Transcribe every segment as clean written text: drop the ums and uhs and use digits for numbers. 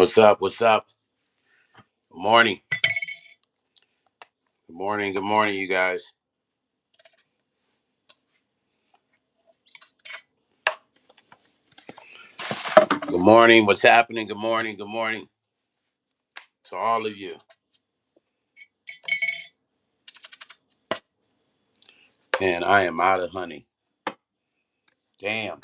What's up? What's up? Good morning. Good morning. Good morning, you guys. Good morning. What's happening? Good morning. Good morning to all of you. And I am out of honey. Damn.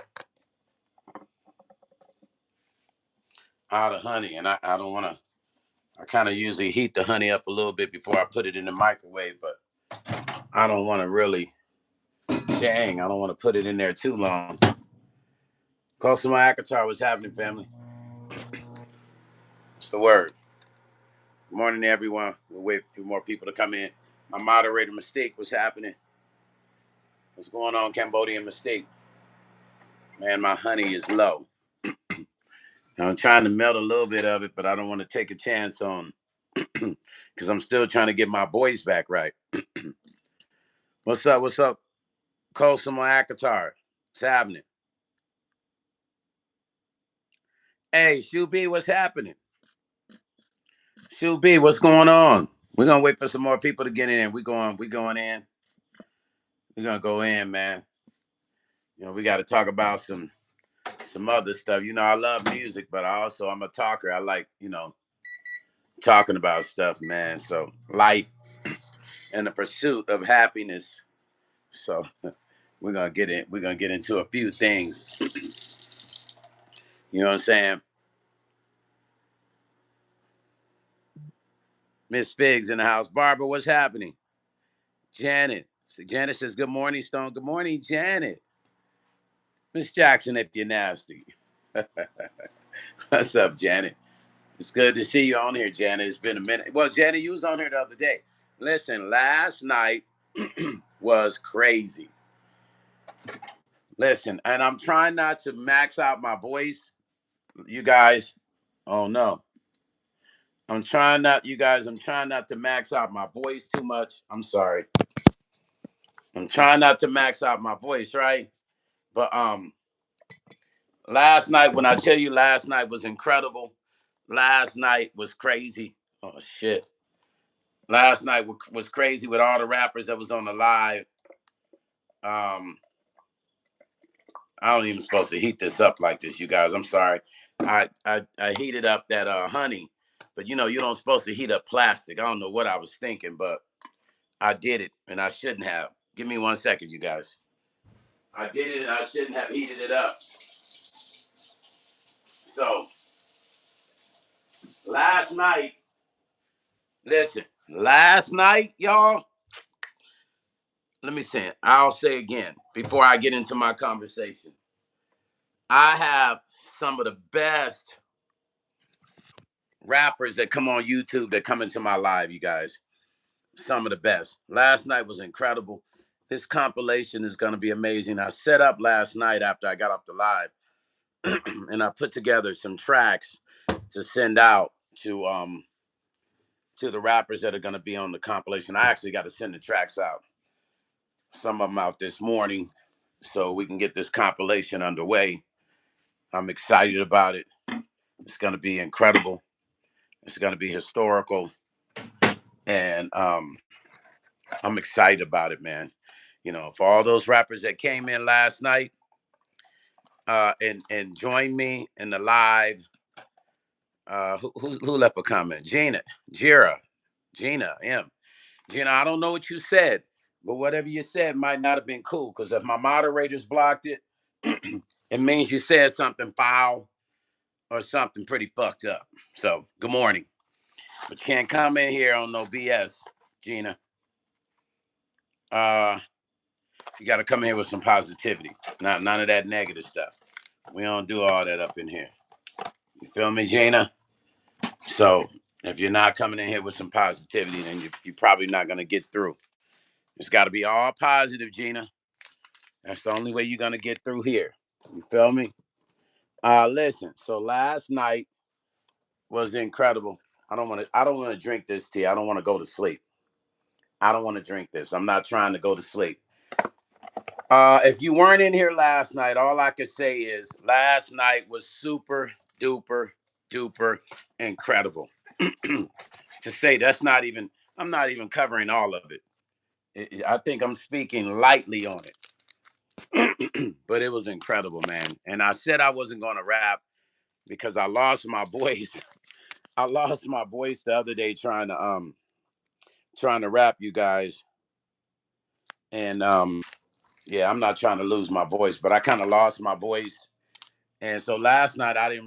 Out of honey. And I don't want to, I kind of usually heat the honey up a little bit before I put it in the microwave, but I don't want to really, I don't want to put it in there too long. Call some Akatar. What's happening, family? What's the word? Good morning, everyone. We'll wait for a few more people to come in. My moderator mistake. What's happening? What's going on, Cambodian mistake? Man, my honey is low. I'm trying to melt a little bit of it, but I don't want to take a chance on because I'm still trying to get my voice back right. What's up? What's up? Call someone Akatar. What's happening? Hey, Shu B, what's happening? Shu B, what's going on? We're gonna wait for some more people to get in. We going in. We're gonna go in, man. We gotta talk about some other stuff. I love music, but I'm a talker. I like, talking about stuff, man. So life and the pursuit of happiness. So we're gonna get in. We're gonna get into a few things. You know what I'm saying? Miss Figs in the house. Barbara, what's happening? Janet. Janet says, good morning, Stone. Good morning, Janet. Miss Jackson, if you're nasty. What's up, Janet? It's good to see you on here, Janet. It's been a minute. Well, Janet, you was on here the other day. Listen, last night was crazy. Listen, and I'm trying not to max out my voice. You guys, oh no. I'm trying not to max out my voice too much. I'm sorry. I'm trying not to max out my voice, right? But last night, when I tell you last night was incredible, last night was crazy. Oh shit. Last night was crazy with all the rappers that was on the live. Um, I don't even supposed to heat this up like this, you guys. I'm sorry. I heated up that honey, but you don't supposed to heat up plastic. I don't know what I was thinking, but I did it and I shouldn't have. Give me 1 second, you guys. I did it and I shouldn't have heated it up. So last night, listen, last night, y'all, let me say it. I'll say again before I get into my conversation. I have some of the best rappers that come on YouTube that come into my live, you guys. Some of the best. Last night was incredible. This compilation is going to be amazing. I set up last night after I got off the live and I put together some tracks to send out to the rappers that are going to be on the compilation. I actually got to send the tracks out. Some of them out this morning so we can get this compilation underway. I'm excited about it. It's going to be incredible. It's going to be historical. And I'm excited about it, man. For all those rappers that came in last night and joined me in the live. Who left a comment? Gina M. Gina, I don't know what you said, but whatever you said might not have been cool. Because if my moderators blocked it, it means you said something foul or something pretty fucked up. So good morning. But you can't comment here on no BS, Gina. You got to come here with some positivity. Not none of that negative stuff. We don't do all that up in here. You feel me, Gina? So if you're not coming in here with some positivity, then you're probably not going to get through. It's got to be all positive, Gina. That's the only way you're going to get through here. You feel me? Listen. So last night was incredible. I don't want to drink this tea. I don't want to go to sleep. I don't want to drink this. I'm not trying to go to sleep. If you weren't in here last night, all I could say is last night was super duper duper incredible. To say that's not even, I'm not even covering all of it. I think I'm speaking lightly on it, but it was incredible, man. And I said I wasn't going to rap because I lost my voice. I lost my voice the other day trying to rap, you guys. And yeah, I'm not trying to lose my voice, but I kind of lost my voice. And so last night I didn't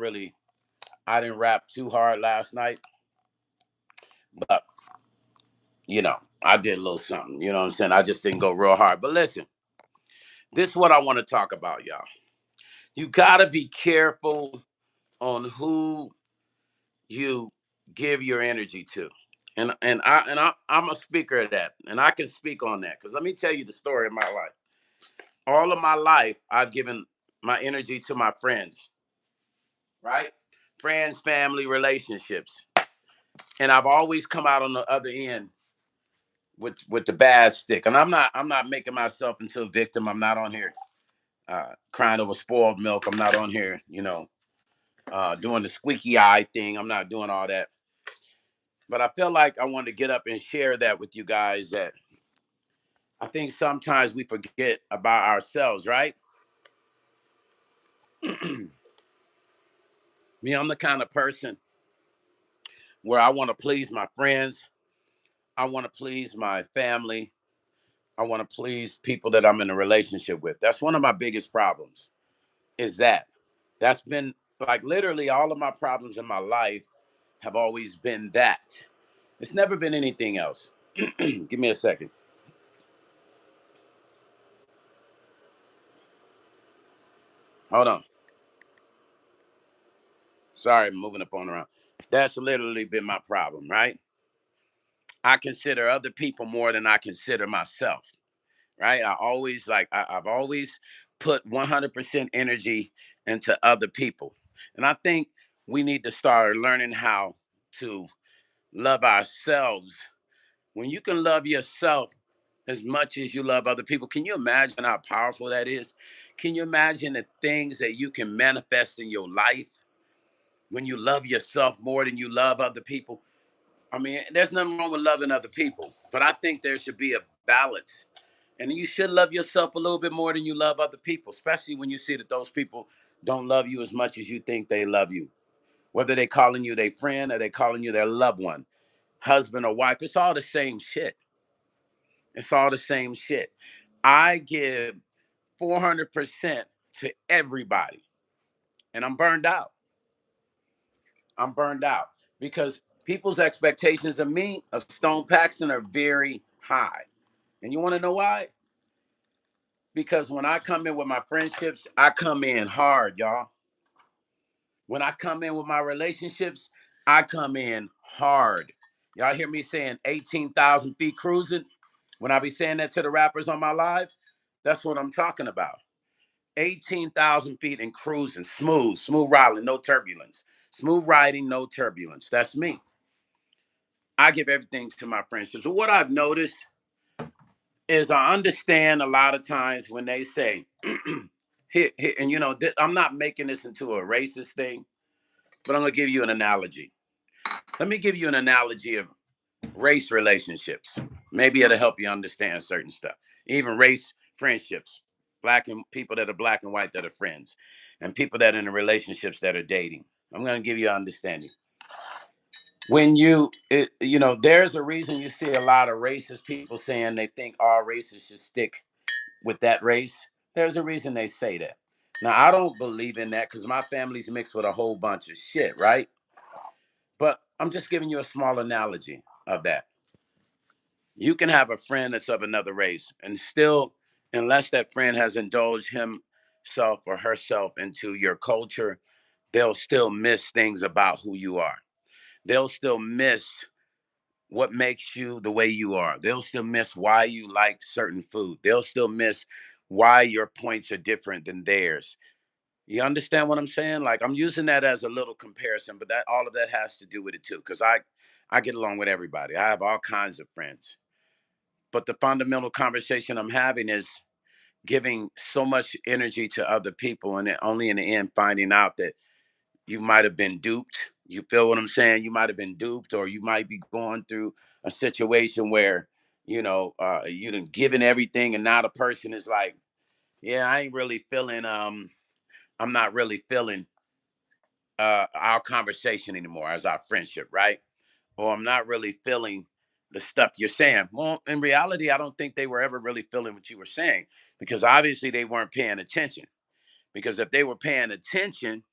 rap too hard last night, but I did a little something. You know what I'm saying? I just didn't go real hard. But listen, this is what I want to talk about, y'all. You gotta be careful on who you give your energy to. I'm a speaker of that, and I can speak on that because let me tell you the story of my life. All of my life, I've given my energy to my friends, right? Friends, family, relationships, and I've always come out on the other end with the bad stick. And I'm not making myself into a victim. I'm not on here crying over spoiled milk. I'm not on here, doing the squeaky eye thing. I'm not doing all that. But I feel like I wanted to get up and share that with you guys that I think sometimes we forget about ourselves, right? Me, I'm the kind of person where I want to please my friends. I want to please my family. I want to please people that I'm in a relationship with. That's one of my biggest problems is that. That's been like literally all of my problems in my life have always been that. It's never been anything else. Give me a second. Hold on. Sorry, I'm moving the phone around. That's literally been my problem, right? I consider other people more than I consider myself, right? I've always put 100% energy into other people. And I think we need to start learning how to love ourselves. When you can love yourself as much as you love other people, can you imagine how powerful that is? Can you imagine the things that you can manifest in your life when you love yourself more than you love other people? I mean, there's nothing wrong with loving other people, but I think there should be a balance. And you should love yourself a little bit more than you love other people, especially when you see that those people don't love you as much as you think they love you. Whether they calling you their friend or they calling you their loved one, husband or wife, it's all the same shit. It's all the same shit. I give 400% to everybody, and I'm burned out. I'm burned out because people's expectations of me, of Stone Paxton, are very high. And you want to know why? Because when I come in with my friendships, I come in hard, y'all. When I come in with my relationships, I come in hard. Y'all hear me saying 18,000 feet cruising? When I be saying that to the rappers on my live, that's what I'm talking about. 18,000 feet and cruising, smooth riding, no turbulence. Smooth riding, no turbulence. That's me. I give everything to my friendships. So what I've noticed is I understand a lot of times when they say, and I'm not making this into a racist thing, but I'm gonna give you an analogy. Let me give you an analogy of race relationships. Maybe it'll help you understand certain stuff. Even race friendships, black and people that are black and white that are friends, and people that are in relationships that are dating. I'm gonna give you an understanding. When there's a reason you see a lot of racist people saying they think all races should stick with that race. There's a reason they say that. Now, I don't believe in that because my family's mixed with a whole bunch of shit, right? But I'm just giving you a small analogy of that. You can have a friend that's of another race and still, unless that friend has indulged himself or herself into your culture, they'll still miss things about who you are. They'll still miss what makes you the way you are. They'll still miss why you like certain food. They'll still miss why your points are different than theirs. You understand what I'm saying? Like I'm using that as a little comparison, but that all of that has to do with it too, because I get along with everybody. I have all kinds of friends. But the fundamental conversation I'm having is giving so much energy to other people and then only in the end finding out that you might have been duped. You feel what I'm saying? You might have been duped, or you might be going through a situation where, you done given everything, and now the person is like, yeah, I ain't really feeling, I'm not really feeling our conversation anymore as our friendship, right? Or I'm not really feeling the stuff you're saying. Well, in reality, I don't think they were ever really feeling what you were saying, because obviously they weren't paying attention. Because if they were paying attention,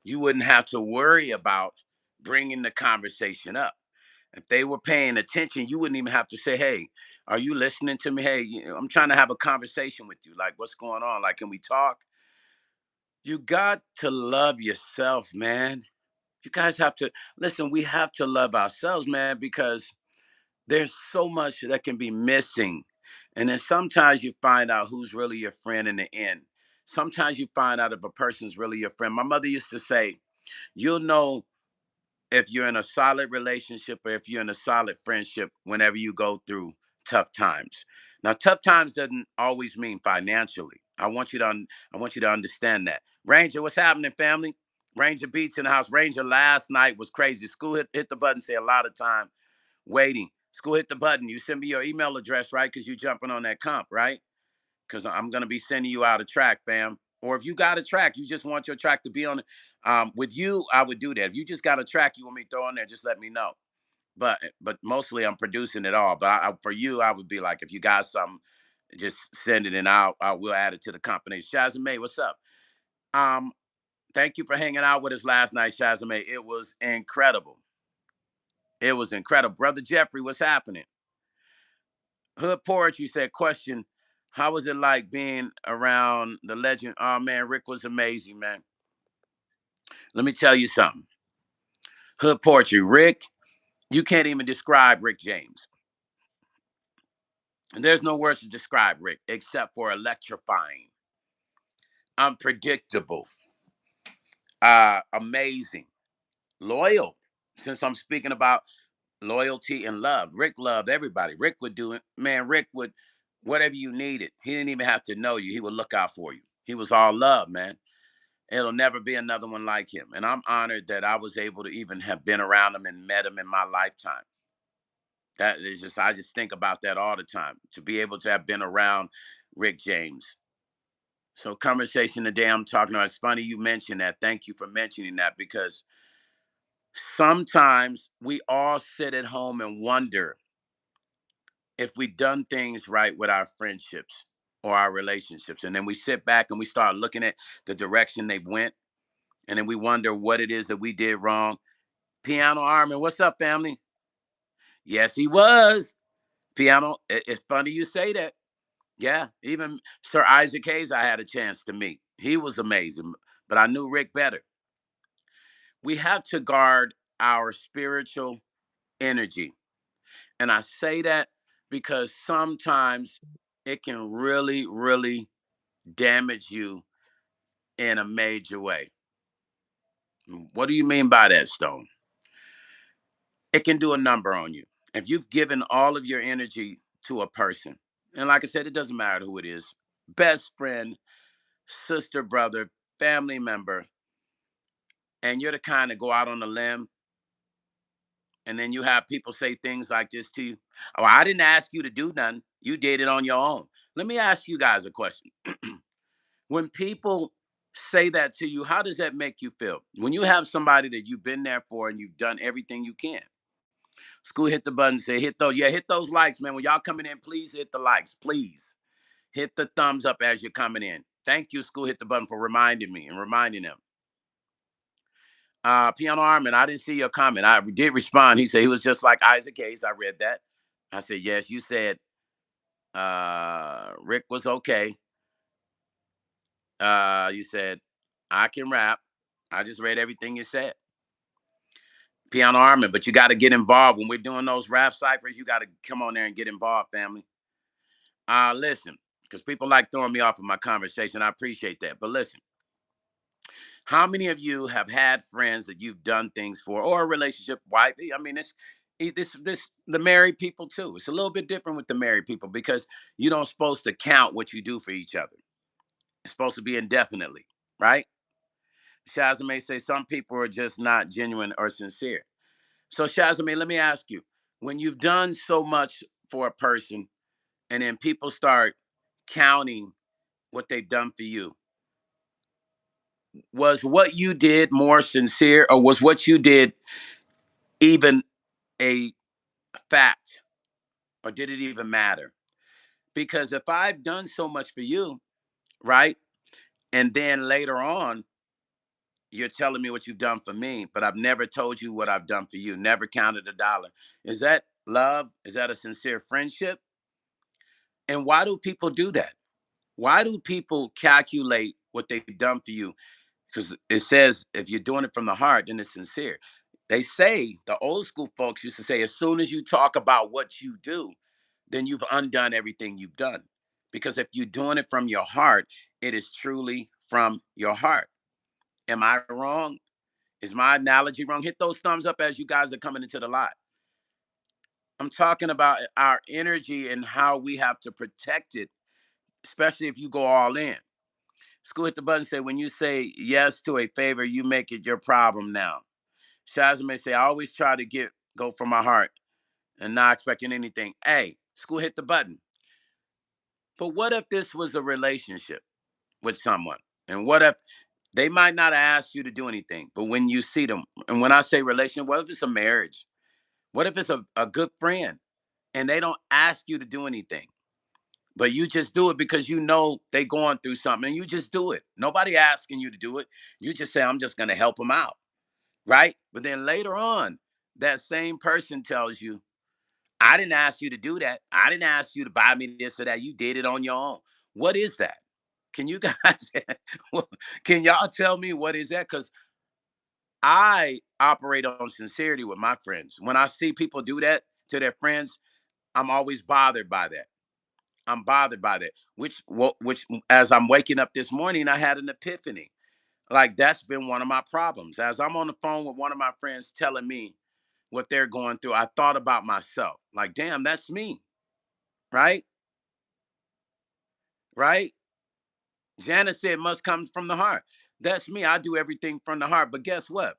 you wouldn't have to worry about bringing the conversation up. If they were paying attention, you wouldn't even have to say, "Hey, are you listening to me? Hey, I'm trying to have a conversation with you. Like, what's going on? Like, can we talk?" You got to love yourself, man. You guys have to listen. We have to love ourselves, man, because there's so much that can be missing. And then sometimes you find out who's really your friend in the end. Sometimes you find out if a person's really your friend. My mother used to say, you'll know if you're in a solid relationship or if you're in a solid friendship whenever you go through tough times. Now, tough times doesn't always mean financially. I want you to understand that. Ranger, what's happening, family? Ranger Beats in the house. Ranger last night was crazy. School hit the button, say a lot of time waiting. School hit the button. You send me your email address, right? Because you're jumping on that comp, right? Because I'm gonna be sending you out a track, fam. Or if you got a track, you just want your track to be on it. With you, I would do that. If you just got a track you want me to throw on there, just let me know. But mostly I'm producing it all. But for you, I would be like, if you got something, just send it and I will add it to the company. Shazamay, what's up? Um, Thank you for hanging out with us last night, Shazamay. It was incredible. It was incredible. Brother Jeffrey, what's happening? Hood Poetry said, question, how was it like being around the legend? Oh man, Rick was amazing, man. Let me tell you something. Hood Poetry, Rick, you can't even describe Rick James. And there's no words to describe Rick except for electrifying, unpredictable, amazing, loyal. Since I'm speaking about loyalty and love, Rick loved everybody. Rick would do it, man. Rick would, whatever you needed. He didn't even have to know you. He would look out for you. He was all love, man. It'll never be another one like him. And I'm honored that I was able to even have been around him and met him in my lifetime. That is just, I just think about that all the time, to be able to have been around Rick James. So, conversation today I'm talking about, it's funny you mentioned that. Thank you for mentioning that, because sometimes we all sit at home and wonder if we've done things right with our friendships or our relationships. And then we sit back and we start looking at the direction they've went. And then we wonder what it is that we did wrong. Piano Armin, what's up, family? Yes, he was. Piano, it's funny you say that. Yeah, even Sir Isaac Hayes, I had a chance to meet. He was amazing, but I knew Rick better. We have to guard our spiritual energy. And I say that because sometimes it can really, really damage you in a major way. What do you mean by that, Stone? It can do a number on you. If you've given all of your energy to a person, and like I said, it doesn't matter who it is, best friend, sister, brother, family member, and you're the kind to go out on a limb, and then you have people say things like this to you. Oh, I didn't ask you to do nothing. You did it on your own. Let me ask you guys a question. When people say that to you, how does that make you feel? When you have somebody that you've been there for and you've done everything you can. School hit the button, say hit those. Yeah, hit those likes, man. When y'all coming in, please hit the likes. Please hit the thumbs up as you're coming in. Thank you, School hit the button, for reminding me and reminding them. Piano Armin, I didn't see your comment. I did respond. He said he was just like Isaac Hayes. I read that. I said, yes, you said Rick was okay. You said, I can rap. I just read everything you said. Piano Armin, but you got to get involved. When we're doing those rap ciphers, you got to come on there and get involved, family. Listen, because people like throwing me off of my conversation. I appreciate that. But listen, how many of you have had friends that you've done things for, or a relationship, wife? I mean, this the married people too. It's a little bit different with the married people because you don't supposed to count what you do for each other. It's supposed to be indefinitely, right? Shazame say some people are just not genuine or sincere. So Shazame, let me ask you, when you've done so much for a person and then people start counting what they've done for you, was what you did more sincere or was what you did even a fact or did it even matter? Because if I've done so much for you, right? And then later on, you're telling me what you've done for me, but I've never told you what I've done for you, never counted a dollar. Is that love? Is that a sincere friendship? And why do people do that? Why do people calculate what they've done for you? Because it says if you're doing it from the heart, then it's sincere. They say, the old school folks used to say, as soon as you talk about what you do, then you've undone everything you've done. Because if you're doing it from your heart, it is truly from your heart. Am I wrong? Is my analogy wrong? Hit those thumbs up as you guys are coming into the live. I'm talking about our energy and how we have to protect it, especially if you go all in. School hit the button say, when you say yes to a favor, you make it your problem now. Shazza may say, I always try to go from my heart and not expecting anything. Hey, school hit the button. But what if this was a relationship with someone? And what if they might not ask you to do anything, but when you see them, and when I say relationship, what if it's a marriage? What if it's a good friend and they don't ask you to do anything, but you just do it because you know they going through something and you just do it. Nobody asking you to do it. You just say, I'm just going to help them out. Right. But then later on, that same person tells you, I didn't ask you to do that. I didn't ask you to buy me this or that. You did it on your own. What is that? Can you guys, can y'all tell me what is that? Because I operate on sincerity with my friends. When I see people do that to their friends, I'm always bothered by that. I'm bothered by that. Which, as I'm waking up this morning, I had an epiphany. Like that's been one of my problems. As I'm on the phone with one of my friends telling me what they're going through, I thought about myself. Like, damn, that's me, right? Right? Janice said, "Must come from the heart." That's me. I do everything from the heart. But guess what?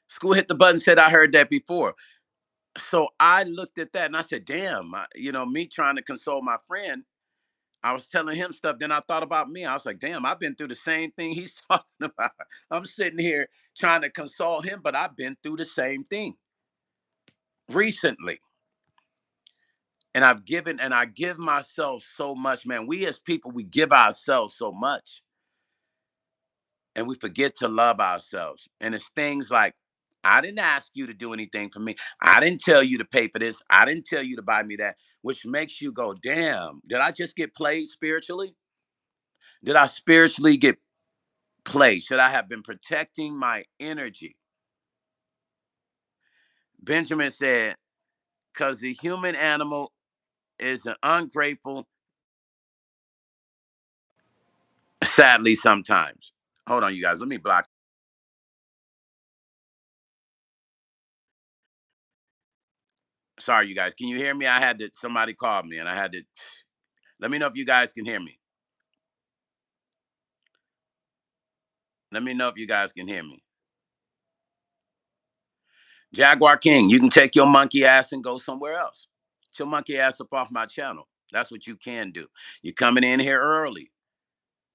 School hit the button. Said I heard that before. So I looked at that and I said, "Damn, me trying to console my friend." I was telling him stuff. Then I thought about me. I was like, damn, I've been through the same thing he's talking about. I'm sitting here trying to console him, but I've been through the same thing recently. And I give myself so much, man. We as people, we give ourselves so much and we forget to love ourselves. And it's things like, I didn't ask you to do anything for me. I didn't tell you to pay for this. I didn't tell you to buy me that, which makes you go, damn, did I just get played spiritually? Did I spiritually get played? Should I have been protecting my energy? Benjamin said, because the human animal is an ungrateful, sadly, sometimes. Hold on, you guys. Let me block. Sorry, you guys. Can you hear me? Somebody called me and I had to, let me know if you guys can hear me. Let me know if you guys can hear me. Jaguar King, you can take your monkey ass and go somewhere else. Get your monkey ass up off my channel. That's what you can do. You're coming in here early.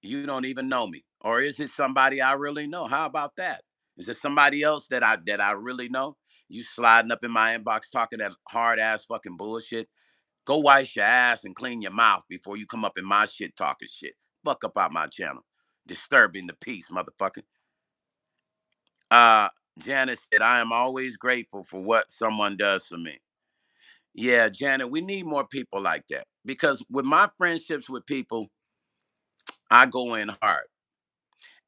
You don't even know me. Or is it somebody I really know? How about that? Is it somebody else that I really know? You sliding up in my inbox talking that hard ass fucking bullshit. Go wash your ass and clean your mouth before you come up in my shit talking shit. Fuck up out my channel. Disturbing the peace, motherfucker. Uh Janice said, I am always grateful for what someone does for me. Yeah, Janet, we need more people like that. Because with my friendships with people, I go in hard.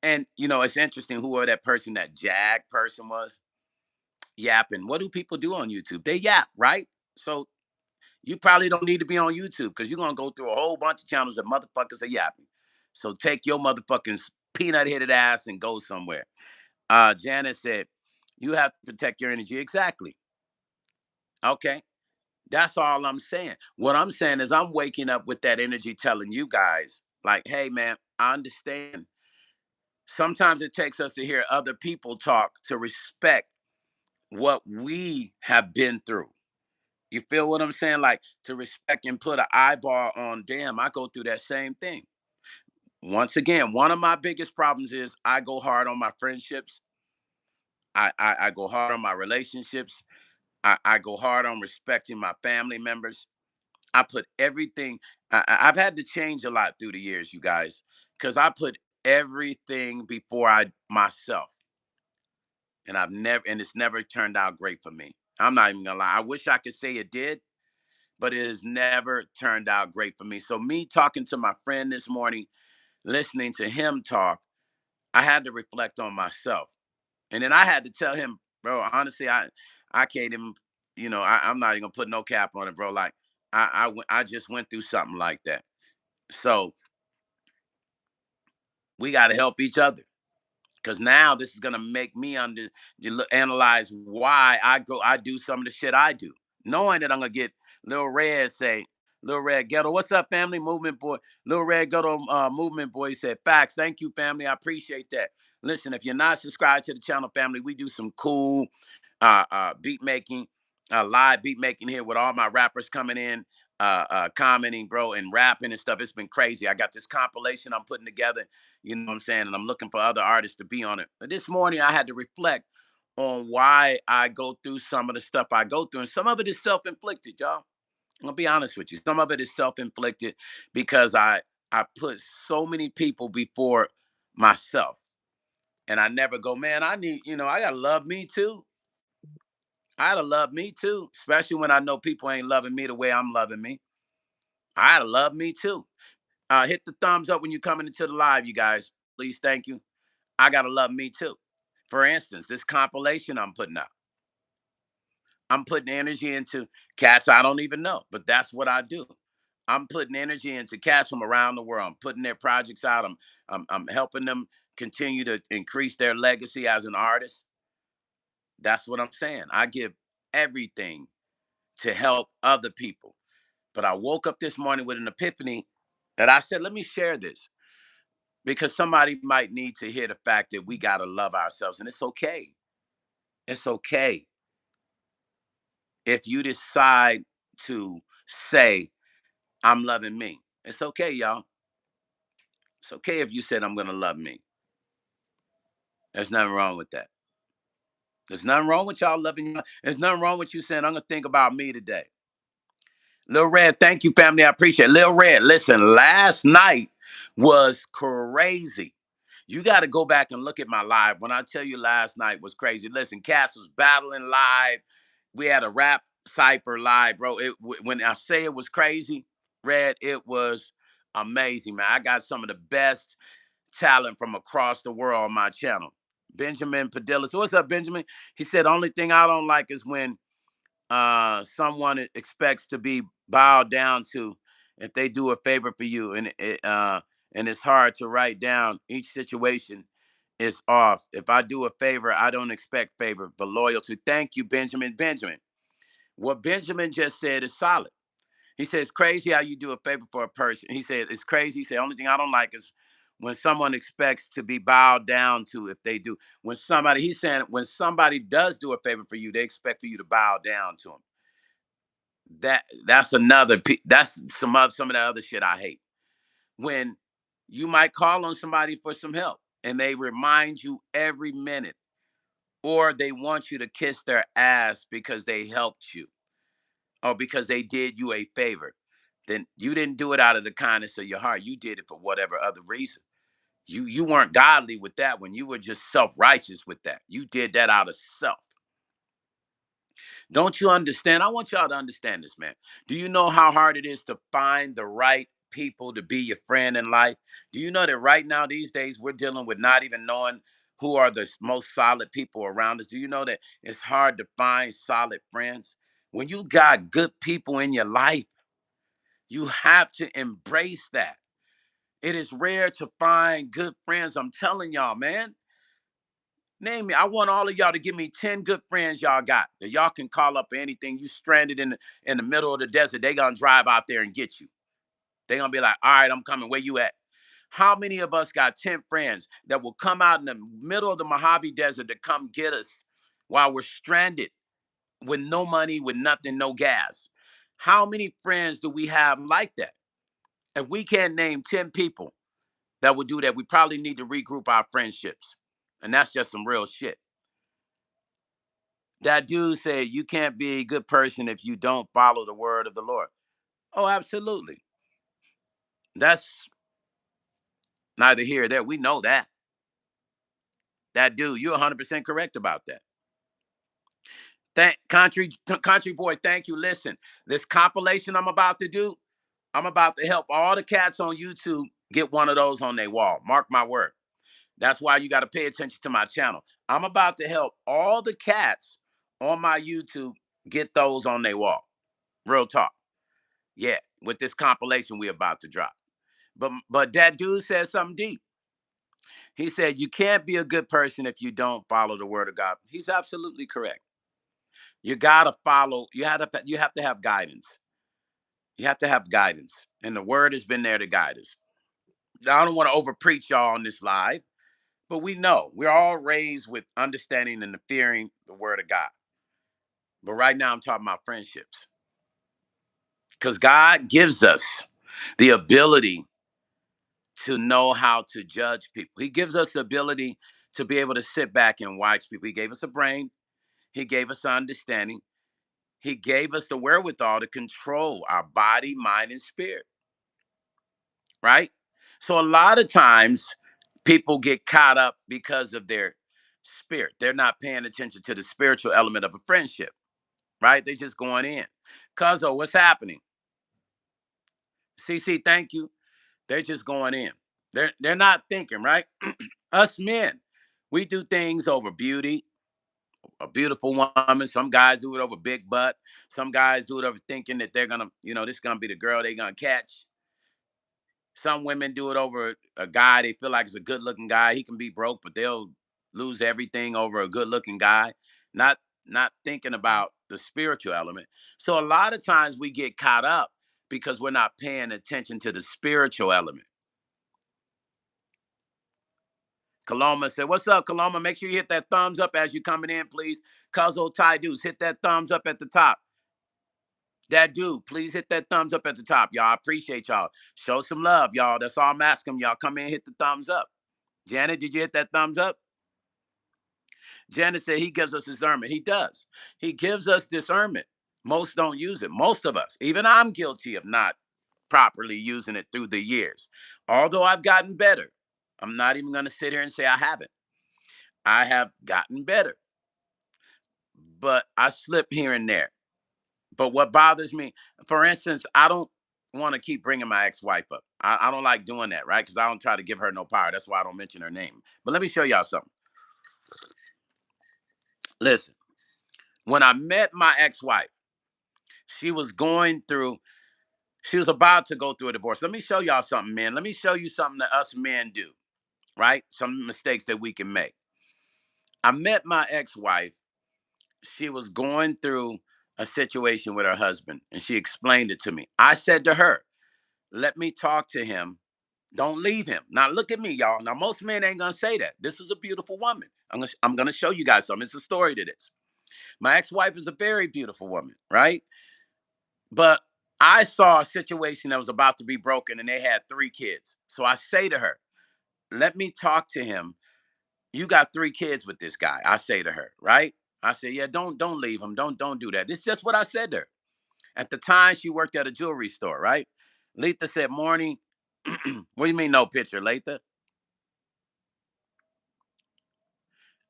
And it's interesting who that person, that Jag person was yapping. What do people do on YouTube? They yap, right? So you probably don't need to be on YouTube because you're gonna go through a whole bunch of channels that motherfuckers are yapping. So take your motherfucking peanut headed ass and go somewhere. Janice said, you have to protect your energy. Exactly. Okay. That's all I'm saying. What I'm saying is I'm waking up with that energy telling you guys, like, hey man, I understand Sometimes it takes us to hear other people talk to respect what we have been through. You feel what I'm saying? Like to respect and put an eyeball on, damn, I go through that same thing. Once again, one of my biggest problems is I go hard on my friendships. I go hard on my relationships. I go hard on respecting my family members. I put everything, I've had to change a lot through the years, you guys, because I put everything before I myself. And and it's never turned out great for me. I'm not even gonna lie. I wish I could say it did, but it has never turned out great for me. So me talking to my friend this morning, listening to him talk, I had to reflect on myself. And then I had to tell him, bro, honestly, I can't even, I'm not even gonna put no cap on it, bro. Like I just went through something like that. So we got to help each other because now this is gonna make me analyze why I do some of the shit I do, knowing that I'm gonna get Lil Red say, Lil Red Ghetto, what's up, family? Movement boy, Lil Red Ghetto, movement boy said, facts. Thank you, family. I appreciate that. Listen, if you're not subscribed to the channel, family, we do some cool beat making, live beat making here with all my rappers coming in, commenting, bro, and rapping and stuff. It's been crazy. I got this compilation I'm putting together, you know what I'm saying? And I'm looking for other artists to be on it. But this morning I had to reflect on why I go through some of the stuff I go through. And some of it is self-inflicted, y'all. I'm gonna be honest with you. Some of it is self-inflicted because I put so many people before myself. And I never go, man, I need, I gotta love me too. I gotta love me too, especially when I know people ain't loving me the way I'm loving me. I gotta love me too. Hit the thumbs up when you're coming into the live, you guys. Please, thank you. I gotta love me too. For instance, this compilation I'm putting out, I'm putting energy into cats I don't even know, but that's what I do. I'm putting energy into cats from around the world. I'm putting their projects out. I'm helping them continue to increase their legacy as an artist. That's what I'm saying. I give everything to help other people. But I woke up this morning with an epiphany that I said, let me share this because somebody might need to hear the fact that we got to love ourselves. And it's okay. It's okay if you decide to say, I'm loving me. It's okay, y'all. It's okay if you said, I'm going to love me. There's nothing wrong with that. There's nothing wrong with y'all loving you. There's nothing wrong with you saying, I'm going to think about me today. Lil Red, thank you, family. I appreciate it. Lil Red, listen, last night was crazy. You got to go back and look at my live. When I tell you last night was crazy, listen, Cass was battling live. We had a rap cipher live, bro. When I say it was crazy, Red, it was amazing, man. I got some of the best talent from across the world on my channel. Benjamin Padilla. So what's up, Benjamin? He said, the only thing I don't like is when someone expects to be bowed down to if they do a favor for you, and it's hard to write down each situation is off. If I do a favor, I don't expect favor but loyalty. Thank you, Benjamin. Benjamin, what Benjamin just said is solid. He says it's crazy how you do a favor for a person. He said it's crazy. He said only thing I don't like is when someone expects to be bowed down to if they do. When somebody, he's saying when somebody does do a favor for you, they expect for you to bow down to them. That's another that's some of the other shit I hate. When you might call on somebody for some help and they remind you every minute, or they want you to kiss their ass because they helped you or because they did you a favor, then you didn't do it out of the kindness of your heart. You did it for whatever other reason. You weren't godly with that one. You were just self-righteous with that. You did that out of self. Don't you understand? I want y'all to understand this, man. Do you know how hard it is to find the right people to be your friend in life? Do you know that right now, these days, we're dealing with not even knowing who are the most solid people around us? Do you know that it's hard to find solid friends? When you got good people in your life, you have to embrace that. It is rare to find good friends. I'm telling y'all, man. Name me. I want all of y'all to give me 10 good friends y'all got that y'all can call up for anything. You stranded in the middle of the desert, they gonna drive out there and get you. They gonna be like, all right, I'm coming. Where you at? How many of us got 10 friends that will come out in the middle of the Mojave Desert to come get us while we're stranded with no money, with nothing, no gas? How many friends do we have like that? If we can't name 10 people that would do that, we probably need to regroup our friendships. And that's just some real shit. That dude said, you can't be a good person if you don't follow the word of the Lord. Oh, absolutely. That's neither here nor there. We know that. That dude, you're 100% correct about that. Country boy, thank you. Listen, this compilation I'm about to do, I'm about to help all the cats on YouTube get one of those on their wall. Mark my word. That's why you got to pay attention to my channel. I'm about to help all the cats on my YouTube get those on their wall. Real talk. Yeah, with this compilation we're about to drop. But that dude said something deep. He said you can't be a good person if you don't follow the word of God. He's absolutely correct. You gotta follow. You have to have guidance. You have to have guidance, and the word has been there to guide us. I don't want to over preach y'all on this live, but we know we're all raised with understanding and fearing the word of God. But right now, I'm talking about friendships because God gives us the ability to know how to judge people. He gives us the ability to be able to sit back and watch people. He gave us a brain. He gave us understanding. He gave us the wherewithal to control our body, mind, and spirit, right? So a lot of times people get caught up because of their spirit. They're not paying attention to the spiritual element of a friendship, right? They're just going in. Cuzzo, what's happening? CC, thank you. They're just going in. They're not thinking, right? Us men, we do things over beauty, a beautiful woman. Some guys do it over big butt. Some guys do it over thinking that they're gonna, this is gonna be the girl they're gonna catch. Some women do it over a guy they feel like is a good looking guy. He can be broke, but they'll lose everything over a good looking guy. Not not thinking about the spiritual element. So a lot of times we get caught up because we're not paying attention to the spiritual element. Kaloma said, "What's up, Kaloma? Make sure you hit that thumbs up as you're coming in, please. Cuzzo Ty Deuce, hit that thumbs up at the top. That dude, please hit that thumbs up at the top, y'all. I appreciate y'all. Show some love, y'all. That's all I'm asking y'all. Come in and hit the thumbs up. Janet, did you hit that thumbs up? Janet said he gives us discernment. He does. He gives us discernment. Most don't use it. Most of us, even I'm guilty of not properly using it through the years. Although I've gotten better, I'm not even going to sit here and say I haven't. I have gotten better, but I slip here and there. But what bothers me, for instance, I don't want to keep bringing my ex-wife up. I don't like doing that, right? Because I don't try to give her no power. That's why I don't mention her name. But let me show y'all something. Listen, when I met my ex-wife, she was going through, she was about to go through a divorce. Let me show y'all something, man. Let me show you something that us men do, right? Some mistakes that we can make. I met my ex-wife. She was going through a situation with her husband, and she explained it to me. I said to her, let me talk to him. Don't leave him. Now look at me, y'all. Now most men ain't gonna say that. This is a beautiful woman. I'm gonna show you guys something. It's a story to this. My ex-wife is a very beautiful woman, right? But I saw a situation that was about to be broken, and they had 3 kids. So I say to her, "Let me talk to him. You got 3 kids with this guy." I say to her, right? I say, "Yeah, don't leave him. Don't do that." It's just what I said to her. At the time, she worked at a jewelry store, right? Letha said, "Morning." What do you mean, no picture, Letha?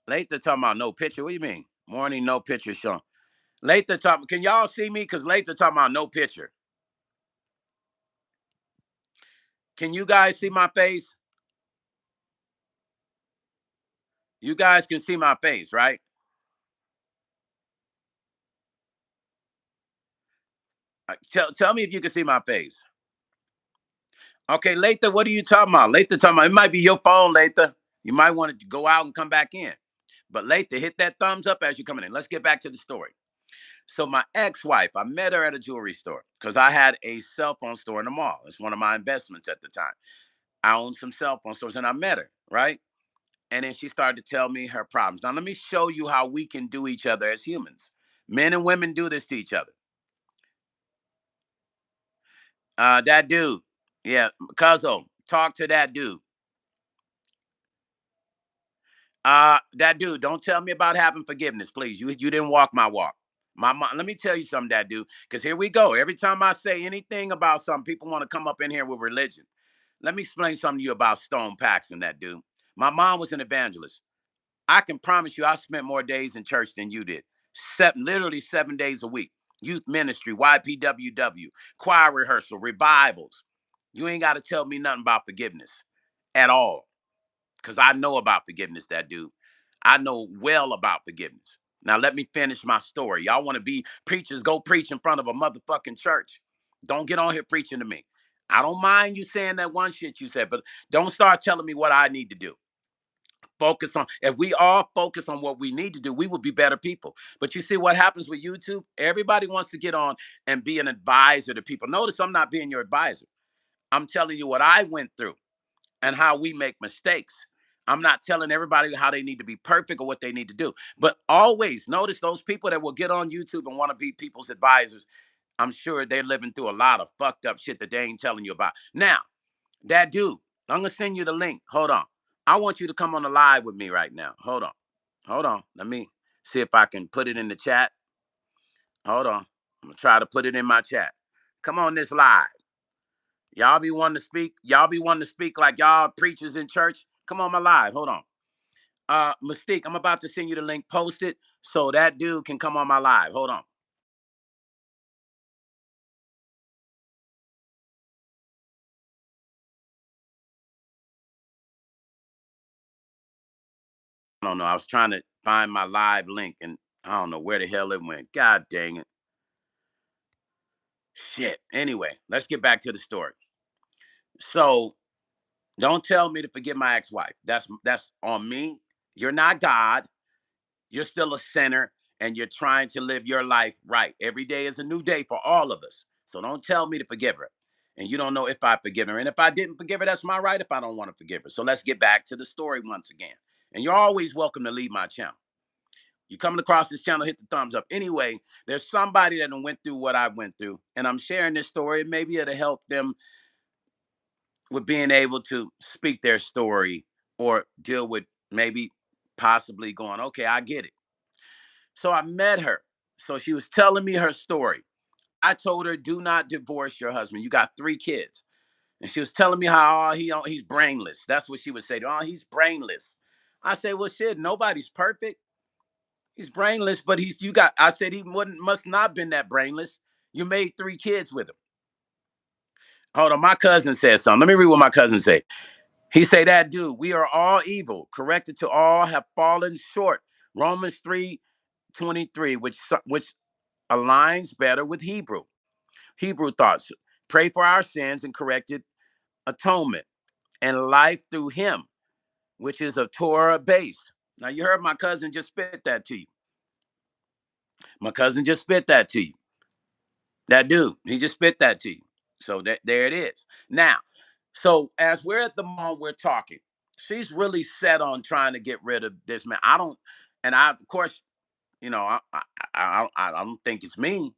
Letha talking about no picture. What do you mean? Morning, no picture, Sean. Letha talking. Can y'all see me? Because Letha talking about no picture. Can you guys see my face? You guys can see my face, right? Tell me if you can see my face. Okay, Letha, what are you talking about? Letha talking about, it might be your phone, Letha. You might want to go out and come back in. But Letha, hit that thumbs up as you're coming in. Let's get back to the story. So my ex-wife, I met her at a jewelry store because I had a cell phone store in the mall. It's one of my investments at the time. I own some cell phone stores, and I met her, right? And then she started to tell me her problems. Now, let me show you how we can do each other as humans. Men and women do this to each other. That dude, yeah, Cuzzo, talk to that dude. That dude, don't tell me about having forgiveness, please. You didn't walk my walk. My mom, let me tell you something, that dude, because here we go. Every time I say anything about something, people want to come up in here with religion. Let me explain something to you about Stone Paxton, that dude. My mom was an evangelist. I can promise you I spent more days in church than you did. Literally 7 days a week. Youth ministry, YPWW, choir rehearsal, revivals. You ain't got to tell me nothing about forgiveness at all. Because I know about forgiveness, that dude. I know well about forgiveness. Now let me finish my story. Y'all want to be preachers, go preach in front of a motherfucking church. Don't get on here preaching to me. I don't mind you saying that one shit you said, but don't start telling me what I need to do. Focus on, if we all focus on what we need to do, we will be better people. But you see what happens with YouTube? Everybody wants to get on and be an advisor to people. Notice I'm not being your advisor. I'm telling you what I went through and how we make mistakes. I'm not telling everybody how they need to be perfect or what they need to do. But always notice those people that will get on YouTube and want to be people's advisors. I'm sure they're living through a lot of fucked up shit that they ain't telling you about. Now, that dude, I'm going to send you the link. Hold on. I want you to come on the live with me right now. Hold on. Hold on. Let me see if I can put it in the chat. Hold on. I'm going to try to put it in my chat. Come on this live. Y'all be wanting to speak. Y'all be wanting to speak like y'all preachers in church. Come on my live. Hold on. Mystique, I'm about to send you the link. Post it so that dude can come on my live. Hold on. I don't know. I was trying to find my live link and I don't know where the hell it went. God dang it. Shit. Anyway, let's get back to the story. So don't tell me to forget my ex-wife. That's on me. You're not God. You're still a sinner and you're trying to live your life right. Every day is a new day for all of us. So don't tell me to forgive her. And you don't know if I forgive her. And if I didn't forgive her, that's my right if I don't want to forgive her. So let's get back to the story once again. And you're always welcome to leave my channel. You coming across this channel, hit the thumbs up. Anyway, there's somebody that went through what I went through. And I'm sharing this story. Maybe it'll help them with being able to speak their story or deal with maybe possibly going, okay, I get it. So I met her. So she was telling me her story. I told her, do not divorce your husband. You got 3 kids. And she was telling me how he's brainless. That's what she would say. Oh, he's brainless. I say, well, shit, nobody's perfect. He's brainless, but I said he must not been that brainless. You made 3 kids with him. Hold on, my cousin said something. Let me read what my cousin said. He say, that dude, we are all evil, corrected to all have fallen short. Romans 3:23, which aligns better with Hebrew thoughts. Pray for our sins and corrected atonement and life through him, which is a Torah based. Now you heard my cousin just spit that to you. My cousin just spit that to you. That dude, he just spit that to you. So there it is. Now, so as we're at the mall, we're talking. She's really set on trying to get rid of this man. I don't, and I of course, I don't think it's me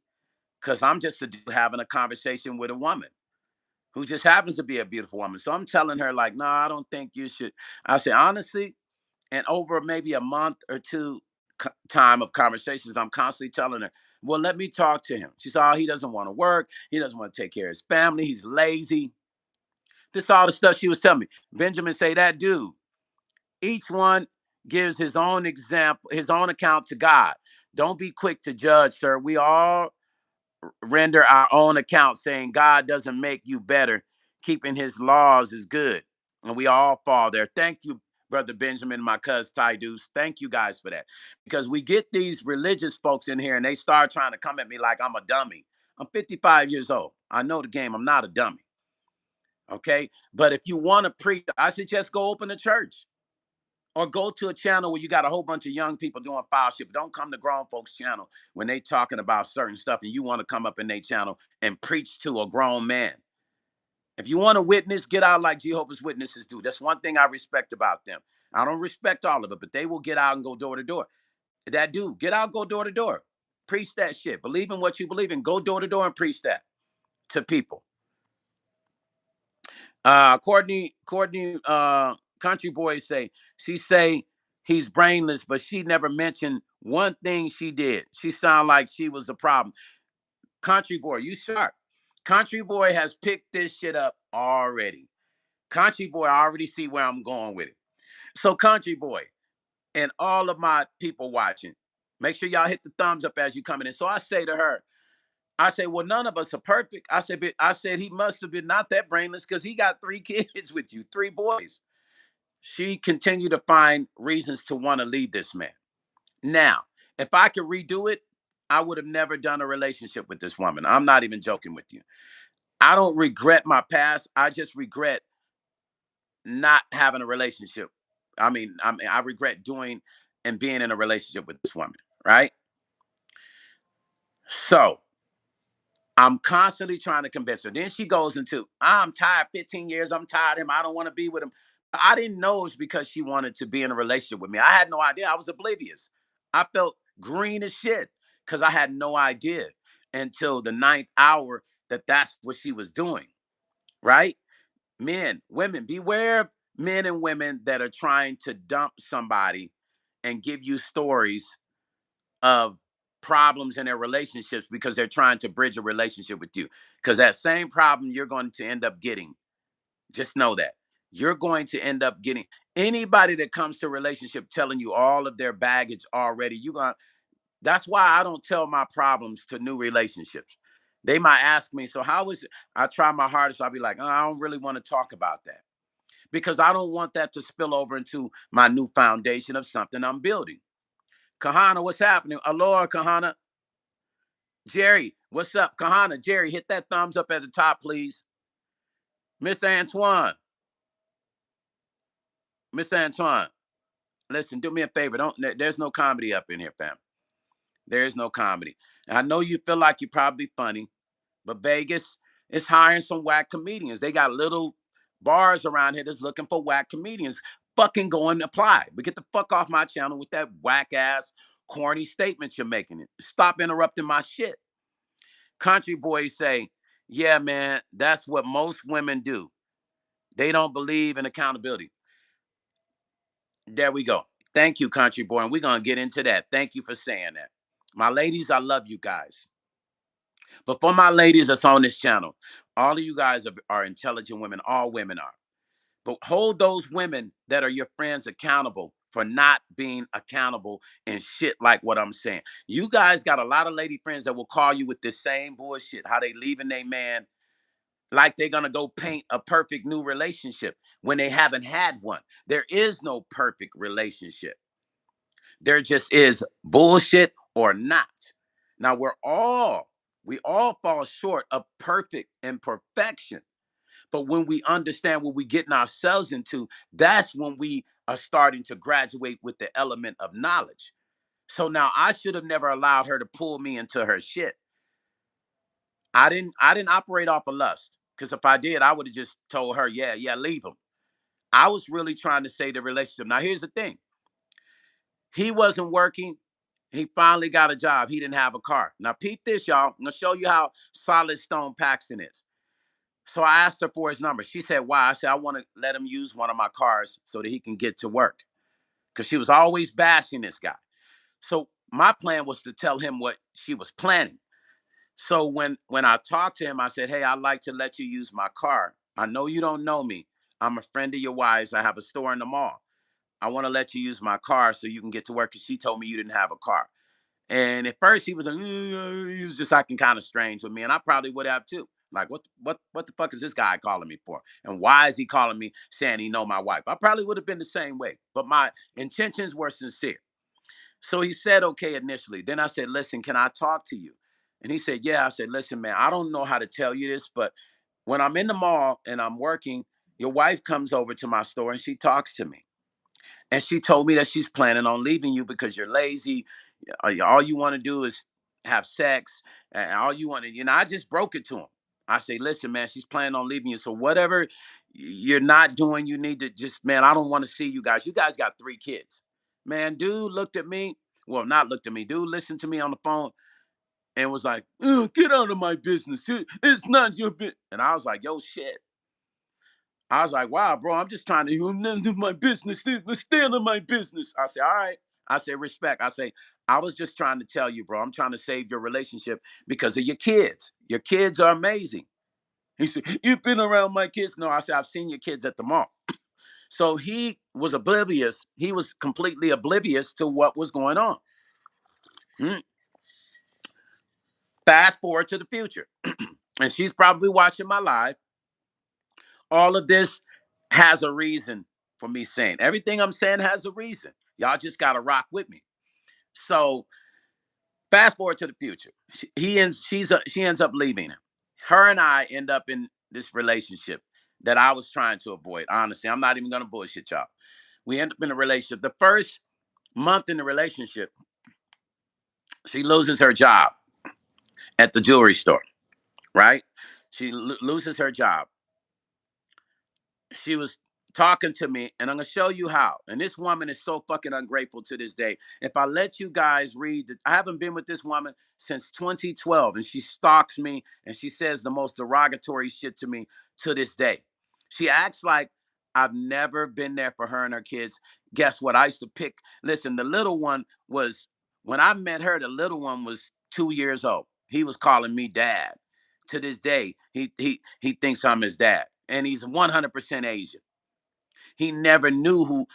because I'm just a dude having a conversation with a woman who just happens to be a beautiful woman. So I'm telling her like, no, I don't think you should. I say honestly, and over maybe a month or two time of conversations, I'm constantly telling her, well, let me talk to him. She said, oh, he doesn't want to work. He doesn't want to take care of his family. He's lazy. This all the stuff she was telling me. Benjamin say, that dude, each one gives his own example, his own account to God. Don't be quick to judge, sir. We all render our own account saying God doesn't make you better. Keeping his laws is good. And we all fall there. Thank you, Brother Benjamin, my cousin Ty Deuce. Thank you guys for that. Because we get these religious folks in here and they start trying to come at me like I'm a dummy. I'm 55 years old. I know the game. I'm not a dummy. Okay. But if you want to preach, I suggest go open a church or go to a channel where you got a whole bunch of young people doing fellowship. Don't come to grown folks' channel when they talking about certain stuff and you want to come up in their channel and preach to a grown man If you want to witness, get out like Jehovah's Witnesses do. That's one thing I respect about them. I don't respect all of it, but they will get out and go door to door. That dude, get out, go door to door. Preach that shit. Believe in what you believe in. Go door to door and preach that to people. Courtney, country boy she say he's brainless, but she never mentioned one thing she did. She sound like she was the problem. Country boy, you sharp. Country boy has picked this shit up already. Country boy, I already see where I'm going with it. So country boy and all of my people watching, make sure y'all hit the thumbs up as you coming in. So I say to her, I say, well, none of us are perfect. I said he must have been not that brainless because he got 3 kids with you, 3 boys. She continued to find reasons to want to leave this man. Now, if I could redo it, I would have never done a relationship with this woman. I'm not even joking with you. I don't regret my past. I just regret not having a relationship. I regret doing and being in a relationship with this woman, right? So I'm constantly trying to convince her. Then she goes into, I'm tired, 15 years, I'm tired of him. I don't want to be with him. I didn't know it was because she wanted to be in a relationship with me. I had no idea. I was oblivious. I felt green as shit because I had no idea until the 9th hour that that's what she was doing, right? Men, women, beware of men and women that are trying to dump somebody and give you stories of problems in their relationships because they're trying to bridge a relationship with you. Because that same problem you're going to end up getting. Just know that. You're going to end up getting anybody that comes to a relationship telling you all of their baggage already. That's why I don't tell my problems to new relationships. They might ask me, so how is it? I try my hardest. I'll be like, oh, I don't really want to talk about that because I don't want that to spill over into my new foundation of something I'm building. Kahana, what's happening? Aloha, Kahana. Jerry, what's up? Kahana, Jerry, hit that thumbs up at the top, please. Miss Antoine. Miss Antoine, listen, do me a favor. There's no comedy up in here, fam. There is no comedy. And I know you feel like you're probably funny, but Vegas is hiring some whack comedians. They got little bars around here that's looking for whack comedians. Fucking go and apply. But get the fuck off my channel with that whack ass, corny statements you're making. Stop interrupting my shit. Country boys say, yeah, man, that's what most women do. They don't believe in accountability. There we go. Thank you, country boy. And we're going to get into that. Thank you for saying that. My ladies, I love you guys. But for my ladies that's on this channel, all of you guys are intelligent women. All women are. But hold those women that are your friends accountable for not being accountable and shit like what I'm saying. You guys got a lot of lady friends that will call you with this same bullshit, how they leaving their man like they're going to go paint a perfect new relationship when they haven't had one. There is no perfect relationship. There just is bullshit or not. Now we all fall short of perfect imperfection. But when we understand what we're getting ourselves into, that's when we are starting to graduate with the element of knowledge. So now I should have never allowed her to pull me into her shit. I didn't operate off of lust. Because if I did, I would have just told her, yeah, leave him. I was really trying to save the relationship. Now, here's the thing. He wasn't working. He finally got a job. He didn't have a car. Now, peep this, y'all. I'm going to show you how solid stone Paxton is. So I asked her for his number. She said, why? I said, I want to let him use one of my cars so that he can get to work. Because she was always bashing this guy. So my plan was to tell him what she was planning. So when I talked to him, I said, hey, I'd like to let you use my car. I know you don't know me. I'm a friend of your wife's. I have a store in the mall. I want to let you use my car so you can get to work because she told me you didn't have a car. And at first he was like, he was just acting kind of strange with me. And I probably would have too. Like, what the fuck is this guy calling me for? And why is he calling me saying he know my wife? I probably would have been the same way. But my intentions were sincere. So he said, okay, initially. Then I said, listen, can I talk to you? And he said, yeah. I said, listen, man, I don't know how to tell you this, but when I'm in the mall and I'm working, your wife comes over to my store and she talks to me. And she told me that she's planning on leaving you because you're lazy. All you want to do is have sex. And all you want to, I just broke it to him. I say, listen, man, she's planning on leaving you. So whatever you're not doing, you need to just, man, I don't want to see you guys. You guys got 3 kids. Man, dude looked at me. Well, not looked at me. Dude listened to me on the phone and was like, get out of my business. It's not your business. And I was like, yo, shit. I was like, wow, bro, I'm just trying to do my business. Stay out of my business. I said, all right. I say, respect. I say, I was just trying to tell you, bro, I'm trying to save your relationship because of your kids. Your kids are amazing. He said, you've been around my kids. No, I said, I've seen your kids at the mall. So he was oblivious. He was completely oblivious to what was going on. Fast forward to the future. And she's probably watching my live. All of this has a reason for me saying. Everything I'm saying has a reason. Y'all just got to rock with me. So fast forward to the future. She ends up leaving him. Her and I end up in this relationship that I was trying to avoid. Honestly, I'm not even going to bullshit y'all. We end up in a relationship. The first month in the relationship, she loses her job at the jewelry store, right? She loses her job. She was talking to me, and I'm gonna show you how. And this woman is so fucking ungrateful to this day. If I let you guys read, I haven't been with this woman since 2012, and she stalks me and she says the most derogatory shit to me to this day. She acts like I've never been there for her and her kids. Guess what? I used to pick. Listen, the little one was when I met her. The little one was 2 years old. He was calling me dad. To this day, he thinks I'm his dad, and he's 100% Asian. He never knew who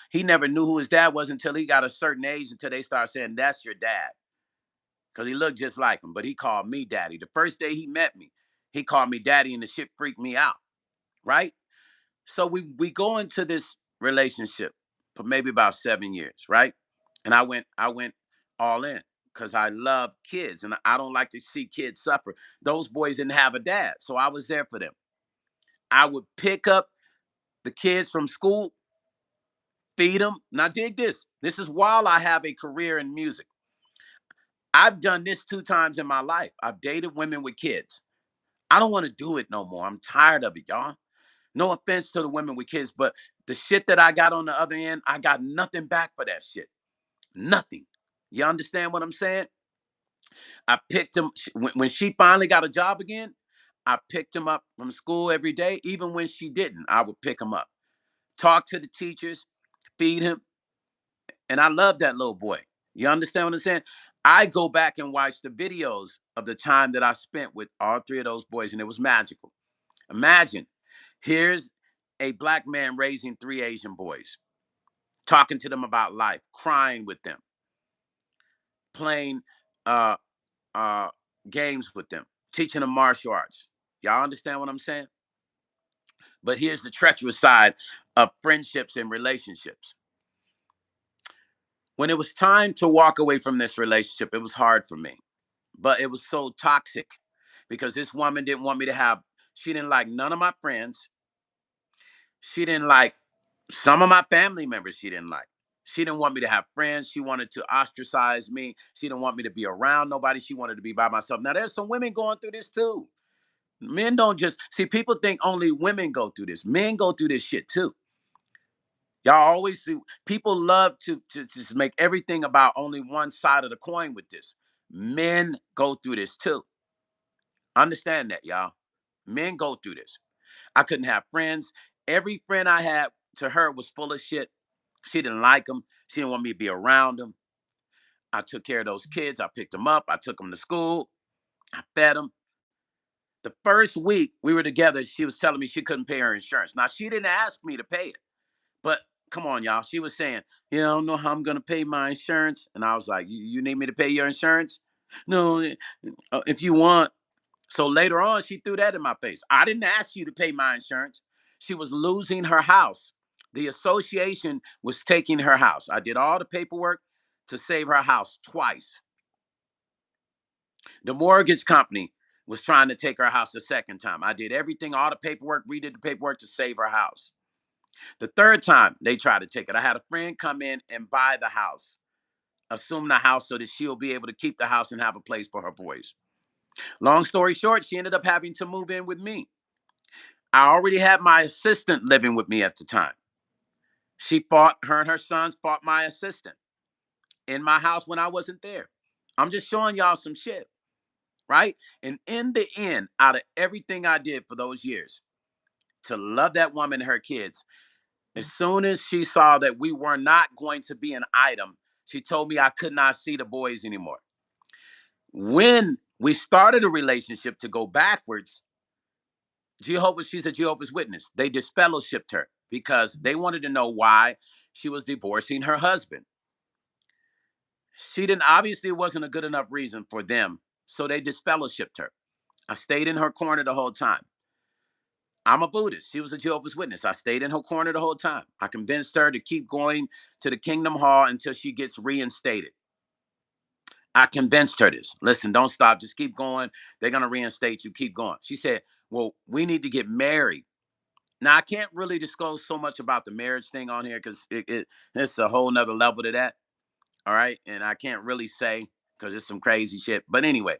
his dad was until he got a certain age, until they start saying that's your dad, because he looked just like him. But he called me daddy. The first day he met me, he called me daddy, and the shit freaked me out. Right? So we go into this relationship for maybe about 7 years, right? And I went all in because I love kids and I don't like to see kids suffer. Those boys didn't have a dad, so I was there for them. I would pick up the kids from school, feed them. Now, dig this. This is while I have a career in music. I've done this 2 times in my life. I've dated women with kids. I don't want to do it no more. I'm tired of it, y'all. No offense to the women with kids, but the shit that I got on the other end, I got nothing back for that shit. Nothing. You understand what I'm saying? I picked him when she finally got a job again. I picked him up from school every day. Even when she didn't, I would pick him up, talk to the teachers, feed him. And I love that little boy. You understand what I'm saying? I go back and watch the videos of the time that I spent with all 3 of those boys, and it was magical. Imagine, here's a black man raising 3 Asian boys, talking to them about life, crying with them, playing uh, uh, games with them, teaching them martial arts. Y'all understand what I'm saying? But here's the treacherous side of friendships and relationships. When it was time to walk away from this relationship, it was hard for me, but it was so toxic because this woman didn't want me to have, she didn't like none of my friends. She didn't like some of my family members, she didn't like. She didn't want me to have friends. She wanted to ostracize me. She didn't want me to be around nobody. She wanted to be by myself. Now, there's some women going through this too. Men don't just see, people think only women go through this. Men go through this shit too. Y'all always see people love to just make everything about only one side of the coin with this. Men go through this too. Understand that, y'all. Men go through this. I couldn't have friends. Every friend I had to her was full of shit. She didn't like them. She didn't want me to be around them. I took care of those kids. I picked them up. I took them to school. I fed them. The first week we were together, she was telling me she couldn't pay her insurance. Now, she didn't ask me to pay it, but come on, y'all. She was saying, I don't know how I'm going to pay my insurance. And I was like, you need me to pay your insurance? No, if you want. So later on, she threw that in my face. I didn't ask you to pay my insurance. She was losing her house. The association was taking her house. I did all the paperwork to save her house twice. The mortgage company was trying to take her house the second time. I did everything, all the paperwork, redid the paperwork to save her house. The third time they tried to take it, I had a friend come in and buy the house, assume the house so that she'll be able to keep the house and have a place for her boys. Long story short, she ended up having to move in with me. I already had my assistant living with me at the time. Her and her sons fought my assistant in my house when I wasn't there. I'm just showing y'all some shit, right? And in the end, out of everything I did for those years, to love that woman and her kids, as soon as she saw that we were not going to be an item, she told me I could not see the boys anymore. When we started a relationship to go backwards, she's a Jehovah's Witness. They disfellowshipped her because they wanted to know why she was divorcing her husband. She didn't, obviously, it wasn't a good enough reason for them. So they disfellowshipped her. I stayed in her corner the whole time. I'm a Buddhist. She was a Jehovah's Witness. I stayed in her corner the whole time. I convinced her to keep going to the Kingdom Hall until she gets reinstated. I convinced her this. Listen, don't stop. Just keep going. They're going to reinstate you. Keep going. She said, well, we need to get married. Now, I can't really disclose so much about the marriage thing on here because it's a whole nother level to that. All right. And I can't really say because it's some crazy shit. But anyway,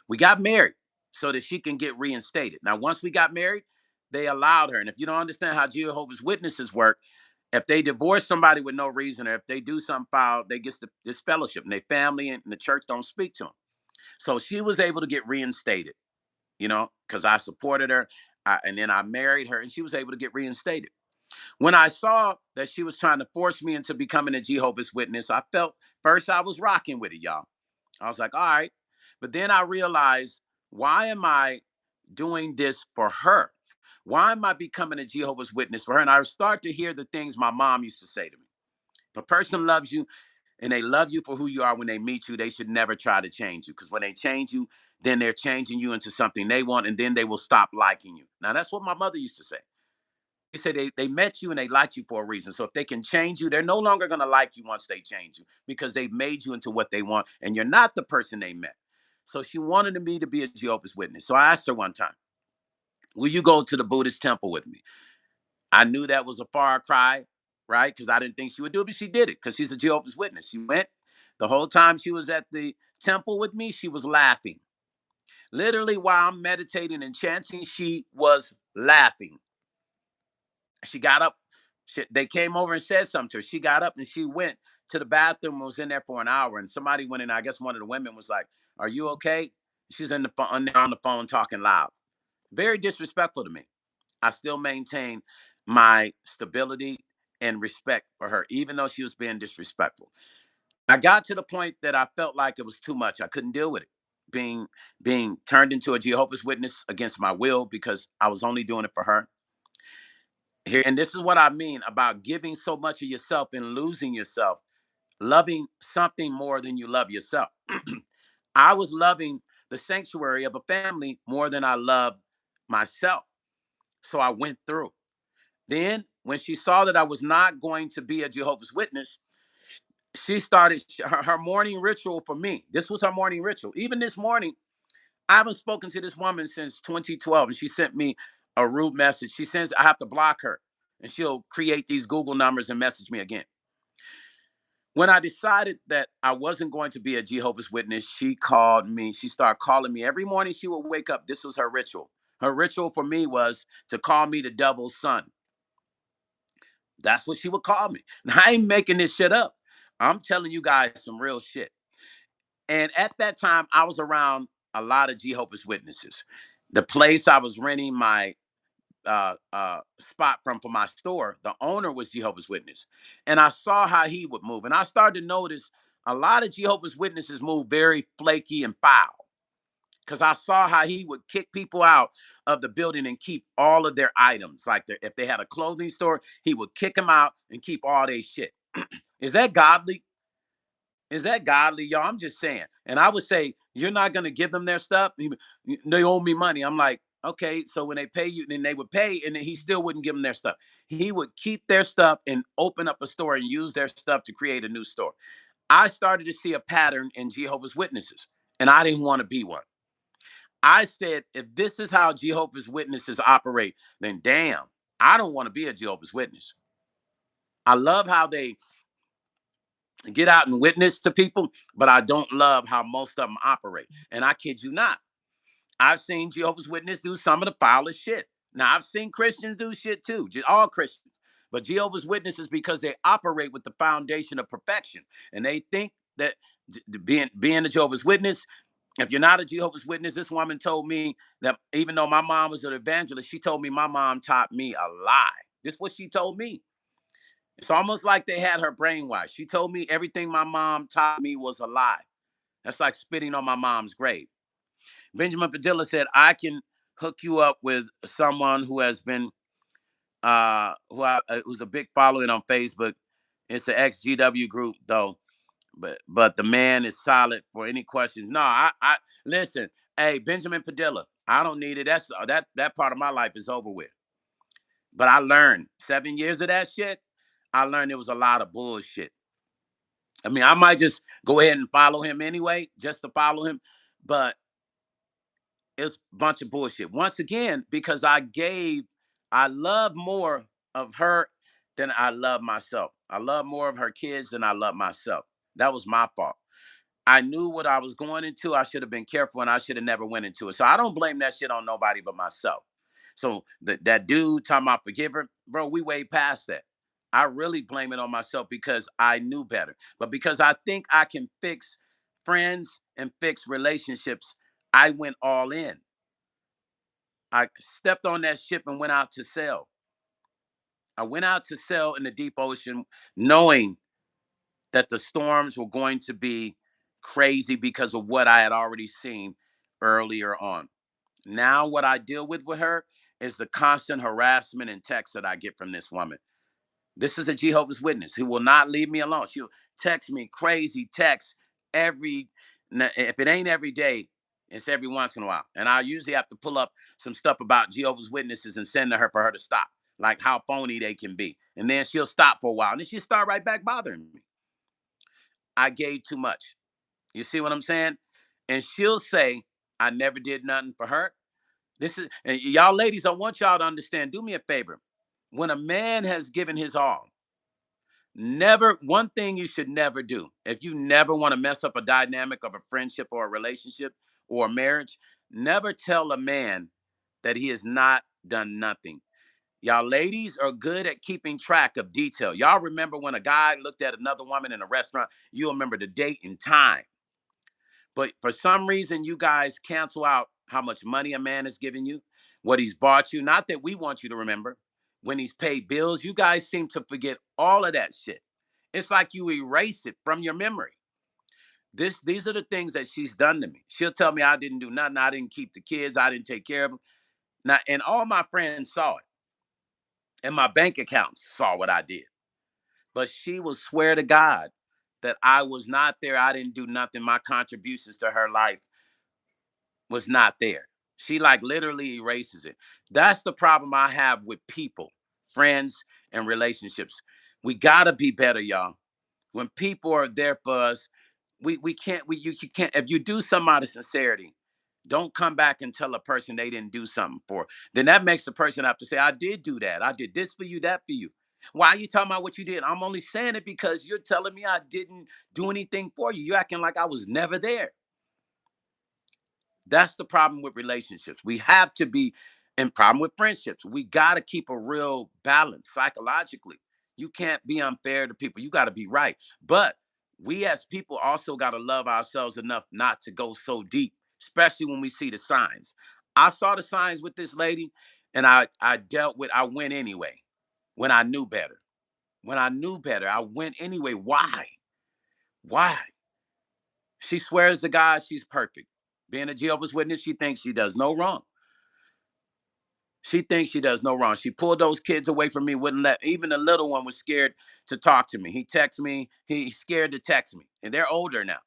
we got married so that she can get reinstated. Now, once we got married, they allowed her. And if you don't understand how Jehovah's Witnesses work, if they divorce somebody with no reason, or if they do something foul, they get this fellowship, and their family and the church don't speak to them. So she was able to get reinstated, because I supported her. And then I married her, and she was able to get reinstated. When I saw that she was trying to force me into becoming a Jehovah's Witness, I felt first I was rocking with it, y'all. I was like, all right. But then I realized, why am I doing this for her? Why am I becoming a Jehovah's Witness for her? And I start to hear the things my mom used to say to me. If a person loves you and they love you for who you are when they meet you, they should never try to change you. Because when they change you, then they're changing you into something they want, and then they will stop liking you. Now, that's what my mother used to say. They said they met you and they liked you for a reason. So if they can change you, they're no longer going to like you once they change you because they've made you into what they want, and you're not the person they met. So she wanted me to be a Jehovah's Witness. So I asked her one time, will you go to the Buddhist temple with me? I knew that was a far cry, right? Because I didn't think she would do it, but she did it because she's a Jehovah's Witness. She went. The whole time she was at the temple with me, she was laughing. Literally, while I'm meditating and chanting, she was laughing. She got up. They came over and said something to her. She got up and she went to the bathroom and was in there for an hour. And somebody went in. I guess one of the women was like, "Are you okay?" She's in the phone, on the phone talking loud. Very disrespectful to me. I still maintain my stability and respect for her, even though she was being disrespectful. I got to the point that I felt like it was too much. I couldn't deal with it. Being turned into a Jehovah's Witness against my will because I was only doing it for her. Here, and this is what I mean about giving so much of yourself and losing yourself, loving something more than you love yourself. I was loving the sanctuary of a family more than I loved myself. So I went through. Then, when she saw that I was not going to be a Jehovah's Witness, she started her morning ritual for me. This was her morning ritual. Even this morning, I haven't spoken to this woman since 2012, and she sent me a rude message. She says I have to block her, and she'll create these Google numbers and message me again. When I decided that I wasn't going to be a Jehovah's Witness, she called me. She started calling me every morning. She would wake up. This was her ritual. Her ritual for me was to call me the devil's son. That's what she would call me. Now, I ain't making this shit up. I'm telling you guys some real shit. And at that time, I was around a lot of Jehovah's Witnesses. The place I was renting my spot from for my store, the owner was Jehovah's Witness. And I saw how he would move. And I started to notice a lot of Jehovah's Witnesses move very flaky and foul. Because I saw how he would kick people out of the building and keep all of their items. Like if they had a clothing store, he would kick them out and keep all their shit. Is that godly? Is that godly, y'all? I'm just saying. And I would say, you're not going to give them their stuff. They owe me money. I'm like, okay. So when they pay you, then they would pay, and then he still wouldn't give them their stuff. He would keep their stuff and open up a store and use their stuff to create a new store. I started to see a pattern in Jehovah's Witnesses, and I didn't want to be one. I said, if this is how Jehovah's Witnesses operate, then damn, I don't want to be a Jehovah's Witness. I love how they get out and witness to people, but I don't love how most of them operate. And I kid you not, I've seen Jehovah's Witnesses do some of the foulest shit. Now, I've seen Christians do shit too, just all Christians. But Jehovah's Witnesses, because they operate with the foundation of perfection, and they think that being a Jehovah's Witness, if you're not a Jehovah's Witness, this woman told me that even though my mom was an evangelist, she told me my mom taught me a lie. This is what she told me. It's almost like they had her brainwashed. She told me everything my mom taught me was a lie. That's like spitting on my mom's grave. Benjamin Padilla said, I can hook you up with someone who has been, who's a big following on Facebook. It's an ex-GW group, though. But the man is solid for any questions. No, I listen. Hey, Benjamin Padilla, I don't need it. That part of my life is over with. But I learned 7 years of that shit. I learned it was a lot of bullshit. I mean, I might just go ahead and follow him anyway, just to follow him. But it's a bunch of bullshit. Once again, because I love more of her than I love myself. I love more of her kids than I love myself. That was my fault. I knew what I was going into. I should have been careful and I should have never went into it. So I don't blame that shit on nobody but myself. So that dude talking about forgive her, bro, we way past that. I really blame it on myself because I knew better. But because I think I can fix friends and fix relationships, I went all in. I stepped on that ship and went out to sail. I went out to sail in the deep ocean, knowing that the storms were going to be crazy because of what I had already seen earlier on. Now, what I deal with her is the constant harassment and texts that I get from this woman. This is a Jehovah's Witness who will not leave me alone. She'll text me crazy texts every, if it ain't every day, it's every once in a while. And I usually have to pull up some stuff about Jehovah's Witnesses and send to her for her to stop, like how phony they can be. And then she'll stop for a while and then she'll start right back bothering me. I gave too much. You see what I'm saying? And she'll say, I never did nothing for her. This is, and y'all ladies, I want y'all to understand, do me a favor. When a man has given his all, never, one thing you should never do, if you never want to mess up a dynamic of a friendship or a relationship or a marriage, never tell a man that he has not done nothing. Y'all ladies are good at keeping track of detail. Y'all remember when a guy looked at another woman in a restaurant, you remember the date and time. But for some reason, you guys cancel out how much money a man has given you, what he's bought you. Not that we want you to remember. When he's paid bills, you guys seem to forget all of that shit. It's like you erase it from your memory. These are the things that she's done to me. She'll tell me I didn't do nothing. I didn't keep the kids. I didn't take care of them. Now, and all my friends saw it, and my bank accounts saw what I did. But she will swear to God that I was not there. I didn't do nothing. My contributions to her life was not there. She like literally erases it. That's the problem I have with people, friends, and relationships. We gotta be better, y'all. When people are there for us, we can't you can't, if you do something out of sincerity, don't come back and tell a person they didn't do something for. Then that makes the person have to say, I did do that. I did this for you, that for you. Why are you talking about what you did? I'm only saying it because you're telling me I didn't do anything for you. You're acting like I was never there. That's the problem with relationships. We have to be, and problem with friendships. We got to keep a real balance psychologically. You can't be unfair to people. You got to be right. But we as people also got to love ourselves enough not to go so deep, especially when we see the signs. I saw the signs with this lady and I went anyway when I knew better. When I knew better, I went anyway. Why? Why? She swears to God she's perfect. Being a Jehovah's Witness, she thinks she does no wrong. She thinks she does no wrong. She pulled those kids away from me, wouldn't let, even the little one was scared to talk to me. He texts me, he's scared to text me. And they're older now.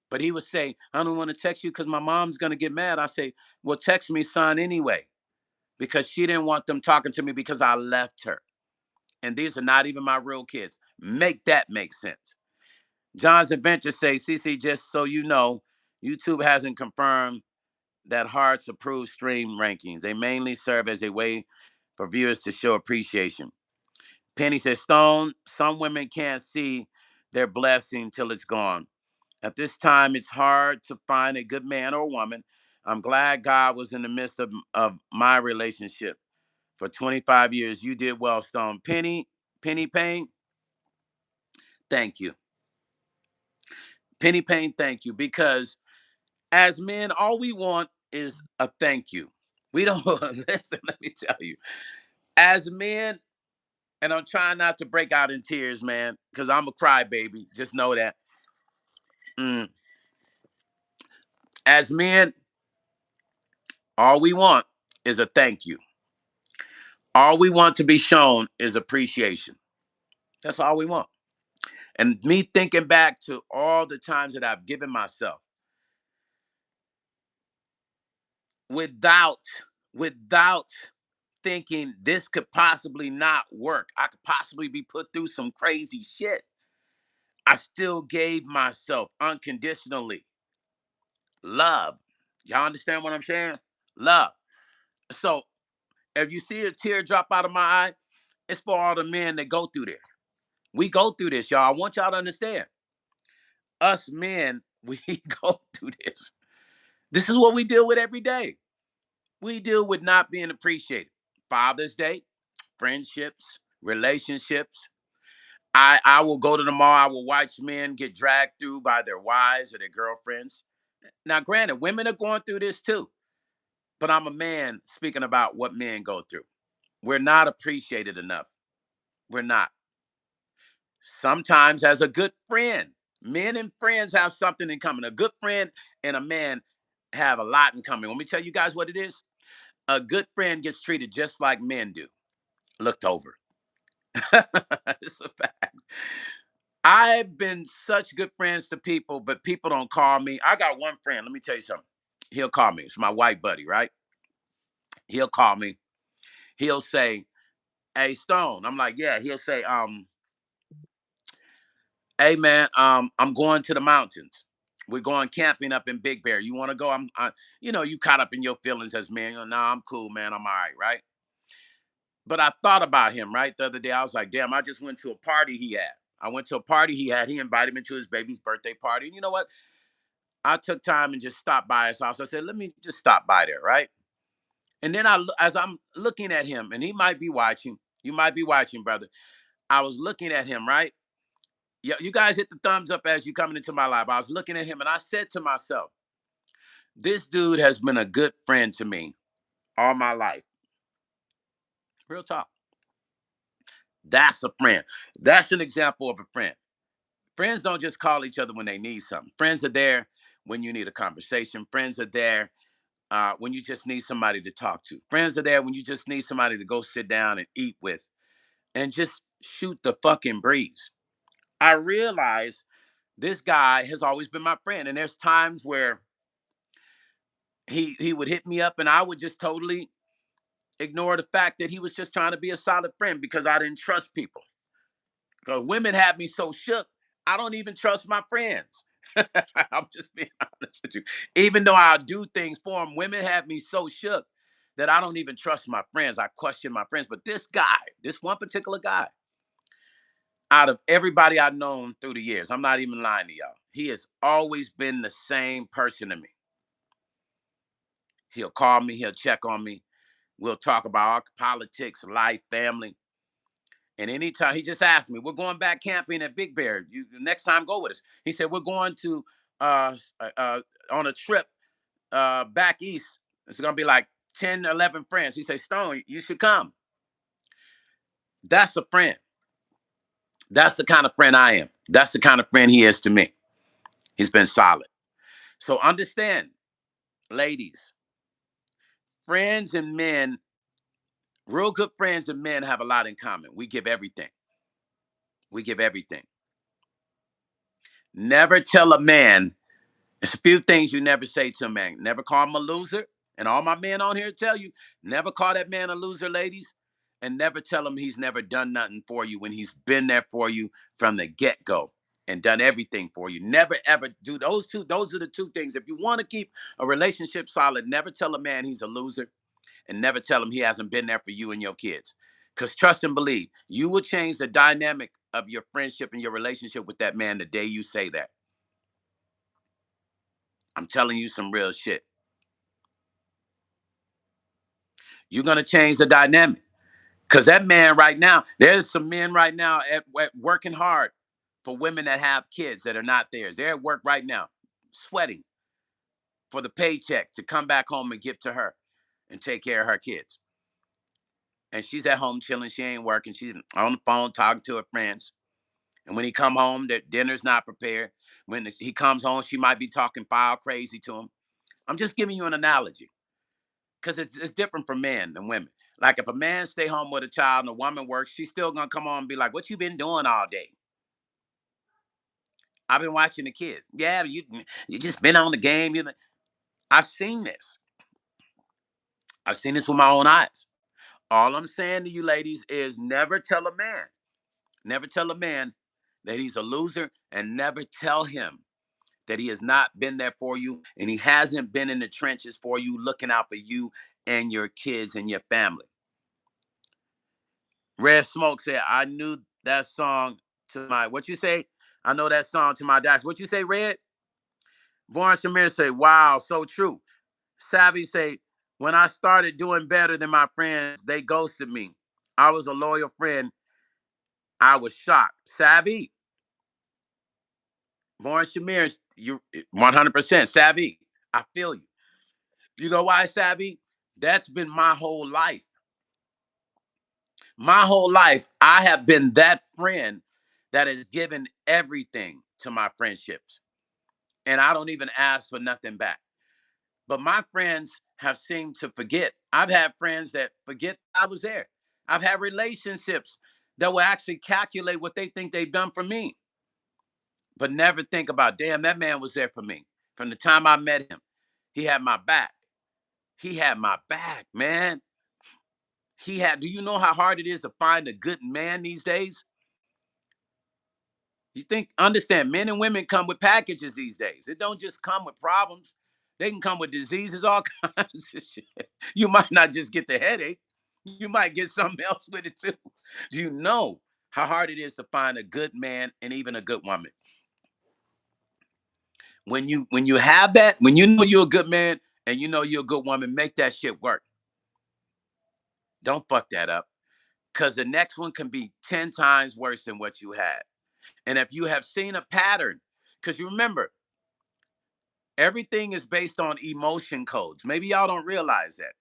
But he would say, I don't want to text you because my mom's going to get mad. I say, well, text me, son, anyway, because she didn't want them talking to me because I left her. And these are not even my real kids. Make that make sense. John's Adventure say, CC, just so you know, YouTube hasn't confirmed that Hearts approve stream rankings. They mainly serve as a way for viewers to show appreciation. Penny says, Stone, some women can't see their blessing till it's gone. At this time, it's hard to find a good man or woman I'm glad God was in the midst of my relationship for 25 years. You did well, Stone. Penny Payne, thank you. Penny Payne, thank you. Because as men, all we want is a thank you. We don't listen, let me tell you. As men, and I'm trying not to break out in tears, man, because I'm a crybaby. Just know that. Mm. As men, all we want is a thank you. All we want to be shown is appreciation. That's all we want. And me thinking back to all the times that I've given myself without without thinking this could possibly not work. I could possibly be put through some crazy shit. I still gave myself unconditionally love. Y'all understand what I'm saying? Love. So if you see a tear drop out of my eye, it's for all the men that go through this. We go through this, y'all. I want y'all to understand. Us men, we go through this. This is what we deal with every day. We deal with not being appreciated. Father's Day, friendships, relationships. I will go to the mall. I will watch men get dragged through by their wives or their girlfriends. Now, granted, women are going through this too, but I'm a man speaking about what men go through. We're not appreciated enough. We're not. Sometimes, as a good friend, men and friends have something in common. A good friend and a man have a lot in common. Let me tell you guys what it is. A good friend gets treated just like men do, looked over. It's a fact. I've been such good friends to people, but people don't call me. I got one friend. Let me tell you something. He'll call me. It's my white buddy, right? He'll call me. He'll say, "Hey, Stone." I'm like, "Yeah." He'll say, "Hey, man, I'm going to the mountains. We're going camping up in Big Bear. You want to go?" You caught up in your feelings as men. Nah, I'm cool, man. I'm all right? But I thought about him, right? The other day, I was like, damn, I just went to a party he had. I went to a party he had. He invited me to his baby's birthday party. And you know what? I took time and just stopped by his house. I said, let me just stop by there, right? And then as I'm looking at him, and he might be watching, you might be watching, brother. I was looking at him, right? Yeah, you guys hit the thumbs up as you coming into my life. I was looking at him and I said to myself, this dude has been a good friend to me all my life. Real talk. That's a friend. That's an example of a friend. Friends don't just call each other when they need something. Friends are there when you need a conversation. Friends are there when you just need somebody to talk to. Friends are there when you just need somebody to go sit down and eat with and just shoot the fucking breeze. I realize this guy has always been my friend. And there's times where he would hit me up and I would just totally ignore the fact that he was just trying to be a solid friend because I didn't trust people. Because women have me so shook, I don't even trust my friends. I'm just being honest with you. Even though I do things for them, women have me so shook that I don't even trust my friends. I question my friends. But this guy, this one particular guy, out of everybody I've known through the years, I'm not even lying to y'all, he has always been the same person to me. He'll call me, he'll check on me. We'll talk about our politics, life, family. And anytime he just asked me, we're going back camping at Big Bear. You next time go with us. He said, we're going to on a trip back east. It's gonna be like 10, 11 friends. He said, Stone, you should come. That's a friend. That's the kind of friend I am. That's the kind of friend he is to me. He's been solid. So understand, ladies, friends and men, real good friends and men have a lot in common. We give everything. We give everything. Never tell a man. There's a few things you never say to a man. Never call him a loser. And all my men on here tell you, never call that man a loser, ladies. And never tell him he's never done nothing for you when he's been there for you from the get-go and done everything for you. Never, ever do those two. Those are the two things. If you want to keep a relationship solid, never tell a man he's a loser and never tell him he hasn't been there for you and your kids. Because trust and believe, you will change the dynamic of your friendship and your relationship with that man the day you say that. I'm telling you some real shit. You're going to change the dynamic. Because that man right now, there's some men right now at working hard for women that have kids that are not theirs. They're at work right now, sweating for the paycheck to come back home and give to her and take care of her kids. And she's at home chilling. She ain't working. She's on the phone talking to her friends. And when he come home, their dinner's not prepared. When he comes home, she might be talking foul crazy to him. I'm just giving you an analogy because it's different for men than women. Like if a man stay home with a child and a woman works, she's still gonna come on and be like, "What you been doing all day?" I've been watching the kids. Yeah, you just been on the game. I've seen this. I've seen this with my own eyes. All I'm saying to you ladies is never tell a man that he's a loser, and never tell him that he has not been there for you and he hasn't been in the trenches for you, looking out for you and your kids and your family. Red Smoke said, I knew that song to my, what you say? I know that song to my dash. What you say, Red? Born Shamir say, wow, so true. Savvy say, when I started doing better than my friends, they ghosted me. I was a loyal friend. I was shocked. Savvy, Born Shamir, you 100% Savvy. I feel you. You know why, Savvy? That's been my whole life. My whole life, I have been that friend that has given everything to my friendships. And I don't even ask for nothing back. But my friends have seemed to forget. I've had friends that forget I was there. I've had relationships that will actually calculate what they think they've done for me, but never think about, damn, that man was there for me. From the time I met him, he had my back. He had my back, man. Do you know how hard it is to find a good man these days? You think, understand, men and women come with packages these days. It don't just come with problems. They can come with diseases, all kinds of shit. You might not just get the headache. You might get something else with it too. Do you know how hard it is to find a good man and even a good woman? When you have that, when you know you're a good man and you know you're a good woman, make that shit work. Don't fuck that up. Because the next one can be 10 times worse than what you had. And if you have seen a pattern, because you remember, everything is based on emotion codes. Maybe y'all don't realize that.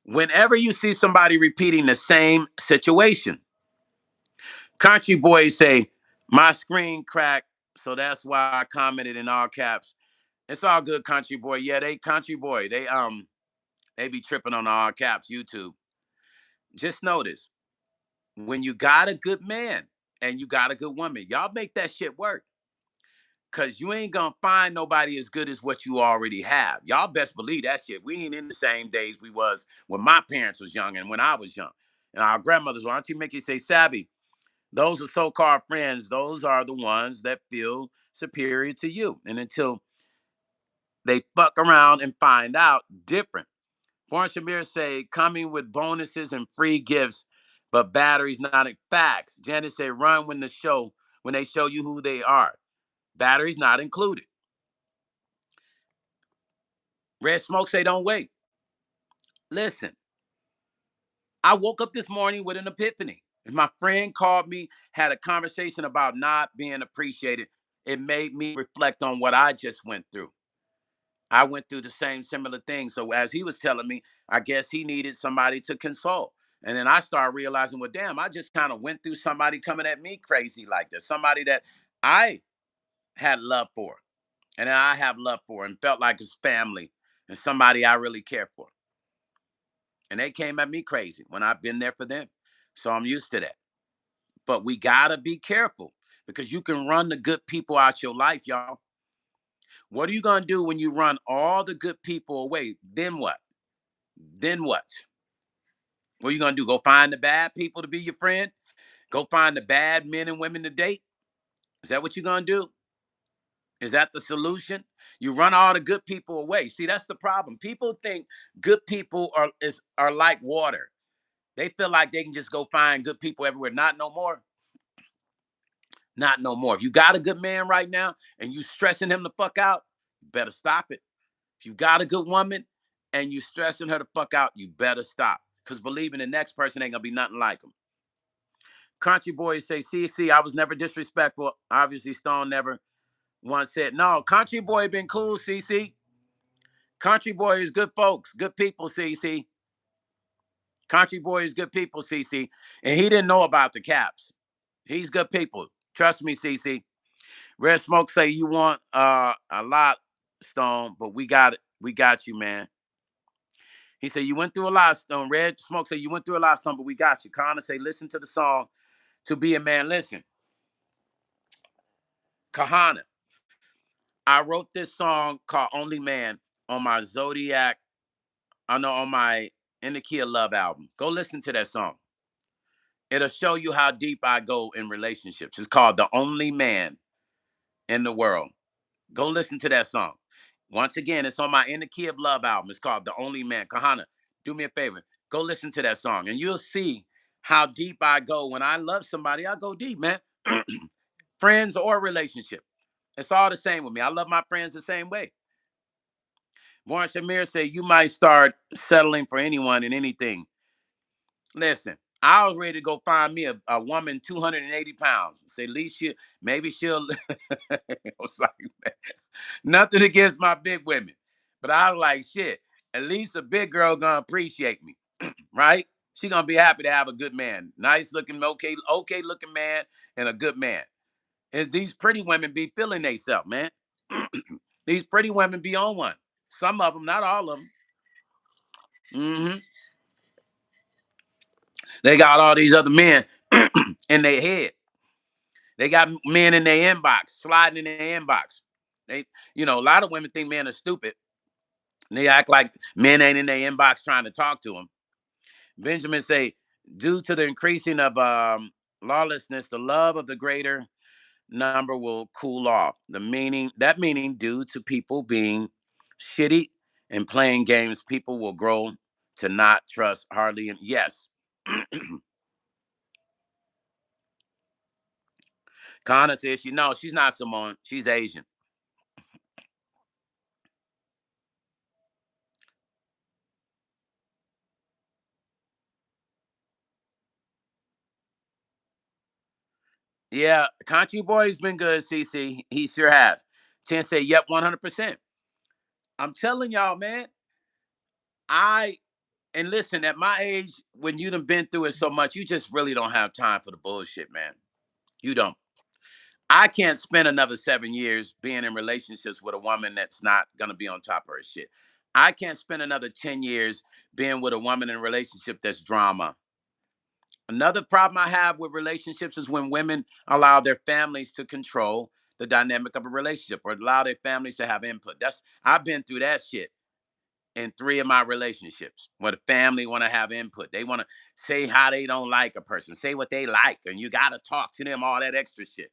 Whenever you see somebody repeating the same situation, country boys say, my screen cracked, so that's why I commented in all caps. It's all good, country boy. Yeah, they country boy. They be tripping on all caps YouTube. Just notice, when you got a good man and you got a good woman, y'all make that shit work. Cause you ain't gonna find nobody as good as what you already have. Y'all best believe that shit. We ain't in the same days we was when my parents was young and when I was young. And our grandmothers, why don't you make you say, Savvy, those are so-called friends. Those are the ones that feel superior to you. And until they fuck around and find out different. Born Shamir say, coming with bonuses and free gifts, but batteries not in facts. Janet say, run when they show you who they are. Batteries not included. Red Smoke say, don't wait. Listen, I woke up this morning with an epiphany. And my friend called me, had a conversation about not being appreciated. It made me reflect on what I just went through. I went through the same similar thing. So as he was telling me, I guess he needed somebody to console. And then I started realizing, well, damn, I just kind of went through somebody coming at me crazy like this. Somebody that I had love for and I have love for and felt like it's family and somebody I really care for. And they came at me crazy when I've been there for them. So I'm used to that. But we gotta be careful because you can run the good people out your life, y'all. What are you gonna do when you run all the good people away? Then what? Then what? What are you gonna do? Go find the bad people to be your friend? Go find the bad men and women to date? Is that what you're gonna do? Is that the solution? You run all the good people away. See, that's the problem. People think good people are like water. They feel like they can just go find good people everywhere. Not no more. Not no more. If you got a good man right now and you stressing him the fuck out, you better stop it. If you got a good woman and you stressing her the fuck out, you better stop. Because believing the next person ain't gonna be nothing like them. Country boys say, see, I was never disrespectful. Obviously, Stone never once said, no, country boy been cool, CC. Country boy is good folks, good people, CC. Country boy is good people, CC. And he didn't know about the caps. He's good people. Trust me, CC. Red Smoke say you want a lot, Stone, but we got it. We got you, man. He said you went through a lot, Stone. Red Smoke say you went through a lot, Stone, but we got you. Connor say listen to the song To Be a Man. Listen, Kahana. I wrote this song called Only Man on my Zodiac, I know on my In the Key of Love album. Go listen to that song. It'll show you how deep I go in relationships. It's called The Only Man in the World. Go listen to that song. Once again, it's on my In the Key of Love album. It's called The Only Man. Kahana, do me a favor. Go listen to that song and you'll see how deep I go. When I love somebody, I go deep, man. Friends or relationship. It's all the same with me. I love my friends the same way. Warren Shamir said, you might start settling for anyone and anything. Listen, I was ready to go find me a woman 280 pounds. Say, at least maybe she'll. I was like, nothing against my big women. But I was like, shit, at least a big girl gonna appreciate me, right? She gonna be happy to have a good man. Nice looking, okay looking man and a good man. And these pretty women be feeling themselves, man. These pretty women be on one. Some of them, not all of them. Hmm. They got all these other men in their head. They got men in their inbox, sliding in their inbox. A lot of women think men are stupid. They act like men ain't in their inbox trying to talk to them. Benjamin say, due to the increasing of lawlessness, the love of the greater number will cool off. That meaning, due to people being shitty and playing games, people will grow to not trust hardly. And yes, Kana says she's not Simone. She's Asian. Yeah, Country Boy's been good, CC. He sure has. Chin say, yep, 100%. I'm telling y'all, man. I and listen, at my age, when you done been through it so much, you just really don't have time for the bullshit, man. You don't. I can't spend another 7 years being in relationships with a woman that's not gonna be on top of her shit. I can't spend another 10 years being with a woman in a relationship that's drama. Another problem I have with relationships is when women allow their families to control the dynamic of a relationship or allow their families to have input. I've been through that shit in 3 of my relationships where the family want to have input. They want to say how they don't like a person, say what they like, and you got to talk to them, all that extra shit.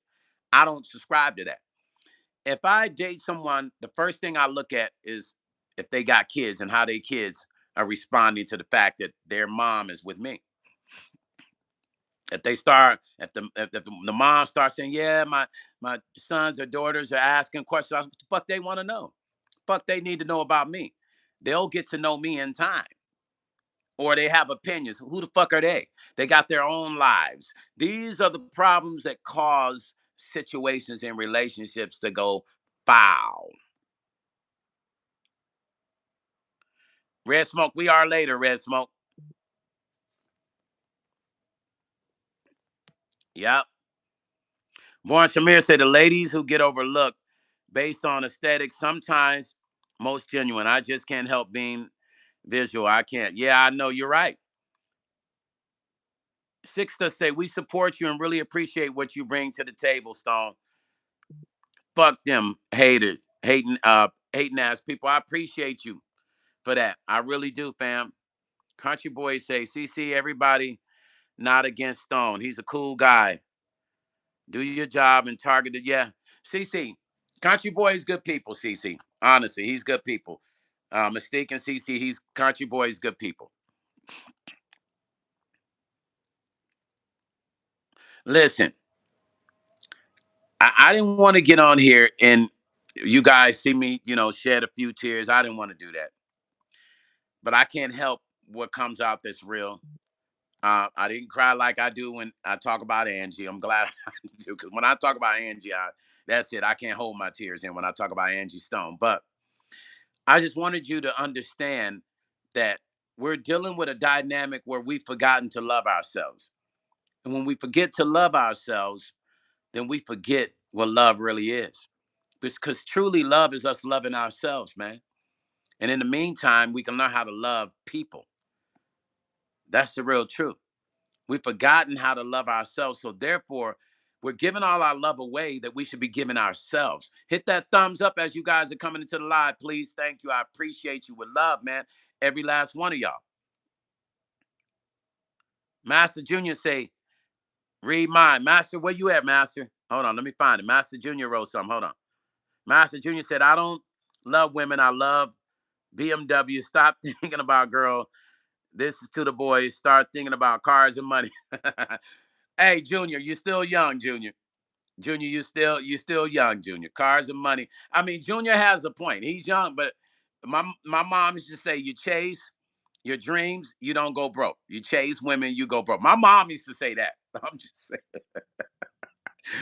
I don't subscribe to that. If I date someone, the first thing I look at is if they got kids and how their kids are responding to the fact that their mom is with me. If the mom starts saying, yeah, my sons or daughters are asking questions, what the fuck they want to know? Fuck they need to know about me. They'll get to know me in time. Or they have opinions. Who the fuck are they? They got their own lives. These are the problems that cause situations in relationships to go foul. Red Smoke, we are later, Red Smoke. Yep. Warren Shamir said the ladies who get overlooked based on aesthetics sometimes most genuine. I just can't help being visual. I can't. Yeah, I know you're right. Sixta say we support you and really appreciate what you bring to the table, Stone. Fuck them haters, hating ass people. I appreciate you for that. I really do, fam. Country boys say, CC, everybody not against Stone. He's a cool guy. Do your job and target it. Yeah. CC, Country Boy is good people, CC. Honestly, he's good people. Mystique and CC, he's Country Boy is good people. Listen, I didn't want to get on here and You guys see me, shed a few tears. I didn't want to do that, but I can't help what comes out that's real. I didn't cry like I do when I talk about Angie. I'm glad I do, because when I talk about Angie, that's it. I can't hold my tears in when I talk about Angie Stone. But I just wanted you to understand that we're dealing with a dynamic where we've forgotten to love ourselves. And when we forget to love ourselves, then we forget what love really is. Because truly, love is us loving ourselves, man. And in the meantime, we can learn how to love people. That's the real truth. We've forgotten how to love ourselves. So therefore, we're giving all our love away that we should be giving ourselves. Hit that thumbs up as you guys are coming into the live, please. Thank you. I appreciate you with love, man. Every last one of y'all. Master Junior say, read mine. Master, where you at, Master? Hold on, let me find it. Master Junior wrote something. Hold on. Master Junior said, I don't love women. I love BMW. Stop thinking about girl. This is to the boys. Start thinking about cars and money. Hey, Junior, you still young, Junior. Junior, you still young, Junior. Cars and money. I mean, Junior has a point. He's young, but my mom used to say, you chase your dreams, you don't go broke. You chase women, you go broke. My mom used to say that. I'm just saying.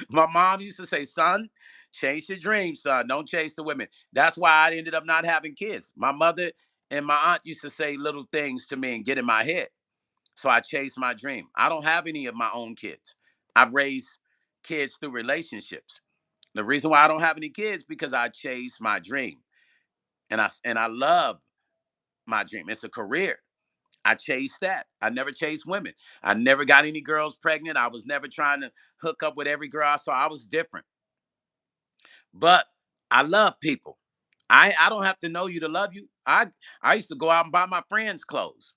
My mom used to say, son, chase your dreams, son. Don't chase the women. That's why I ended up not having kids. My mother and my aunt used to say little things to me and get in my head. So I chased my dream. I don't have any of my own kids. I've raised kids through relationships. The reason why I don't have any kids because I chased my dream. And I love my dream. It's a career. I chased that. I never chased women. I never got any girls pregnant. I was never trying to hook up with every girl I saw. I was different. But I love people. I don't have to know you to love you. I used to go out and buy my friends clothes.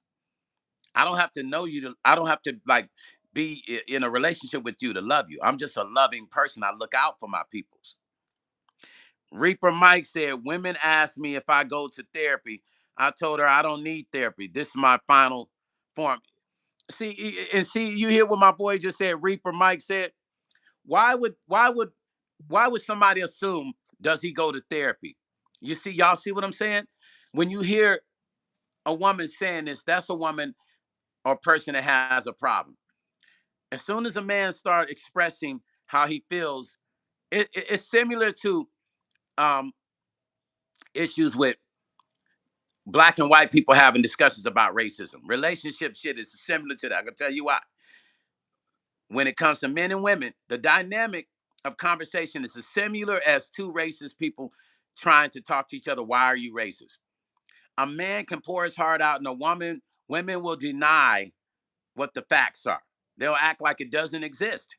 I don't have to know you to I don't have to like be in a relationship with you to love you. I'm just a loving person. I look out for my peoples. Reaper Mike said, women ask me if I go to therapy. I told her I don't need therapy. This is my final form. See, you hear what my boy just said, Reaper Mike said? Why would why would why would somebody assume does he go to therapy? Y'all see what I'm saying? When you hear a woman saying this, that's a woman or person that has a problem. As soon as a man starts expressing how he feels, it's similar to um, issues with black and white people having discussions about racism. Relationship shit is similar to that. I can tell you why. When it comes to men and women, the dynamic of conversation is as similar as two racist people trying to talk to each other. Why are you racist? A man can pour his heart out, and women will deny what the facts are. They'll act like it doesn't exist.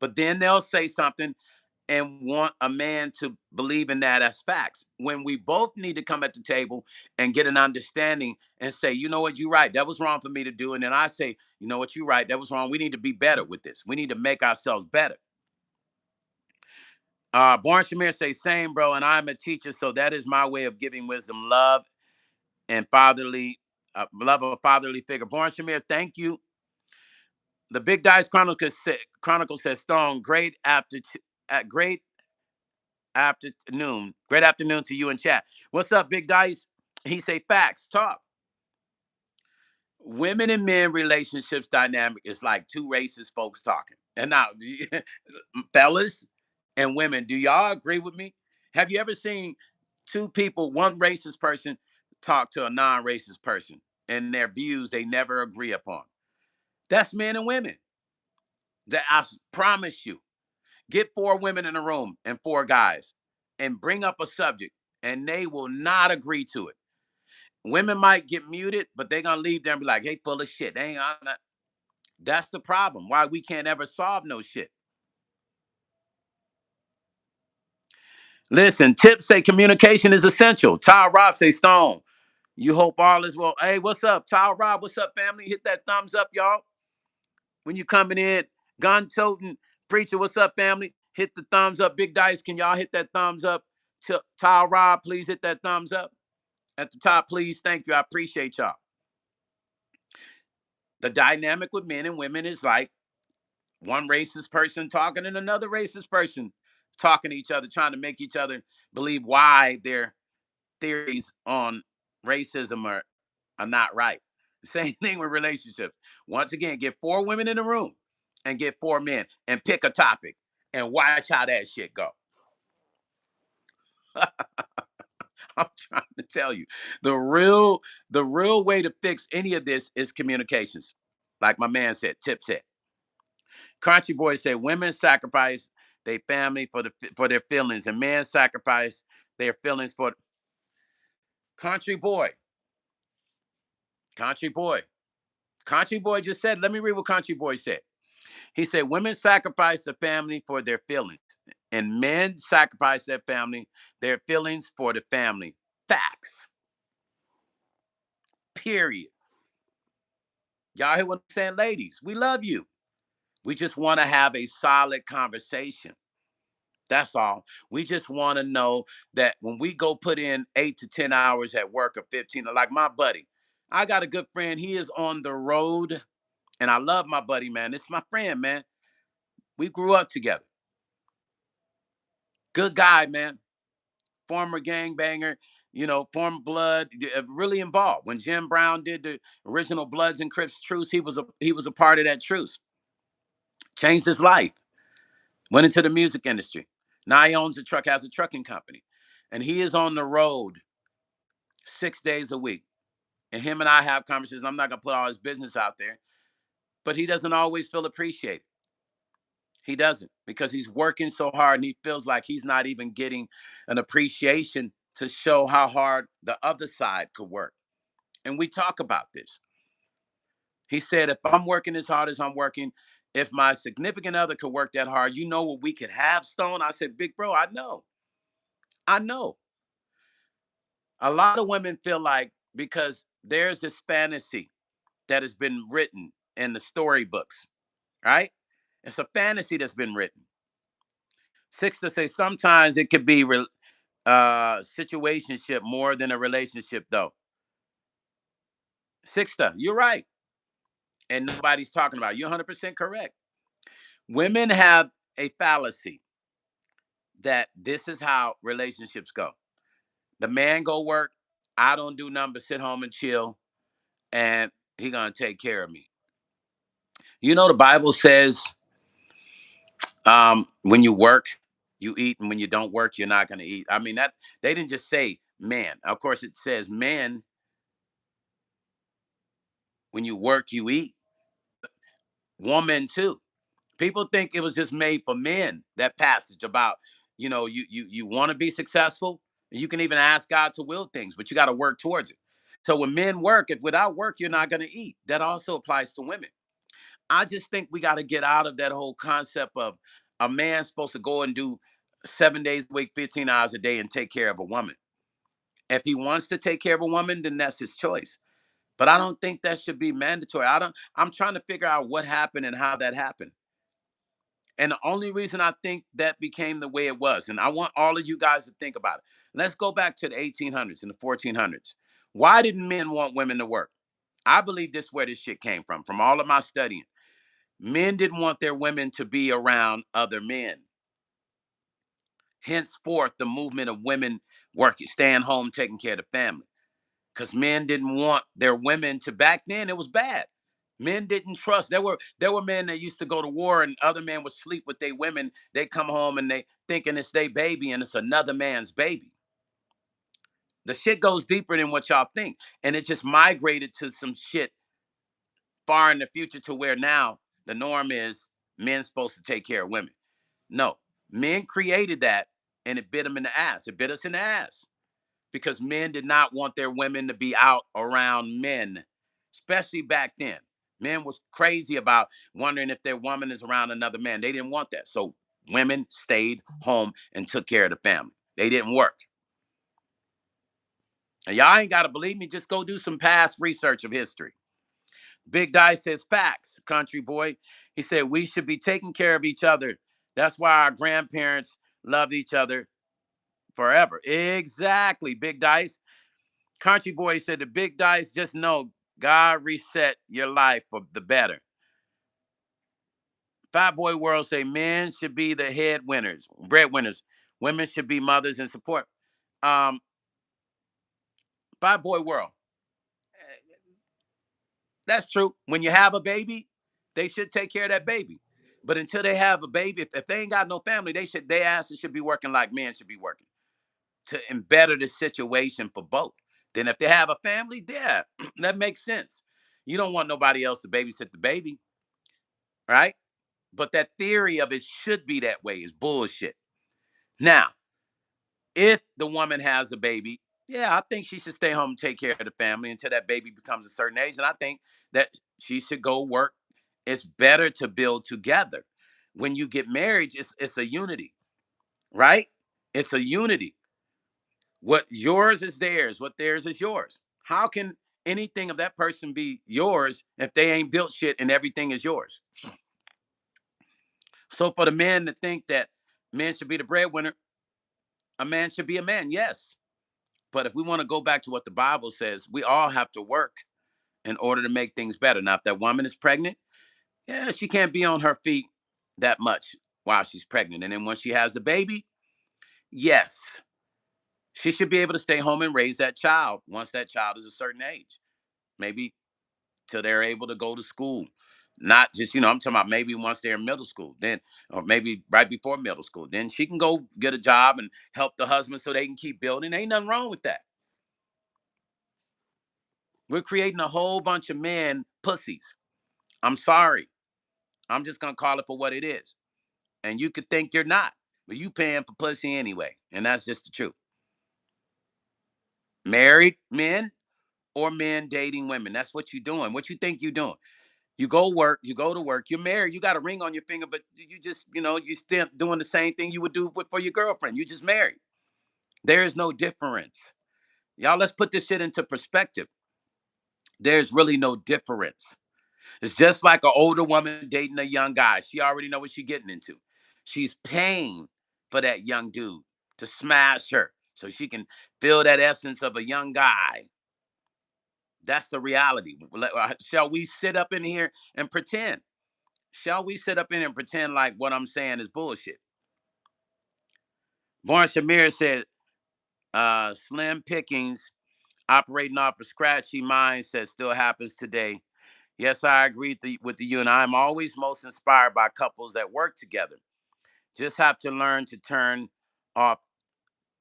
But then they'll say something and want a man to believe in that as facts. When we both need to come at the table and get an understanding and say, you know what, you're right. That was wrong for me to do. And then I say, you know what, you're right. That was wrong. We need to be better with this. We need to make ourselves better. Born Shamir say, same, bro. And I'm a teacher. So that is my way of giving wisdom, love, and love of a fatherly figure. Born Shamir, thank you. The Big Dice Chronicle says, Stone, great afternoon. Great afternoon to you in chat. What's up, Big Dice? He say facts, talk. Women and men relationships dynamic is like two racist folks talking. And now, fellas and women, do y'all agree with me? Have you ever seen two people, one racist person, talk to a non-racist person and their views they never agree upon? That's men and women. That I promise you. Get four women in a room and four guys and bring up a subject and they will not agree to it. Women might get muted, but they're gonna leave there and be like, hey, full of shit. They ain't on that. That's the problem. Why we can't ever solve no shit. Listen, tips say communication is essential. Ty Rob say Stone. You hope all is well. Hey, what's up? Ty Rob, what's up, family? Hit that thumbs up, y'all. When you coming in, gun toting preacher, what's up, family? Hit the thumbs up. Big Dice, can y'all hit that thumbs up? Ty Rob, please hit that thumbs up. At the top, please. Thank you. I appreciate y'all. The dynamic with men and women is like one racist person talking and another racist person talking to each other, trying to make each other believe why their theories on racism are not right. Same thing with relationships. Once again, get 4 women in the room and get 4 men and pick a topic and watch how that shit go. I'm trying to tell you, the real way to fix any of this is communications. Like my man said, Tip said. Country boy said, women sacrifice their family for their feelings, and men sacrifice their feelings for country boy. Country boy. Country boy just said, let me read what Country boy said. He said, women sacrifice the family for their feelings, and men sacrifice their feelings for the family. Facts. Period. Y'all hear what I'm saying, ladies? We love you. We just want to have a solid conversation. That's all. We just want to know that when we go put in 8 to 10 hours at work or 15, like my buddy, I got a good friend. He is on the road, and I love my buddy, man. This is my friend, man. We grew up together. Good guy, man. Former gangbanger, former blood, really involved. When Jim Brown did the original Bloods and Crips truce, he was a part of that truce. Changed his life. Went into the music industry. Now he owns a truck, has a trucking company. And he is on the road 6 days a week. And him and I have conversations. I'm not going to put all his business out there, but he doesn't always feel appreciated. He doesn't, because he's working so hard and he feels like he's not even getting an appreciation to show how hard the other side could work. And we talk about this. He said, if I'm working as hard as I'm working, if my significant other could work that hard, you know what we could have, Stone? I said, big bro, I know. I know. A lot of women feel like because there's this fantasy that has been written in the storybooks, right? It's a fantasy that's been written. Six to say sometimes it could be situationship more than a relationship, though. Sixta, you're right. And nobody's talking about it. You're 100% correct. Women have a fallacy that this is how relationships go. The man go work, I don't do nothing but sit home and chill, and he gonna take care of me. The Bible says, when you work, you eat, and when you don't work, you're not gonna eat. I mean, that they didn't just say man. Of course, it says men, when you work, you eat. Woman too. People think it was just made for men, that passage about, you want to be successful. You can even ask God to will things, but you got to work towards it. So when men work, if without work, you're not going to eat. That also applies to women. I just think we got to get out of that whole concept of a man supposed to go and do 7 days a week, 15 hours a day and take care of a woman. If he wants to take care of a woman, then that's his choice. But I don't think that should be mandatory. I'm trying to figure out what happened and how that happened. And the only reason I think that became the way it was, and I want all of you guys to think about it. Let's go back to the 1800s and the 1400s. Why didn't men want women to work? I believe this is where this shit came from all of my studying. Men didn't want their women to be around other men. Henceforth, the movement of women working, staying home, taking care of the family. Because men didn't want their women to, back then it was bad. Men didn't trust. There were men that used to go to war and other men would sleep with their women. They come home and they thinking it's their baby and it's another man's baby. The shit goes deeper than what y'all think. And it just migrated to some shit far in the future to where now the norm is men supposed to take care of women. No, men created that and it bit them in the ass. It bit us in the ass because men did not want their women to be out around men, especially back then. Men was crazy about wondering if their woman is around another man. They didn't want that. So women stayed home and took care of the family. They didn't work. And y'all ain't got to believe me. Just go do some past research of history. Big Dice says facts, country boy. He said we should be taking care of each other. That's why our grandparents loved each other forever. Exactly, Big Dice. Country boy said the big dice, just know God reset your life for the better. Fat Boy World say men should be the head winners, breadwinners. Women should be mothers and support. Um, Fat Boy World. That's true. When you have a baby, they should take care of that baby. But until they have a baby, if they ain't got no family, their asses should be working like men should be working to better the situation for both. Then if they have a family, yeah, that makes sense. You don't want nobody else to babysit the baby, right? But that theory of it should be that way is bullshit. Now, if the woman has a baby, yeah, I think she should stay home and take care of the family until that baby becomes a certain age. And I think that she should go work. It's better to build together. When you get married, it's a unity, right? It's a unity. What yours is theirs, what theirs is yours. How can anything of that person be yours if they ain't built shit and everything is yours? So for the men to think that men should be the breadwinner, a man should be a man, yes. But if we want to go back to what the Bible says, we all have to work in order to make things better. Now, if that woman is pregnant, yeah, she can't be on her feet that much while she's pregnant. And then once she has the baby, yes, she should be able to stay home and raise that child once that child is a certain age. Maybe till they're able to go to school. Not just, I'm talking about maybe once they're in middle school, then, or maybe right before middle school. Then she can go get a job and help the husband so they can keep building. Ain't nothing wrong with that. We're creating a whole bunch of men pussies. I'm sorry. I'm just gonna call it for what it is. And you could think you're not, but you paying for pussy anyway. And that's just the truth. Married men or men dating women. That's what you're doing. What you think you're doing. You go work, you go to work, you're married, you got a ring on your finger, but you just, you still doing the same thing you would do for your girlfriend. You just married. There is no difference. Y'all, let's put this shit into perspective. There's really no difference. It's just like an older woman dating a young guy. She already know what she's getting into. She's paying for that young dude to smash her so she can feel that essence of a young guy. That's the reality. Shall we sit up in here and pretend? Shall we sit up in here and pretend like what I'm saying is bullshit? Born Shamir said, slim pickings operating off a scratchy mindset still happens today. Yes, I agree with you, and I'm always most inspired by couples that work together. Just have to learn to turn off,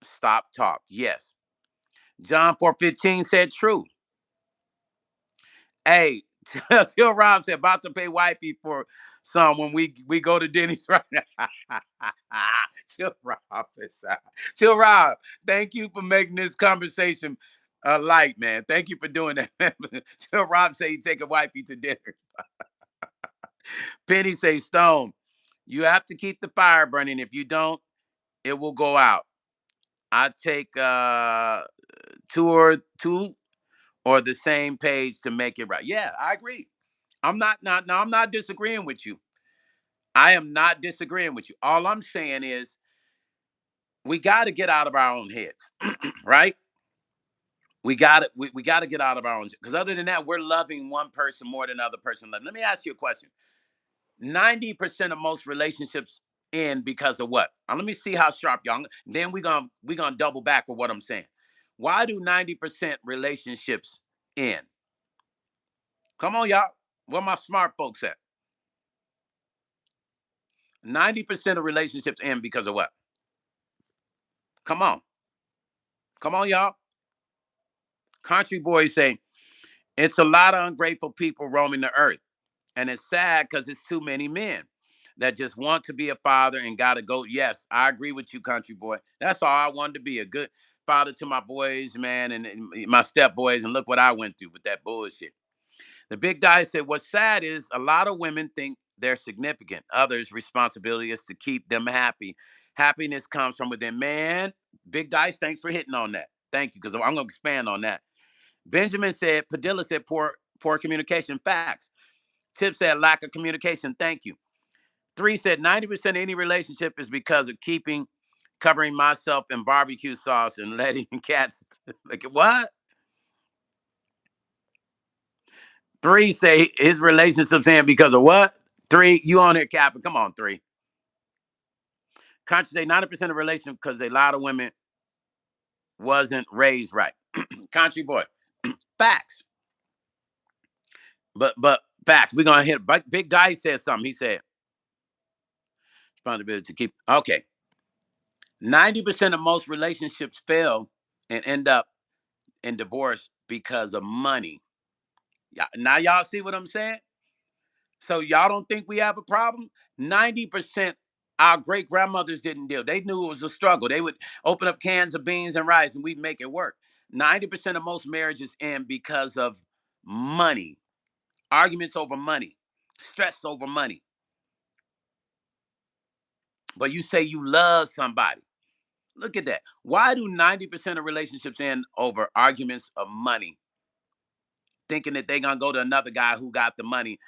stop talk. Yes. John 4:15 said true. Hey, Till Rob said about to pay wifey for some when we go to Denny's right now. Till Rob Till Rob, thank you for making this conversation light, man. Thank you for doing that. Till Rob say he take a wifey to dinner. Penny say Stone, you have to keep the fire burning. If you don't, it will go out. I take two or the same page to make it right. Yeah, I agree. I'm not disagreeing with you. I am not disagreeing with you. All I'm saying is we got to get out of our own heads, right? We got to get out of our own, because other than that, we're loving one person more than other person. Let me ask you a question. 90% of most relationships end because of what? Now, let me see how sharp y'all. Then we're gonna double back with what I'm saying. Why do 90% relationships end? Come on, y'all. Where my smart folks at? 90% of relationships end because of what? Come on. Come on, y'all. Country boys say it's a lot of ungrateful people roaming the earth. And it's sad because it's too many men that just want to be a father and gotta go. Yes, I agree with you, country boy. That's all I wanted to be, a good father to my boys, man, and my step boys. And look what I went through with that bullshit. The big guy said, what's sad is a lot of women think they're significant. Others' responsibility is to keep them happy. Happiness comes from within. Man, Big Dice, thanks for hitting on that. Thank you, because I'm going to expand on that. Benjamin said, Padilla said, poor communication. Facts. Tip said, lack of communication. Thank you. 3 said, 90% of any relationship is because of covering myself in barbecue sauce and letting cats. Like, what? 3 say his relationships end because of what? Three, you on here, Captain. Come on, three. Conscious say 90% of relationships because a lot of women wasn't raised right. Country boy. Facts. But facts. We're gonna hit. Big Dice said something. He said responsibility to keep. Okay. 90% of most relationships fail and end up in divorce because of money. Now y'all see what I'm saying? So y'all don't think we have a problem? 90% our great grandmothers didn't deal. They knew it was a struggle. They would open up cans of beans and rice and we'd make it work. 90% of most marriages end because of money, arguments over money, stress over money. But you say you love somebody. Look at that. Why do 90% of relationships end over arguments of money? Thinking that they're gonna go to another guy who got the money.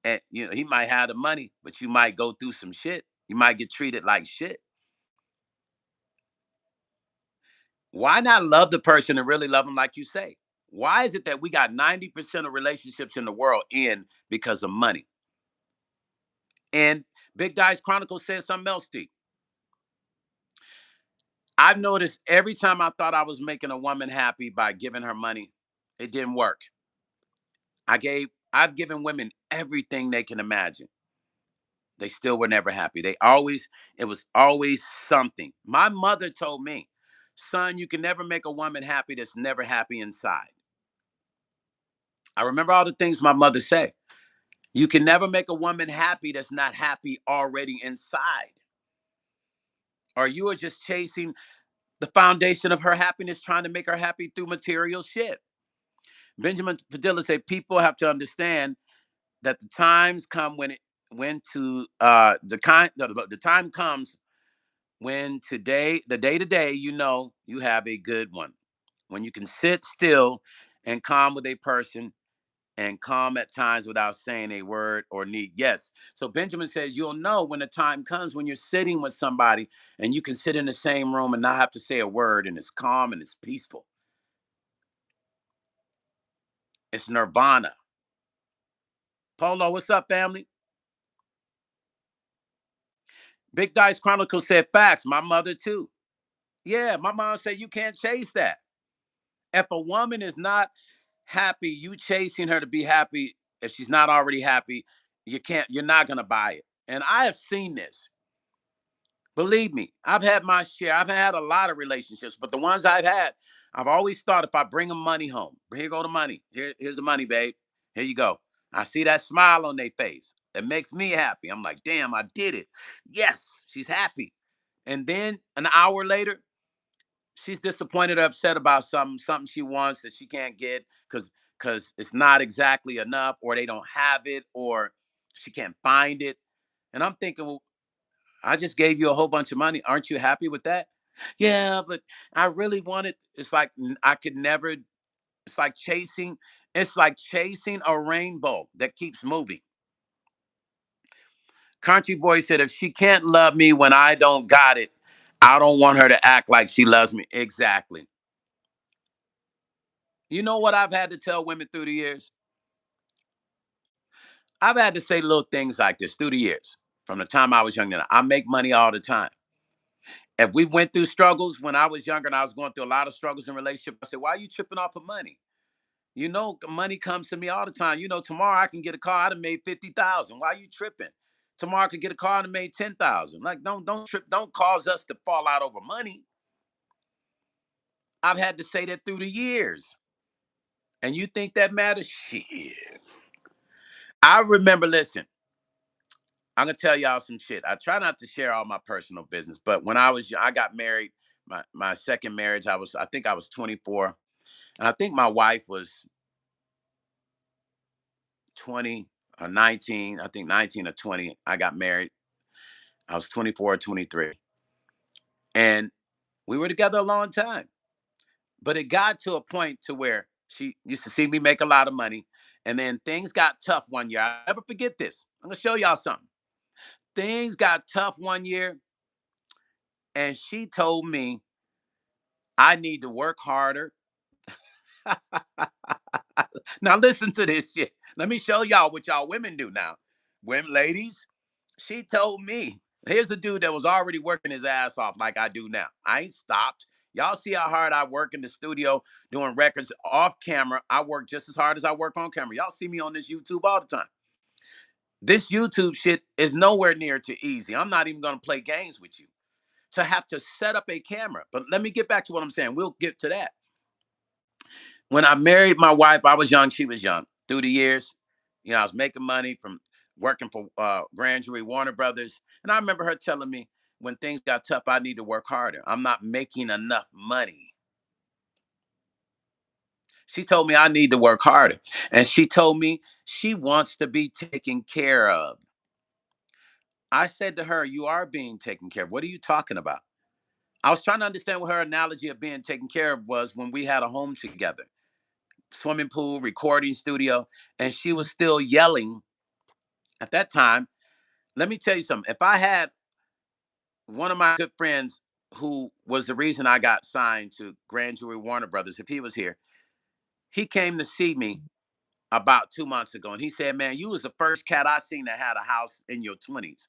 And he might have the money, but you might go through some shit. You might get treated like shit. Why not love the person and really love them like you say? Why is it that we got 90% of relationships in the world end because of money? And Big Dice Chronicle said something else, Steve. I've noticed every time I thought I was making a woman happy by giving her money, it didn't work. I've given women everything they can imagine. They still were never happy. It was always something. My mother told me, son, you can never make a woman happy that's never happy inside. I remember all the things my mother said. You can never make a woman happy that's not happy already inside. Or you are just chasing the foundation of her happiness, trying to make her happy through material shit. Benjamin Fadilla said people have to understand that the times come when to the time comes when the day to day, you have a good one. When you can sit still and calm with a person and calm at times without saying a word or need. Yes. So Benjamin says you'll know when the time comes when you're sitting with somebody and you can sit in the same room and not have to say a word and it's calm and it's peaceful. It's nirvana. Polo, what's up, family? Big Dice Chronicle said facts. My mother too. Yeah, my mom said you can't chase that. If a woman is not happy, you chasing her to be happy. If she's not already happy, you're not gonna buy it. And I have seen this. Believe me, I've had my share. I've had a lot of relationships, but the ones I've had, I've always thought if I bring them money home, here go the money. Here's the money, babe. Here you go. I see that smile on their face. It makes me happy. I'm like, damn, I did it. Yes, she's happy. And then an hour later, she's disappointed or upset about something she wants that she can't get because it's not exactly enough, or they don't have it, or she can't find it. And I'm thinking, well, I just gave you a whole bunch of money. Aren't you happy with that? Yeah, but I really wanted. It's like I could never. It's like chasing. It's like chasing a rainbow that keeps moving. Country boy said, if she can't love me when I don't got it, I don't want her to act like she loves me. Exactly. You know what I've had to tell women through the years? I've had to say little things like this through the years. From the time I was young, I make money all the time. If we went through struggles when I was younger and I was going through a lot of struggles in relationship, I said, why are you tripping off of money? Money comes to me all the time. Tomorrow I can get a car. I'd have made 50,000. Why are you tripping? Tomorrow I could get a car and have made 10,000. Like, don't trip. Don't cause us to fall out over money. I've had to say that through the years. And you think that matters? Shit. I remember, listen, I'm gonna tell y'all some shit. I try not to share all my personal business, but when I got married, my second marriage, I think I was 24, and I think my wife was 20 or 19. I think 19 or 20. I got married. I was 24 or 23, and we were together a long time. But it got to a point to where she used to see me make a lot of money, and then things got tough one year. I'll never forget this. I'm gonna show y'all something. Things got tough one year, and she told me I need to work harder. Now listen to this shit. Let me show y'all what y'all women do now. Women, ladies, she told me, here's a dude that was already working his ass off like I do now. I ain't stopped. Y'all see how hard I work in the studio doing records off camera. I work just as hard as I work on camera. Y'all see me on this YouTube all the time. This YouTube shit is nowhere near to easy. I'm not even going to play games with you. To have to set up a camera. But let me get back to what I'm saying. We'll get to that. When I married my wife, I was young, she was young. Through the years, I was making money from working for Grand Jury Warner Brothers. And I remember her telling me when things got tough, I need to work harder. I'm not making enough money. She told me I need to work harder. And she told me she wants to be taken care of. I said to her, you are being taken care of. What are you talking about? I was trying to understand what her analogy of being taken care of was when we had a home together, swimming pool, recording studio, and she was still yelling at that time. Let me tell you something. If I had one of my good friends who was the reason I got signed to Grand Jury Warner Brothers, if he was here, he came to see me about 2 months ago, and he said, man, you was the first cat I seen that had a house in your 20s.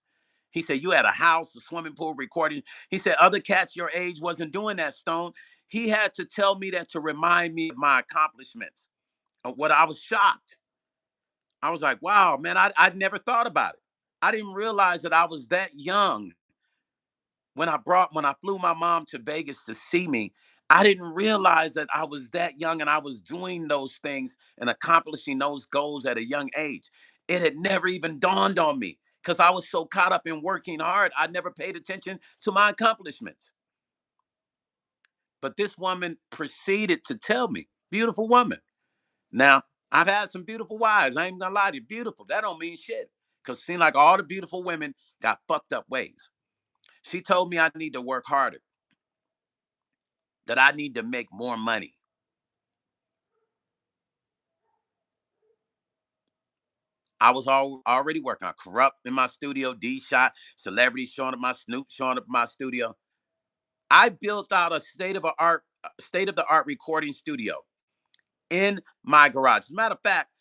He said, you had a house, a swimming pool, recording. He said, other cats your age wasn't doing that, Stone. He had to tell me that to remind me of my accomplishments. Of what I was shocked. I was like, wow, man, I'd never thought about it. I didn't realize that I was that young when I flew my mom to Vegas to see me. I didn't realize that I was that young and I was doing those things and accomplishing those goals at a young age. It had never even dawned on me because I was so caught up in working hard. I never paid attention to my accomplishments. But this woman proceeded to tell me, beautiful woman. Now, I've had some beautiful wives. I ain't gonna lie to you, beautiful. That don't mean shit. Because it seemed like all the beautiful women got fucked up ways. She told me I need to work harder, that I need to make more money. I was already working. I corrupt in my studio, D shot, celebrities showing up my Snoop showing up in my studio. I built out a state of the art recording studio in my garage. As a matter of fact,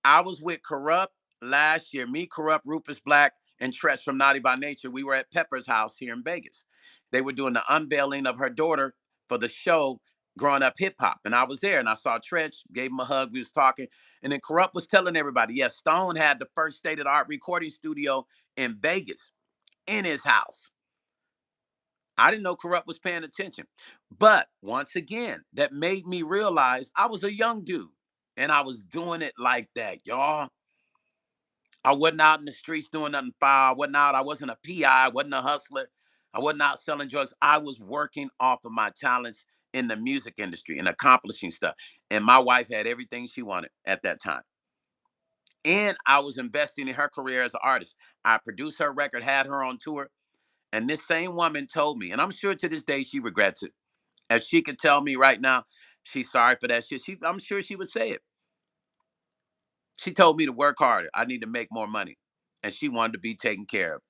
I was with Corrupt last year. Me, Corrupt, Rufus Black, and Tresh from Naughty by Nature. We were at Pepper's house here in Vegas. They were doing the unveiling of her daughter for the show Growing Up Hip Hop. And I was there and I saw Tresh, gave him a hug. We was talking. And then Corrupt was telling everybody, yes, Stone had the first state of the art recording studio in Vegas in his house. I didn't know Corrupt was paying attention. But once again, that made me realize I was a young dude and I was doing it like that, y'all. I wasn't out in the streets doing nothing foul. I wasn't a PI. I wasn't a hustler. I wasn't out selling drugs. I was working off of my talents in the music industry and accomplishing stuff. And my wife had everything she wanted at that time. And I was investing in her career as an artist. I produced her record, had her on tour. And this same woman told me, and I'm sure to this day she regrets it. If she could tell me right now, she's sorry for that shit. I'm sure she would say it. She told me to work harder. I need to make more money. And she wanted to be taken care of.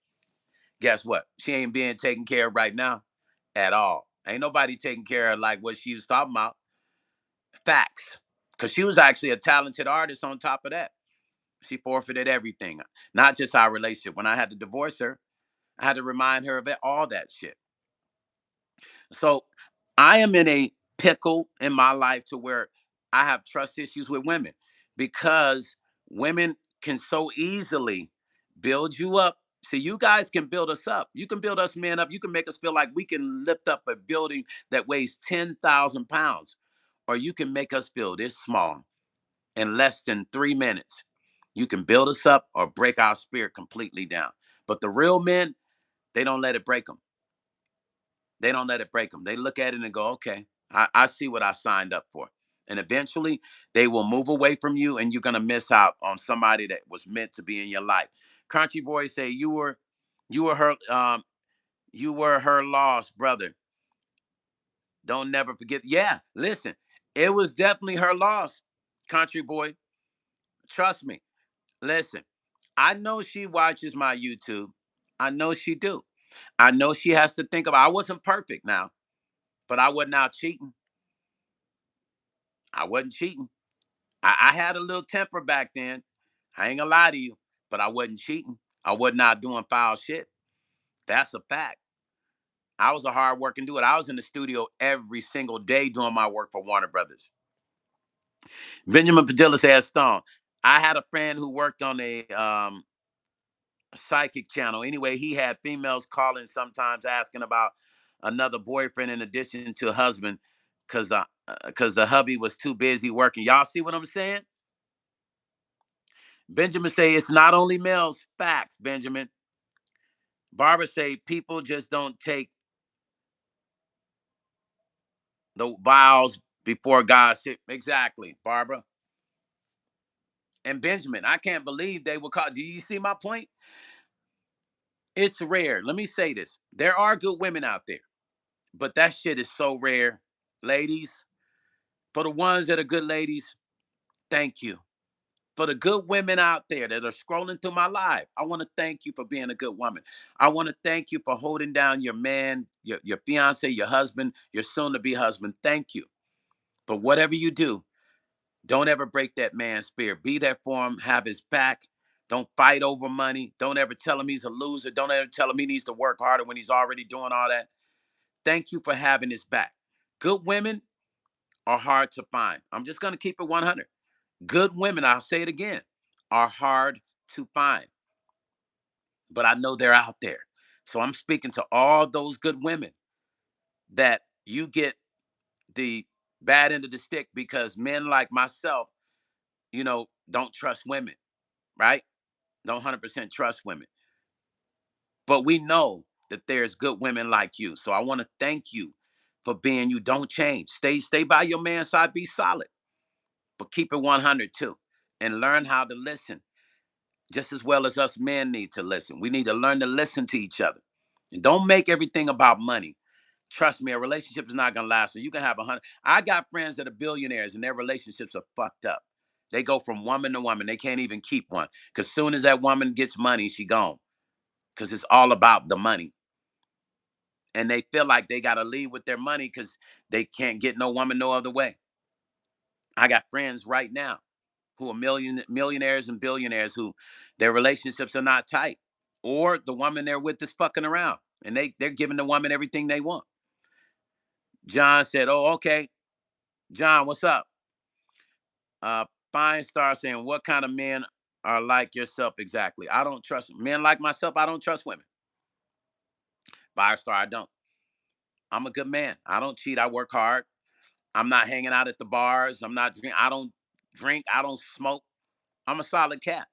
Guess what? She ain't being taken care of right now at all. Ain't nobody taking care of like what she was talking about. Facts. Because she was actually a talented artist on top of that. She forfeited everything, not just our relationship. When I had to divorce her, I had to remind her of it, all that shit. So I am in a pickle in my life to where I have trust issues with women because women can so easily build you up. See, you guys can build us up. You can build us men up. You can make us feel like we can lift up a building that weighs 10,000 pounds, or you can make us feel this small in less than 3 minutes. You can build us up or break our spirit completely down. But the real men, they don't let it break them. They don't let it break them. They look at it and go, okay, I see what I signed up for. And eventually they will move away from you and you're going to miss out on somebody that was meant to be in your life. Country boys say you were her lost brother. Don't never forget. Yeah, listen, it was definitely her loss, country boy. Trust me. Listen, I know she watches my YouTube. I know she do. I know she has to think about I wasn't perfect now, but I wasn't out cheating. I wasn't cheating. I had a little temper back then. I ain't gonna lie to you. but I wasn't cheating. I was not doing foul shit. That's a fact. I was a hard working dude. I was in the studio every single day doing my work for Warner Brothers. Benjamin Padilla said, Stone, I had a friend who worked on a psychic channel. Anyway, he had females calling sometimes asking about another boyfriend in addition to a husband because the hubby was too busy working. Y'all see what I'm saying? Benjamin say it's not only males. Facts, Benjamin. Barbara say people just don't take the vows before God. Exactly, Barbara. And Benjamin, I can't believe they will call. Do you see my point? It's rare. Let me say this. There are good women out there, but that shit is so rare. Ladies, for the ones that are good ladies, thank you. For the good women out there that are scrolling through my life, I want to thank you for being a good woman. I want to thank you for holding down your man, your fiance, your husband, your soon to be husband. Thank you. But whatever you do, don't ever break that man's spirit. Be there for him, have his back. Don't fight over money. Don't ever tell him he's a loser. Don't ever tell him he needs to work harder when he's already doing all that. Thank you for having his back. Good women are hard to find. I'm just going to keep it 100. Good women, I'll say it again, are hard to find. But I know they're out there. So I'm speaking to all those good women that you get the bad end of the stick because men like myself, don't trust women, right? Don't 100% trust women. But we know that there's good women like you. So I want to thank you for being you. Don't change. Stay by your man's side. Be solid, but keep it 100 too, and learn how to listen. Just as well as us men need to listen. We need to learn to listen to each other, and don't make everything about money. Trust me, a relationship is not gonna last. So you can have 100. I got friends that are billionaires, and their relationships are fucked up. They go from woman to woman. They can't even keep one. Because soon as that woman gets money, she gone. Because it's all about the money. And they feel like they got to leave with their money because they can't get no woman no other way. I got friends right now who are millionaires and billionaires who their relationships are not tight. Or the woman they're with is fucking around. And they're giving the woman everything they want. John said, oh, okay. John, what's up? Uh, Fine Star saying, what kind of men are like yourself exactly? I don't trust men like myself. I don't trust women. Fire Star, I don't. I'm a good man. I don't cheat. I work hard. I'm not hanging out at the bars. I'm not drink. I don't drink. I don't smoke. I'm a solid cat.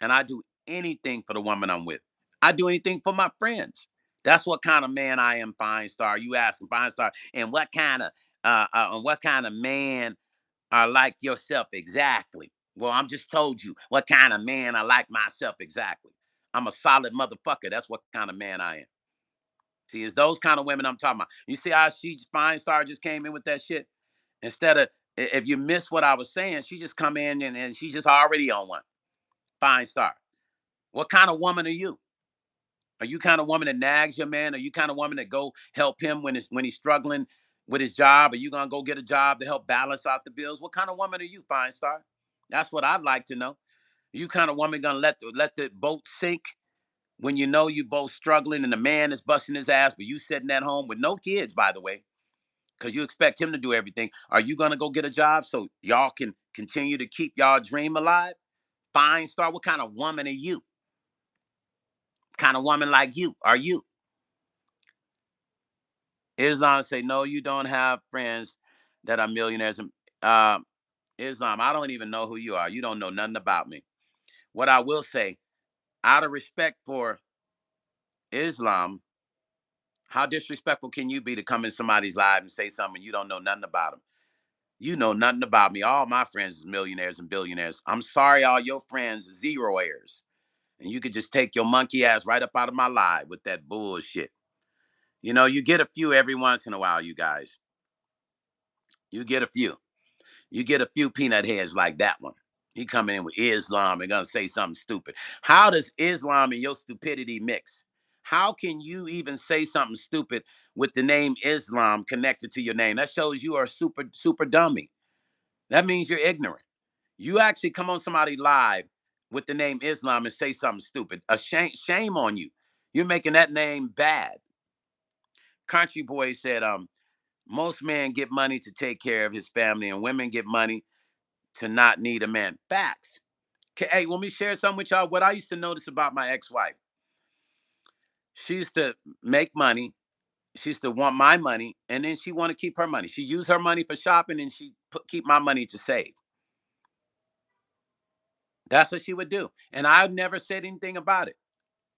And I do anything for the woman I'm with. I do anything for my friends. That's what kind of man I am, Fine Star. You asking Fine Star, and what kind of man are like yourself exactly? Well, I'm just told you what kind of man I like myself exactly. I'm a solid motherfucker. That's what kind of man I am. See, it's those kind of women I'm talking about. You see how Fine Star just came in with that shit? Instead of, if you miss what I was saying, she just come in and she just already on one. Fine Star. What kind of woman are you? Are you kind of woman that nags your man? Are you kind of woman that go help him when he's struggling with his job? Are you gonna go get a job to help balance out the bills? What kind of woman are you, Fine Star? That's what I'd like to know. Are you kind of woman gonna let the boat sink when you know you both struggling and the man is busting his ass, but you sitting at home with no kids, by the way, because you expect him to do everything. Are you gonna go get a job so y'all can continue to keep y'all dream alive? Fine Star, what kind of woman are you? Kind of woman like you are you? Islam say no, you don't have friends that are millionaires. Uh, Islam, I don't even know who you are. You don't know nothing about me. What I will say, out of respect for Islam, how disrespectful can you be to come in somebody's life and say something you don't know nothing about them? You know nothing about me. All my friends is millionaires and billionaires. I'm sorry, all your friends zero heirs. And you could just take your monkey ass right up out of my life with that bullshit. You get a few every once in a while, you guys. You get a few. You get a few peanut heads like that one. He coming in with Islam and gonna say something stupid. How does Islam and your stupidity mix? How can you even say something stupid with the name Islam connected to your name? That shows you are super dummy. That means you're ignorant. You actually come on somebody live with the name Islam and say something stupid. A shame on you. You're making that name bad. Country Boy said, most men get money to take care of his family, and women get money to not need a man. Facts. Hey, let me share something with y'all. What I used to notice about my ex-wife. She used to make money. She used to want my money, and then she want to keep her money. She used her money for shopping, and she keep my money to save. That's what she would do. And I never said anything about it.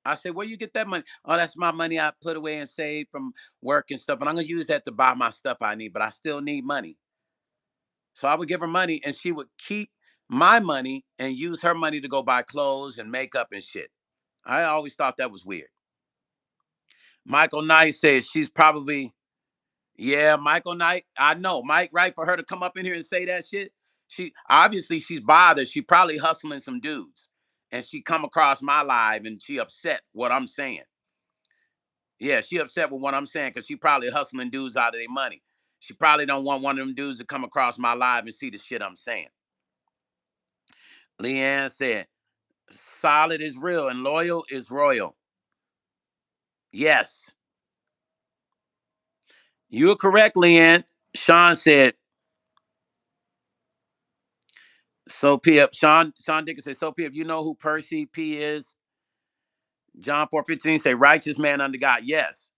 I said, where you get that money? Oh, that's my money I put away and saved from work and stuff. And I'm going to use that to buy my stuff I need, but I still need money. So I would give her money and she would keep my money and use her money to go buy clothes and makeup and shit. I always thought that was weird. Michael Knight says she's probably, yeah, Michael Knight. I know, Mike, right? For her to come up in here and say that shit. She obviously she's bothered. She probably hustling some dudes. And she come across my live and she upset what I'm saying. Yeah, she upset with what I'm saying because she probably hustling dudes out of their money. She probably don't want one of them dudes to come across my live and see the shit I'm saying. Leanne said, solid is real and loyal is royal. Yes. You're correct, Leanne. Sean said, so P F. Sean Dickens said, so P F, you know who Percy P is? John 4:15 say, righteous man under God. Yes.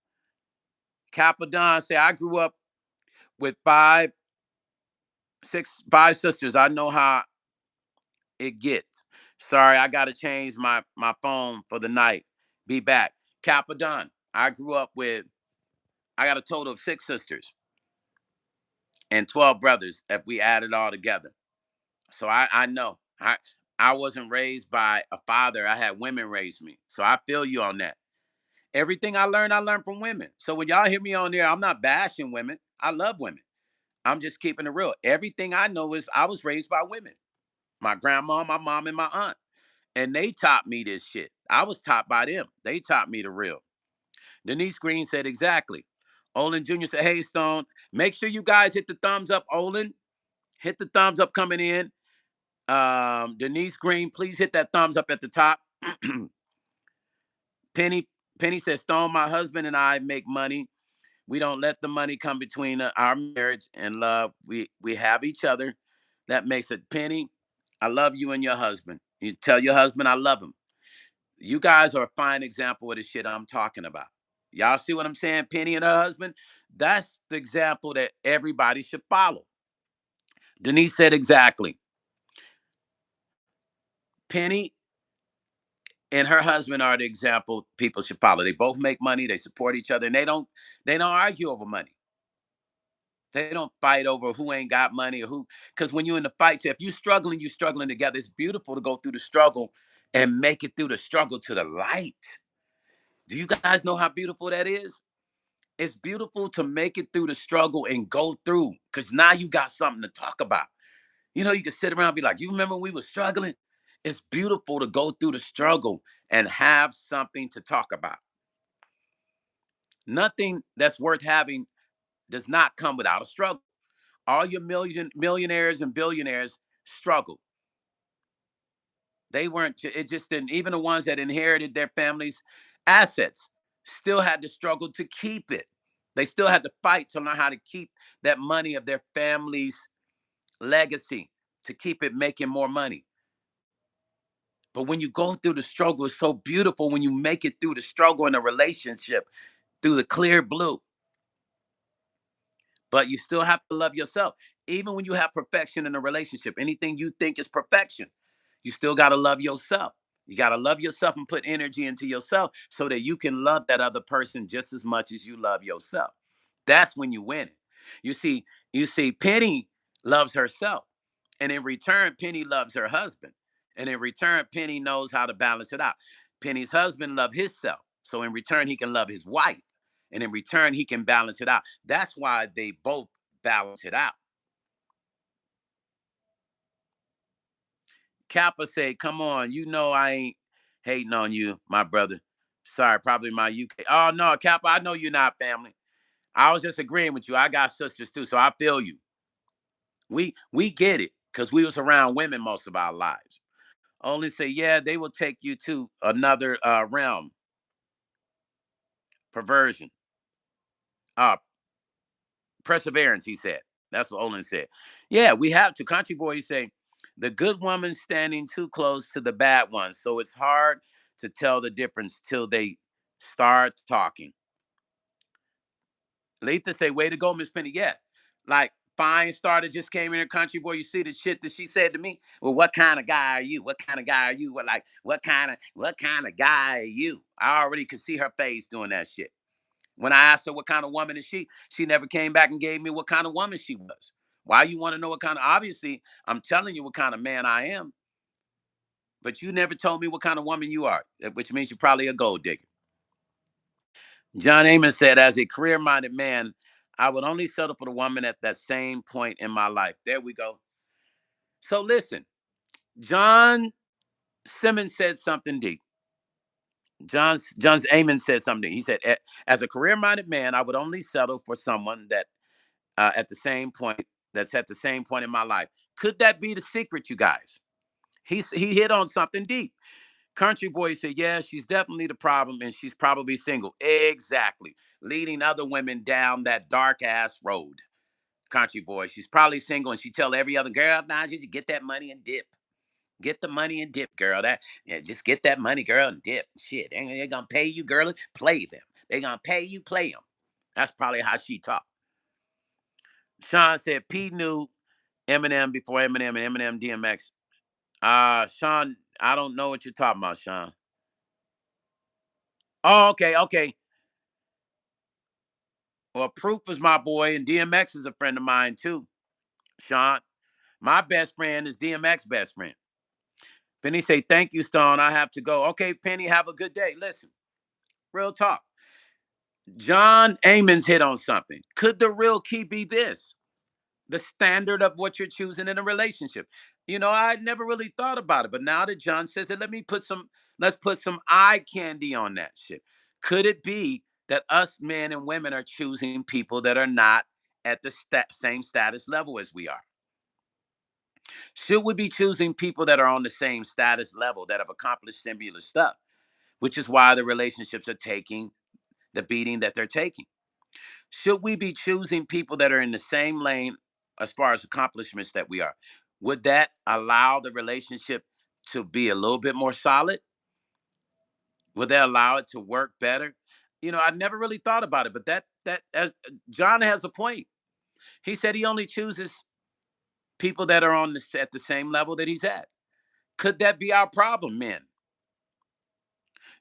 Capadon say, I grew up with five sisters. I know how it gets. Sorry, I gotta change my phone for the night. Be back. Capadon. I grew up with, I got a total of 6 sisters and 12 brothers if we add it all together. So I know. I wasn't raised by a father. I had women raise me. So I feel you on that. Everything I learned from women. So when y'all hear me on there, I'm not bashing women. I love women. I'm just keeping it real. Everything I know is I was raised by women. My grandma, my mom, and my aunt. And they taught me this shit. I was taught by them. They taught me the real. Denise Green said exactly. Olin Jr. said, hey, Stone, make sure you guys hit the thumbs up, Olin. Hit the thumbs up coming in. Denise Green, please hit that thumbs up at the top. Penny says, Stone, my husband and I make money. We don't let the money come between our marriage and love. We have each other. That makes it. Penny, I love you and your husband. You tell your husband I love him. You guys are a fine example of the shit I'm talking about. Y'all see what I'm saying? Penny and her husband. That's the example that everybody should follow. Denise said exactly. Penny and her husband are the example people should follow. They both make money, they support each other, and they don't argue over money. They don't fight over who ain't got money or who, because when you're in the fight, if you're struggling together. It's beautiful to go through the struggle and make it through the struggle to the light. Do you guys know how beautiful that is? It's beautiful to make it through the struggle and go through, because now you got something to talk about. You know, you can sit around and be like, you remember when we were struggling? It's beautiful to go through the struggle and have something to talk about. Nothing that's worth having does not come without a struggle. All your millionaires and billionaires struggle. They weren't, it just didn't, even the ones that inherited their family's assets still had to struggle to keep it. They still had to fight to learn how to keep that money of their family's legacy, to keep it making more money. But when you go through the struggle, it's so beautiful when you make it through the struggle in a relationship, through the clear blue. But you still have to love yourself. Even when you have perfection in a relationship, anything you think is perfection, you still got to love yourself. You got to love yourself and put energy into yourself so that you can love that other person just as much as you love yourself. That's when you win it. You see, Penny loves herself. And in return, Penny loves her husband. And in return, Penny knows how to balance it out. Penny's husband loves himself. So in return, he can love his wife. And in return, he can balance it out. That's why they both balance it out. Kappa said, come on, you know I ain't hating on you, my brother. Sorry, probably my UK. Oh no, Kappa, I know you're not family. I was just agreeing with you. I got sisters too, so I feel you. We get it because we was around women most of our lives. Olin said, yeah, they will take you to another realm, perversion, uh, perseverance, he said. That's what Olin said. Yeah, we have to. Country boy, he say, the good woman standing too close to the bad one. So it's hard to tell the difference till they start talking. Letha say, way to go, Miss Penny. Yeah. Like, fine starter just came in here, country boy. You see the shit that she said to me? Well, what kind of guy are you? What kind of guy are you? What kind of guy are you? I already could see her face doing that shit. When I asked her what kind of woman is she never came back and gave me what kind of woman she was. Why you want to know what kind of, obviously, I'm telling you what kind of man I am, but you never told me what kind of woman you are, which means you're probably a gold digger. John Amos said, as a career minded man, I would only settle for the woman at that same point in my life. There we go. So listen, John Simmons said something deep. John's Amos said something. He said, as a career minded man, I would only settle for someone that at the same point, that's at the same point in my life. Could that be the secret, you guys? He hit on something deep. Country boy said, yeah, she's definitely the problem, and she's probably single. Exactly. Leading other women down that dark ass road. Country boy, she's probably single, and she tell every other girl, nah, just get that money and dip. Get the money and dip, girl. That yeah, just get that money, girl, and dip. Shit, they're gonna pay you, girl. Play them. They're gonna pay you, play them. That's probably how she talk. Sean said P knew Eminem before Eminem and Eminem DMX. Sean, I don't know what you're talking about, Sean. Oh, okay, okay. Well, Proof is my boy, and DMX is a friend of mine too, Sean. My best friend is DMX best friend. Penny say, thank you, Stone. I have to go. Okay, Penny, have a good day. Listen, real talk. John Amons hit on something. Could the real key be this? The standard of what you're choosing in a relationship. I never really thought about it, but now that John says it, let's put some eye candy on that shit. Could it be that us men and women are choosing people that are not at the same status level as we are? Should we be choosing people that are on the same status level that have accomplished similar stuff, which is why the relationships are taking the beating that they're taking? Should we be choosing people that are in the same lane as far as accomplishments that we are? Would that allow the relationship to be a little bit more solid? Would that allow it to work better? I never really thought about it, but that as John has a point. He said he only chooses people that are at the same level that he's at. Could that be our problem, men?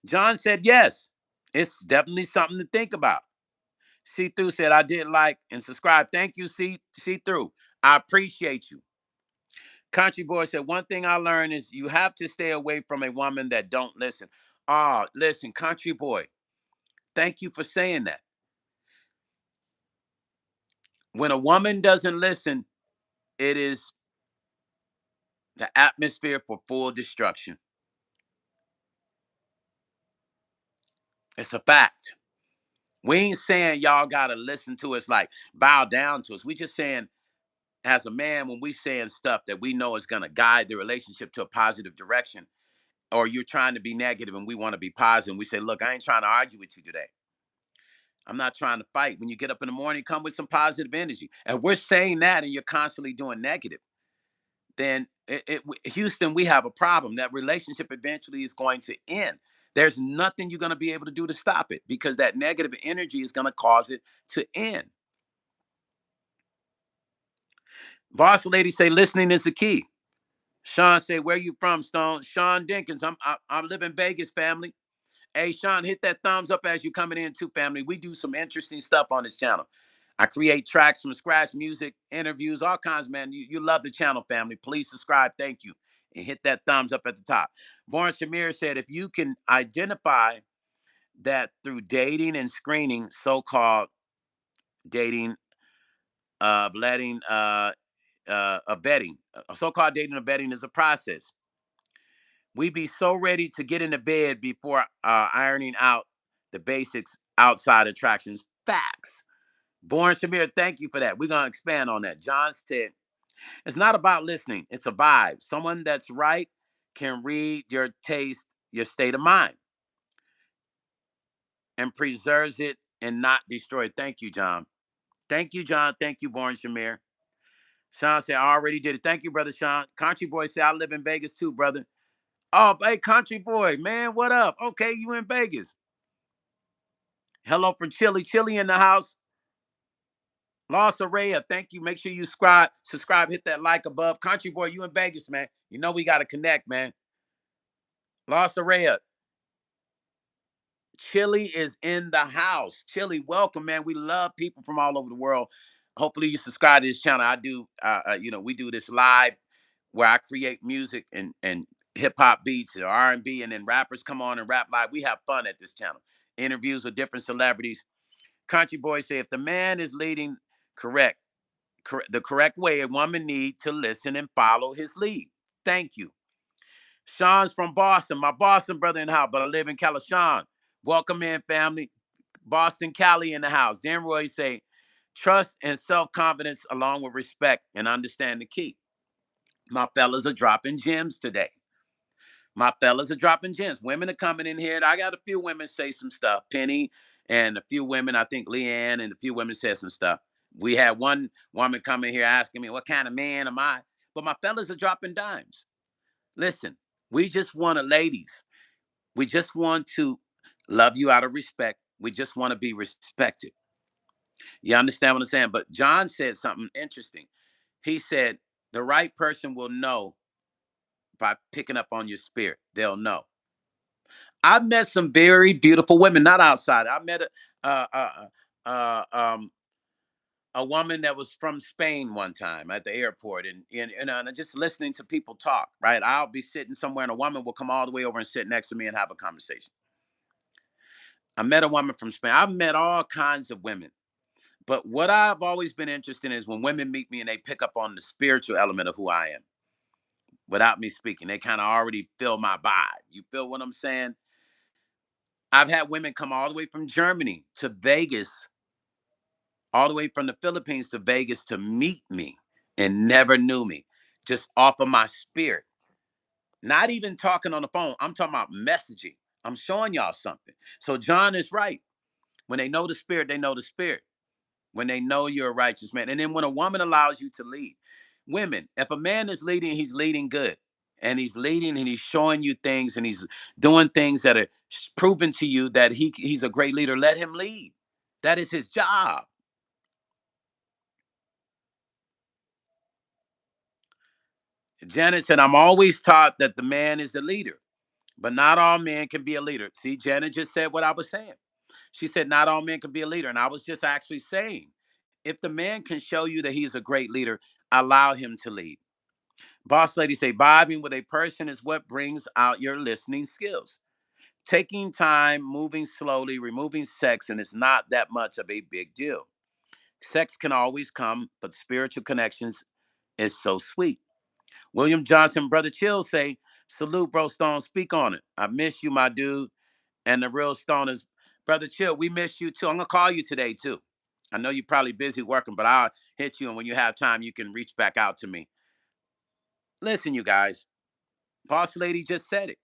John said yes. It's definitely something to think about. See through said I did like and subscribe. Thank you, see through. I appreciate you. Country boy said one thing I learned is you have to stay away from a woman that don't listen. Listen, country boy. Thank you for saying that. When a woman doesn't listen, it is the atmosphere for full destruction. It's a fact. We ain't saying y'all gotta listen to us like bow down to us. We just saying as a man when we saying stuff that we know is gonna guide the relationship to a positive direction, or you're trying to be negative and we want to be positive. We say, look, I ain't trying to argue with you today. I'm not trying to fight. When you get up in the morning, come with some positive energy. And we're saying that and you're constantly doing negative, then Houston, we have a problem. That relationship eventually is going to end. There's nothing you're going to be able to do to stop it because that negative energy is going to cause it to end. Boss lady say listening is the key. Sean say, where you from, Stone? Sean Dinkins. I live in Vegas, family. Hey, Sean, hit that thumbs up as you're coming in too, family. We do some interesting stuff on this channel. I create tracks from scratch, music, interviews, all kinds, man. You love the channel, family. Please subscribe. Thank you. And hit that thumbs up at the top. Born Shamir said, if you can identify that through dating and screening, so-called dating, letting, abetting, so-called dating and abetting is a process. We be so ready to get into bed before ironing out the basics outside attractions. Facts. Born Shamir, thank you for that. We're going to expand on that. John said, it's not about listening. It's a vibe. Someone that's right can read your taste, your state of mind, and preserves it and not destroy it. Thank you, John. Thank you, John. Thank you, Born Shamir. Sean said, I already did it. Thank you, brother Sean. Country Boy said, I live in Vegas too, brother. Oh, hey, Country Boy, man, what up? Okay, you in Vegas. Hello from Chili. Chili in the house. Lost Araya, thank you. Make sure you subscribe, hit that like above. Country Boy, you in Vegas, man. You know we got to connect, man. Lost Araya, Chili is in the house. Chili, welcome, man. We love people from all over the world. Hopefully you subscribe to this channel. I do, we do this live where I create music and hip hop beats or R&B, and then rappers come on and rap live. We have fun at this channel. Interviews with different celebrities. Country Boy say, if the man is leading the correct way, a woman need to listen and follow his lead. Thank you. Sean's from Boston, my Boston brother in the house, but I live in Cali. Sean, welcome in, family. Boston, Cali in the house. Dan Roy say, trust and self-confidence along with respect and understand the key. My fellas are dropping gems today. My fellas are dropping gems. Women are coming in here. I got a few women say some stuff. Penny and a few women, I think Leanne and a few women said some stuff. We had one woman come in here asking me, what kind of man am I? But my fellas are dropping dimes. Listen, we just want to, ladies, we just want to love you out of respect. We just want to be respected. You understand what I'm saying? But John said something interesting. He said, the right person will know by picking up on your spirit. They'll know. I've met some very beautiful women, not outside. I met uh, uh, uh, um, a woman that was from Spain one time at the airport, and just listening to people talk. Right, I'll be sitting somewhere, and a woman will come all the way over and sit next to me and have a conversation. I met a woman from Spain. I've met all kinds of women, but what I've always been interested in is when women meet me and they pick up on the spiritual element of who I am without me speaking. They kind of already feel my vibe. You feel what I'm saying? I've had women come all the way from Germany to Vegas, all the way from the Philippines to Vegas to meet me and never knew me, just off of my spirit. Not even talking on the phone. I'm talking about messaging. I'm showing y'all something. So John is right. When they know the spirit, they know the spirit. When they know you're a righteous man. And then when a woman allows you to lead, women, if a man is leading, he's leading good. And he's leading and he's showing you things and he's doing things that are proven to you that he's a great leader. Let him lead. That is his job. Janet said, I'm always taught that the man is the leader, but not all men can be a leader. See, Janet just said what I was saying. She said, not all men can be a leader. And I was just actually saying, if the man can show you that he's a great leader, allow him to lead. Boss lady say, vibing with a person is what brings out your listening skills. Taking time, moving slowly, removing sex, and it's not that much of a big deal. Sex can always come, but spiritual connections is so sweet. William Johnson, Brother Chill say, salute, bro Stone, speak on it. I miss you, my dude. And the real Stone is, Brother Chill, we miss you too. I'm going to call you today too. I know you're probably busy working, but I'll hit you. And when you have time, you can reach back out to me. Listen, you guys, Boss Lady just said it.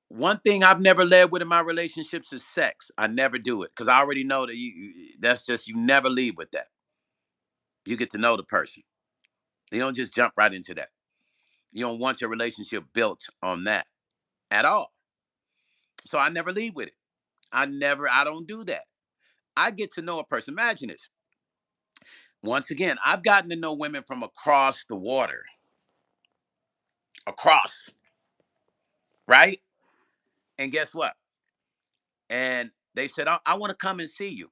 One thing I've never led with in my relationships is sex. I never do it because I already know that that's just, you never lead with that. You get to know the person. You don't just jump right into that. You don't want your relationship built on that at all. So I never lead with it. I don't do that. I get to know a person. Imagine this. Once again, I've gotten to know women from across the water, across, right? And guess what? And they said, I want to come and see you.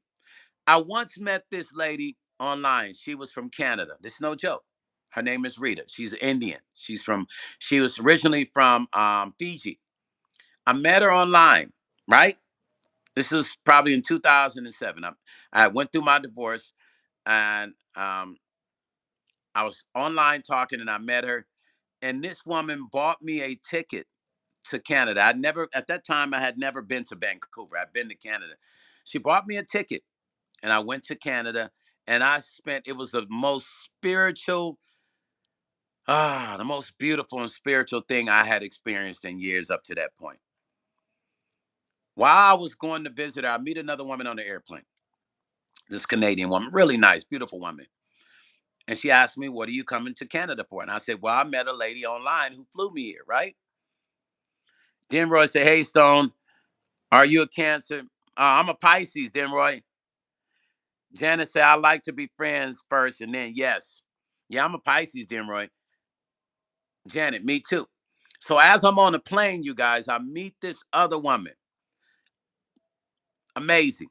I once met this lady online. She was from Canada. This is no joke. Her name is Rita. She's Indian. She was originally from Fiji. I met her online, right? This was probably in 2007. I went through my divorce and I was online talking and I met her. And this woman bought me a ticket to Canada. At that time, I had never been to Vancouver. I'd been to Canada. She bought me a ticket and I went to Canada and it was the most spiritual The most beautiful and spiritual thing I had experienced in years up to that point. While I was going to visit her, I meet another woman on the airplane. This Canadian woman, really nice, beautiful woman. And she asked me, "What are you coming to Canada for?" And I said, "Well, I met a lady online who flew me here, right?" Then Roy said, "Hey, Stone, are you a Cancer?" I'm a Pisces, then Roy. Janet said, "I like to be friends first, and then yes." Yeah, I'm a Pisces, then Roy. Janet, me too. So as I'm on the plane, you guys, I meet this other woman. Amazing.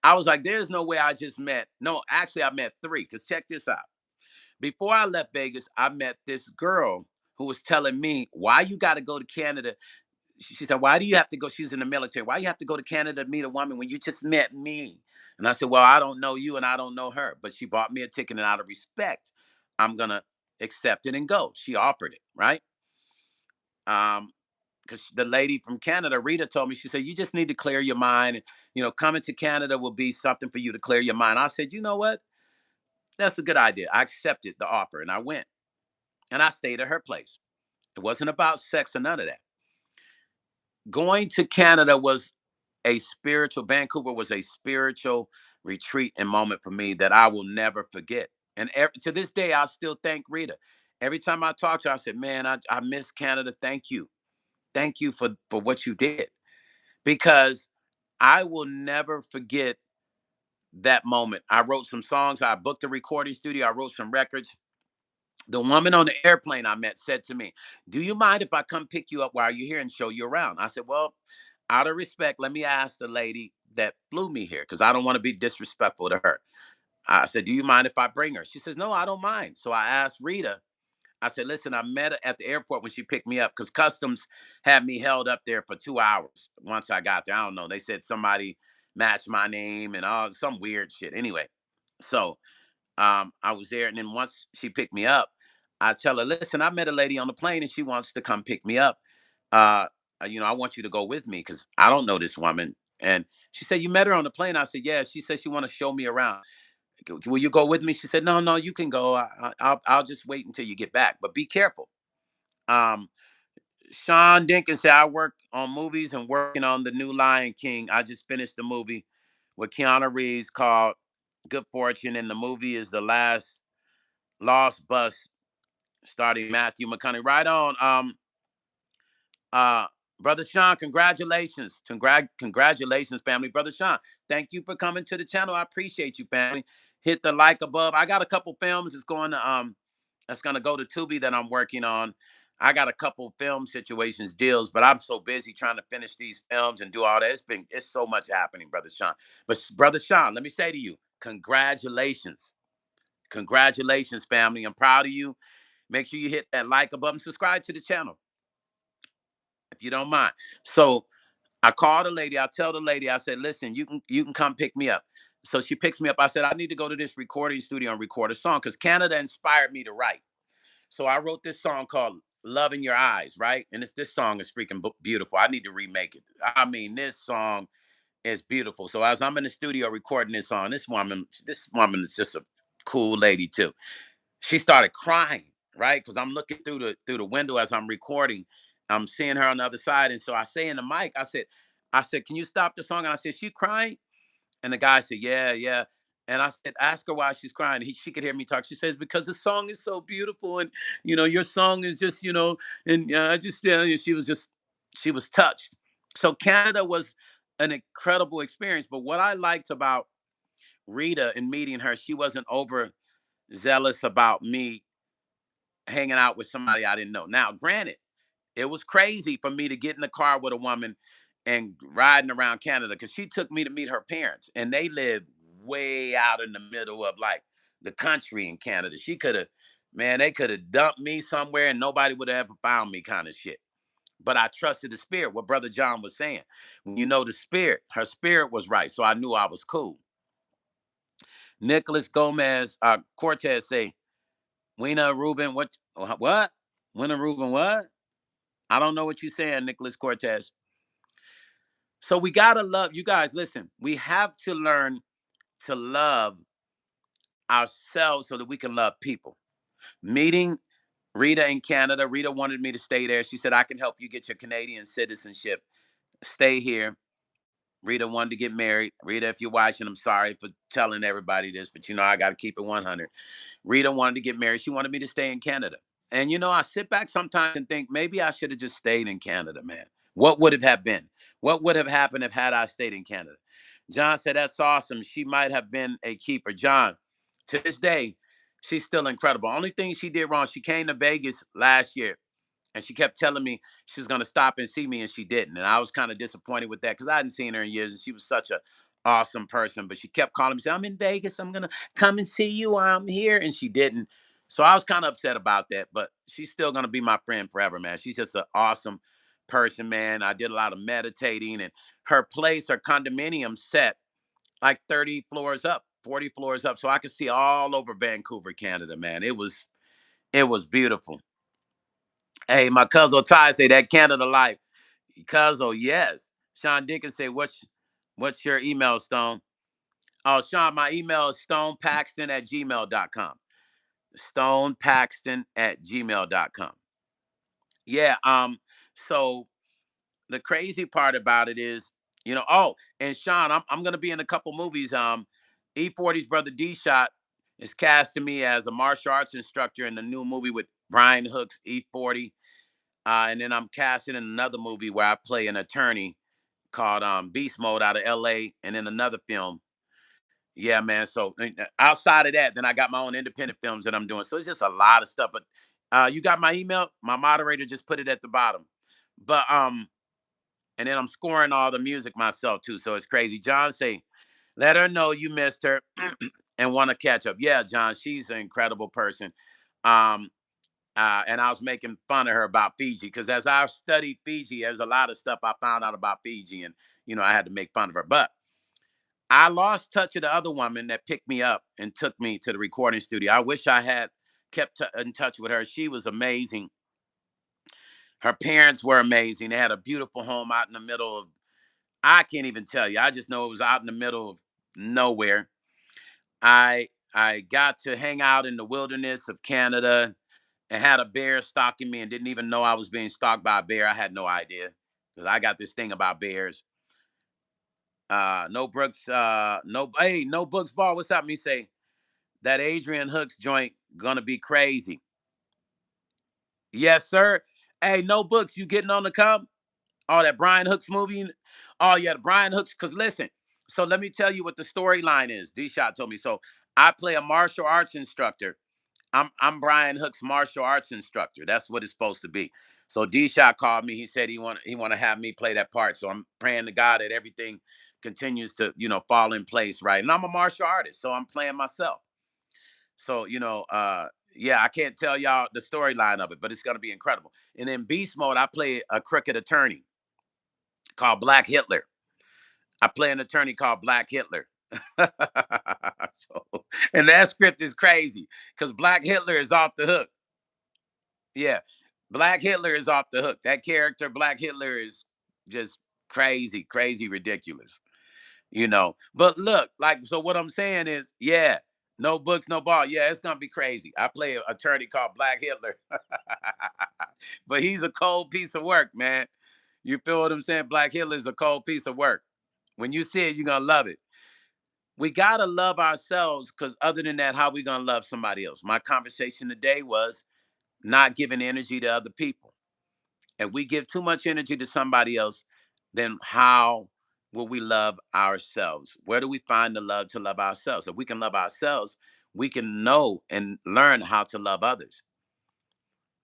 I was like, there's no way I just met. No, actually, I met three. Because check this out. Before I left Vegas, I met this girl who was telling me, why you got to go to Canada. She said, why do you have to go? She's in the military. Why you have to go to Canada to meet a woman when you just met me? And I said, well, I don't know you and I don't know her. But she bought me a ticket, and out of respect, I'm going to accept it and go. She offered it, right? Because the lady from Canada, Rita, told me, she said, you just need to clear your mind. Coming to Canada will be something for you to clear your mind. I said, you know what? That's a good idea. I accepted the offer and I went and I stayed at her place. It wasn't about sex or none of that. Going to Canada was Vancouver was a spiritual retreat and moment for me that I will never forget. And to this day, I still thank Rita. Every time I talk to her, I said, man, I miss Canada. Thank you. Thank you for what you did. Because I will never forget that moment. I wrote some songs. I booked a recording studio. I wrote some records. The woman on the airplane I met said to me, "Do you mind if I come pick you up while you're here and show you around?" I said, "Well, out of respect, let me ask the lady that flew me here because I don't want to be disrespectful to her." I said, "Do you mind if I bring her?" She says, "No, I don't mind." So I asked Rita, I said, listen, I met her at the airport when she picked me up because customs had me held up there for 2 hours once I got there. I don't know. They said somebody matched my name and all some weird shit. Anyway, so I was there. And then once she picked me up, I tell her, listen, I met a lady on the plane and she wants to come pick me up. Uh, I want you to go with me because I don't know this woman. And she said, you met her on the plane? I said, yeah. She said she want to show me around. Will you go with me? She said, no, no, you can go. I'll just wait until you get back, but be careful. Um, Sean Dinkins said, I work on movies and working on the new Lion King. I just finished the movie with Keanu Reeves called Good Fortune, and the movie is The Last Lost Bus, starting Matthew McConaughey. Right on. Uh, Brother Sean, congratulations. Congratulations, family. Brother Sean, thank you for coming to the channel. I appreciate you, family. Hit the like above. I got a couple films that's gonna go to Tubi that I'm working on. I got a couple film situations, deals, but I'm so busy trying to finish these films and do all that. It's so much happening, Brother Sean. But Brother Sean, let me say to you, congratulations. Congratulations, family. I'm proud of you. Make sure you hit that like above and subscribe to the channel if you don't mind. So I called the lady. I tell the lady, I said, listen, you can come pick me up. So she picks me up. I said, I need to go to this recording studio and record a song because Canada inspired me to write. So I wrote this song called Love in Your Eyes, right? And this song is freaking beautiful. I need to remake it. I mean, this song is beautiful. So as I'm in the studio recording this song, this woman is just a cool lady too. She started crying, right? Because I'm looking through the window as I'm recording. I'm seeing her on the other side. And so I say in the mic, I said, can you stop the song? And I said, she crying? And the guy said, yeah, yeah. And I said, ask her why she's crying. She could hear me talk. She says, because the song is so beautiful. And, your song is just, and I just, she was touched. So Canada was an incredible experience. But what I liked about Rita and meeting her, she wasn't overzealous about me hanging out with somebody I didn't know. Now, granted, it was crazy for me to get in the car with a woman and riding around Canada because she took me to meet her parents, and they lived way out in the middle of like the country in Canada. She could have, man, they could have dumped me somewhere and nobody would have ever found me, kind of shit. But I trusted the spirit, what Brother John was saying. When you know the spirit, her spirit was right. So I knew I was cool. Nicholas Gomez Cortez say, Wena Rubin, what? Wena Rubin, what? I don't know what you're saying, Nicholas Cortez. So we gotta love you guys. Listen, we have to learn to love ourselves so that we can love people. Meeting Rita in Canada. Rita wanted me to stay there. She said, I can help you get your Canadian citizenship. Stay here. Rita wanted to get married. Rita, if you're watching, I'm sorry for telling everybody this, but you know, I got to keep it 100. Rita wanted to get married. She wanted me to stay in Canada. And you know, I sit back sometimes and think maybe I should have just stayed in Canada, man. What would it have been? What would have happened if had I stayed in Canada? John said, that's awesome. She might have been a keeper. John, to this day, she's still incredible. Only thing she did wrong, she came to Vegas last year and she kept telling me she was going to stop and see me, and she didn't. And I was kind of disappointed with that because I hadn't seen her in years, and she was such a awesome person. But she kept calling me, saying, I'm in Vegas. I'm going to come and see you while I'm here. And she didn't. So I was kind of upset about that. But she's still going to be my friend forever, man. She's just an awesome person, man. I did a lot of meditating, and her place, her condominium set like 30 floors up, 40 floors up. So I could see all over Vancouver, Canada, man. It was beautiful. Hey, my cousin Ty say that Canada life. Cousin, yes. Sean Dickens say, what's your email, Stone? Oh, Sean, my email is stonepaxton@gmail.com. Stonepaxton@gmail.com. Yeah, so the crazy part about it is, oh, and Sean, I'm gonna be in a couple movies. E40's brother D Shot is casting me as a martial arts instructor in the new movie with Brian Hooks, E40. And then I'm casting in another movie where I play an attorney called Beast Mode out of LA, and then another film. Yeah, man. So outside of that, then I got my own independent films that I'm doing. So it's just a lot of stuff. But you got my email? My moderator just put it at the bottom. But and then I'm scoring all the music myself too. So it's crazy. John say, let her know you missed her and want to catch up. Yeah, John, she's an incredible person. Um, and I was making fun of her about Fiji because as I studied Fiji, there's a lot of stuff I found out about Fiji, and I had to make fun of her. But I lost touch of the other woman that picked me up and took me to the recording studio. I wish I had kept in touch with her. She was amazing. Her parents were amazing. They had a beautiful home out in the middle of, I can't even tell you. I just know it was out in the middle of nowhere. I got to hang out in the wilderness of Canada and had a bear stalking me and didn't even know I was being stalked by a bear. I had no idea because I got this thing about bears. No Brooks, no Books Ball. What's up? Me say that Adrian Hooks joint gonna be crazy. Yes, sir. Hey, no Books, you getting on the come? Oh, that Brian Hooks movie. Oh yeah, the Brian Hooks. Cause listen, so let me tell you what the storyline is. D Shot told me. So I play a martial arts instructor. I'm Brian Hook's martial arts instructor. That's what it's supposed to be. So D Shot called me. He said he want to have me play that part. So I'm praying to God that everything continues to fall in place right. And I'm a martial artist, so I'm playing myself. So yeah, I can't tell y'all the storyline of it, but it's gonna be incredible. And in Beast Mode, I play a crooked attorney called Black Hitler. I play an attorney called Black Hitler. So, and that script is crazy because Black Hitler is off the hook. Yeah, Black Hitler is off the hook. That character, Black Hitler, is just crazy, crazy, ridiculous. But look, like, so what I'm saying is, yeah, no Books, no ball. Yeah, it's gonna be crazy. I play an attorney called Black Hitler, but he's a cold piece of work, man. You feel what I'm saying? Black Hitler is a cold piece of work. When you see it, you're gonna love it. We gotta love ourselves because other than that, how we gonna love somebody else? My conversation today was not giving energy to other people. If we give too much energy to somebody else, then how will we love ourselves? Where do we find the love to love ourselves? If we can love ourselves, we can know and learn how to love others.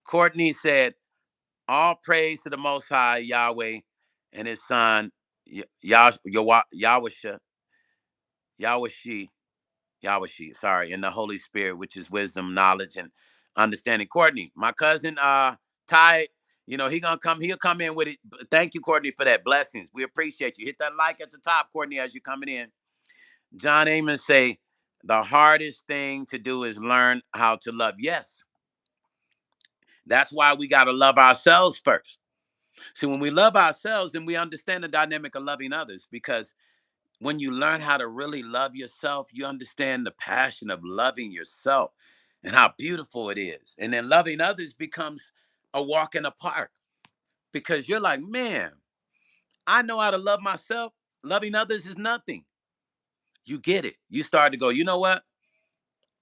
Courtney said, all praise to the Most High Yahweh and His Son, Yahweh, Yahweh, Yahweh, sorry, and the Holy Spirit, which is wisdom, knowledge, and understanding. Courtney, my cousin, Ty, he'll come in with it. Thank you, Courtney, for that. Blessings. We appreciate you. Hit that like at the top, Courtney, as you're coming in. John Amos say, the hardest thing to do is learn how to love. Yes. That's why we got to love ourselves first. See, when we love ourselves, then we understand the dynamic of loving others because when you learn how to really love yourself, you understand the passion of loving yourself. and how beautiful it is. And then loving others becomes a walk in the park because you're like, man, I know how to love myself. Loving others is nothing. You get it. You start to go, you know what?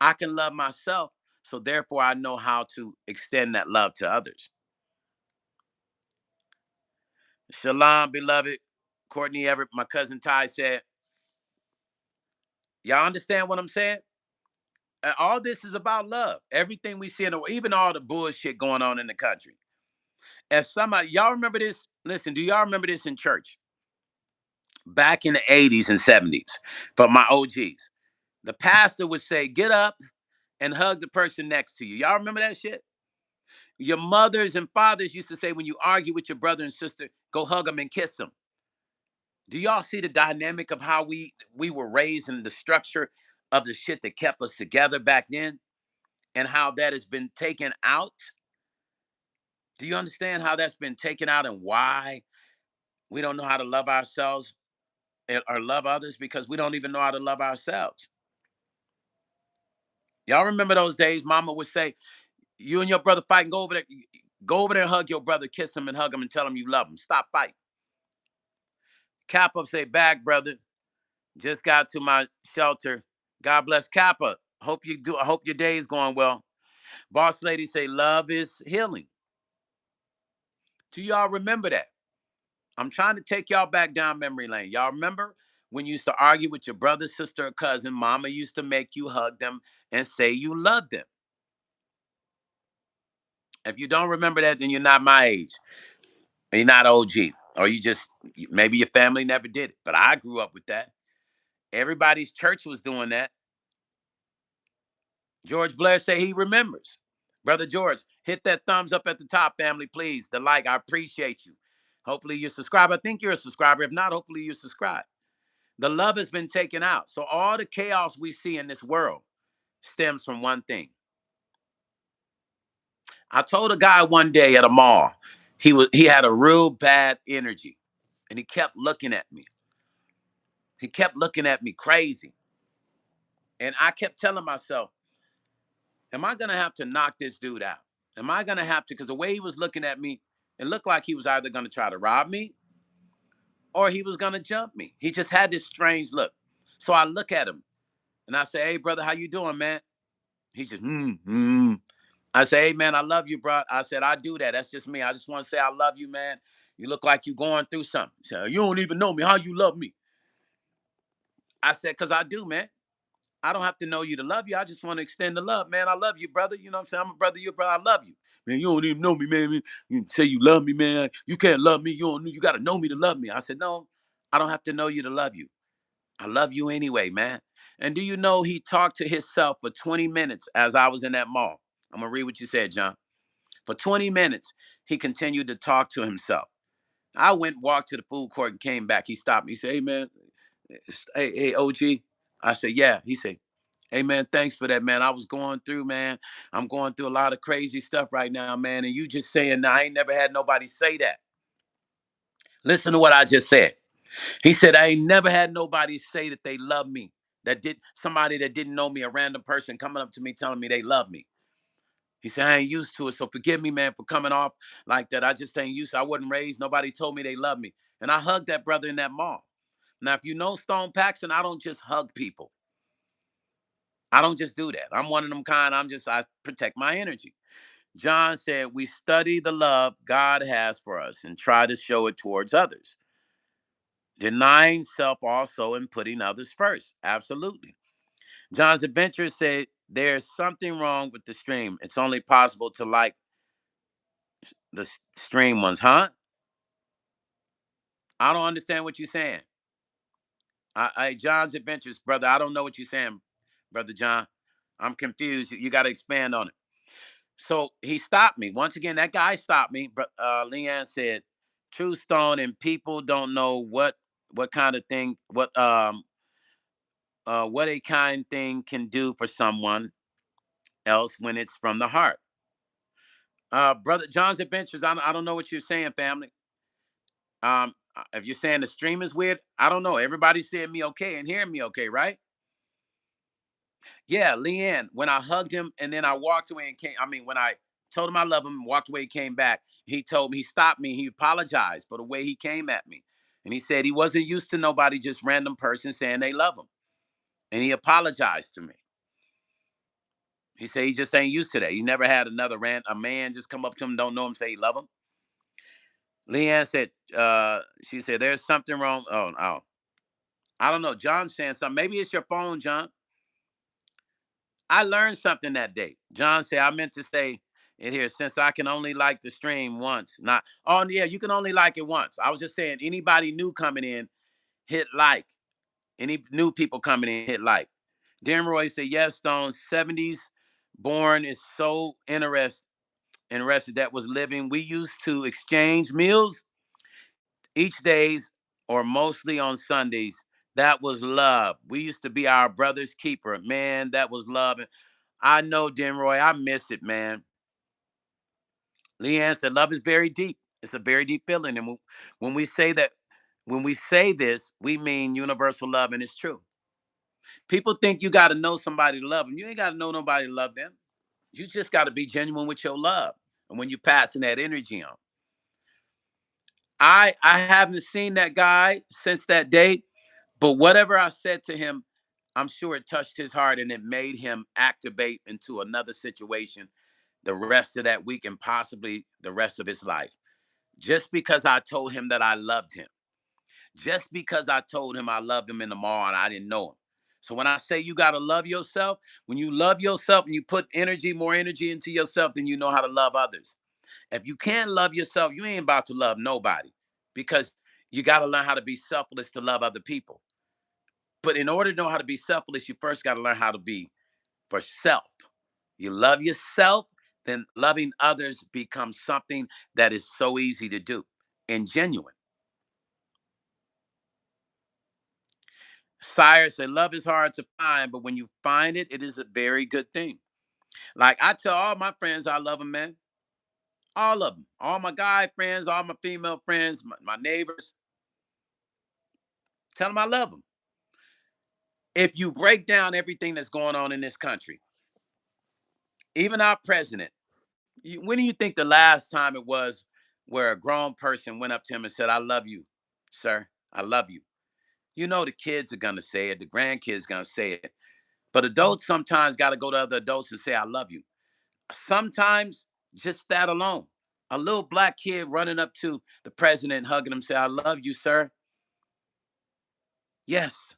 I can love myself. So therefore, I know how to extend that love to others. Shalom, beloved. Courtney Everett, my cousin Ty said, y'all understand what I'm saying? All this is about love. Everything we see in the world, even all the bullshit going on in the country. If somebody, y'all remember this? Listen, do y'all remember this in church? Back in the 80s and 70s, but my OGs, the pastor would say, get up and hug the person next to you. Y'all remember that shit? Your mothers and fathers used to say, when you argue with your brother and sister, go hug them and kiss them. Do y'all see the dynamic of how we were raised and the structure of the shit that kept us together back then and how that has been taken out? Do you understand how that's been taken out and why we don't know how to love ourselves or love others because we don't even know how to love ourselves? Y'all remember those days mama would say, you and your brother fighting, go over there and hug your brother, kiss him and hug him and tell him you love him. Stop fighting. Kappa say, back, brother. Just got to my shelter. God bless Kappa. Hope you do. I hope your day is going well. Boss lady say, love is healing. Do y'all remember that? I'm trying to take y'all back down memory lane. Y'all remember when you used to argue with your brother, sister, or cousin, mama used to make you hug them and say you love them. If you don't remember that, then you're not my age. You're not OG. Or you just, maybe your family never did it. But I grew up with that. Everybody's church was doing that. George Blair say he remembers. Brother George, hit that thumbs up at the top, family, please. The like, I appreciate you. Hopefully you're subscribed. I think you're a subscriber. If not, hopefully you subscribe. The love has been taken out. So all the chaos we see in this world stems from one thing. I told a guy one day at a mall, he had a real bad energy, and he kept looking at me. He kept looking at me crazy. And I kept telling myself, am I gonna have to knock this dude out? Am I gonna have to? Because the way he was looking at me, it looked like he was either gonna try to rob me or he was gonna jump me. He just had this strange look. So I look at him and I say, "Hey, brother, how you doing, man?" He just, I say, "Hey, man, I love you, bro." I said, "I do that. That's just me. I just want to say I love you, man. You look like you going through something." He said, "You don't even know me. How you love me?" I said, "Cause I do, man. I don't have to know you to love you. I just want to extend the love, man. I love you, brother. You know what I'm saying? I'm a brother, you're a brother. I love you. Man, you don't even know me, man. You say you love me, man. You can't love me. You gotta know me to love me." I said, "No, I don't have to know you to love you. I love you anyway, man." And do you know he talked to himself for 20 minutes as I was in that mall? I'm gonna read what you said, John. For 20 minutes, he continued to talk to himself. I went, walked to the food court and came back. He stopped me. He said, "Hey, man, hey, OG." I said, "Yeah." He said, "Hey, man, thanks for that, man. I was going through, man. I'm going through a lot of crazy stuff right now, man. And you just saying, I ain't never had nobody say that." Listen to what I just said. He said, "I ain't never had nobody say that they love me. That did somebody that didn't know me, a random person coming up to me telling me they love me." He said, "I ain't used to it. So forgive me, man, for coming off like that. I just ain't used to it. I wasn't raised. Nobody told me they love me." And I hugged that brother in that mall. Now, if you know Stone Paxton, I don't just hug people. I don't just do that. I'm one of them kind. I protect my energy. John said, "We study the love God has for us and try to show it towards others. Denying self also and putting others first." Absolutely. John's adventure said, "There's something wrong with the stream. It's only possible to like the stream ones." Huh? I don't understand what you're saying. John's adventures, brother. I don't know what you're saying, brother John. I'm confused. You got to expand on it. So he stopped me. Once again, that guy stopped me. But Leanne said, "True Stone, and people don't know what kind of thing, what a kind thing can do for someone else when it's from the heart." Brother John's adventures. I don't know what you're saying, family. If you're saying the stream is weird, I don't know. Everybody's seeing me okay and hearing me okay, right? Yeah, Leanne, when I hugged him and then I walked away and came, I mean, when I told him I love him, walked away, came back, he told me, he stopped me, he apologized for the way he came at me. And he said he wasn't used to nobody, just random person saying they love him. And he apologized to me. He said he just ain't used to that. He never had a man just come up to him, don't know him, say he love him. Leanne said, she said, there's something wrong. Oh, I don't know. John's saying something. Maybe it's your phone, John. I learned something that day. John said, I meant to say it here, since I can only like the stream once. Not, oh, yeah, you can only like it once. I was just saying, anybody new coming in, hit like. Any new people coming in, hit like. Darren Roy said, yes, Stone, 70s born is so interested that was living. We used to exchange meals each days or mostly on Sundays. That was love. We used to be our brother's keeper. Man, that was love. And I know, Denroy, I miss it, man. Leanne said, love is very deep. It's a very deep feeling. And when we say that, when we say this, we mean universal love, and it's true. People think you got to know somebody to love them. You ain't got to know nobody to love them. You just got to be genuine with your love. And when you're passing that energy on. I haven't seen that guy since that date, but whatever I said to him, I'm sure it touched his heart and it made him activate into another situation the rest of that week and possibly the rest of his life. Just because I told him that I loved him. Just because I told him I loved him in the mall and I didn't know him. So when I say you got to love yourself, when you love yourself and you put more energy into yourself, then you know how to love others. If you can't love yourself, you ain't about to love nobody, because you got to learn how to be selfless to love other people. But in order to know how to be selfless, you first got to learn how to be for self. You love yourself, then loving others becomes something that is so easy to do and genuine. Sire said, love is hard to find, but when you find it, it is a very good thing. Like I tell all my friends I love them, man. All of them. All my guy friends, all my female friends, my neighbors. Tell them I love them. If you break down everything that's going on in this country, even our president, when do you think the last time it was where a grown person went up to him and said, I love you, sir? I love you. You know the kids are gonna say it, the grandkids gonna say it. But adults sometimes gotta go to other adults and say, I love you. Sometimes just that alone. A little black kid running up to the president, hugging him, say, I love you, sir. Yes,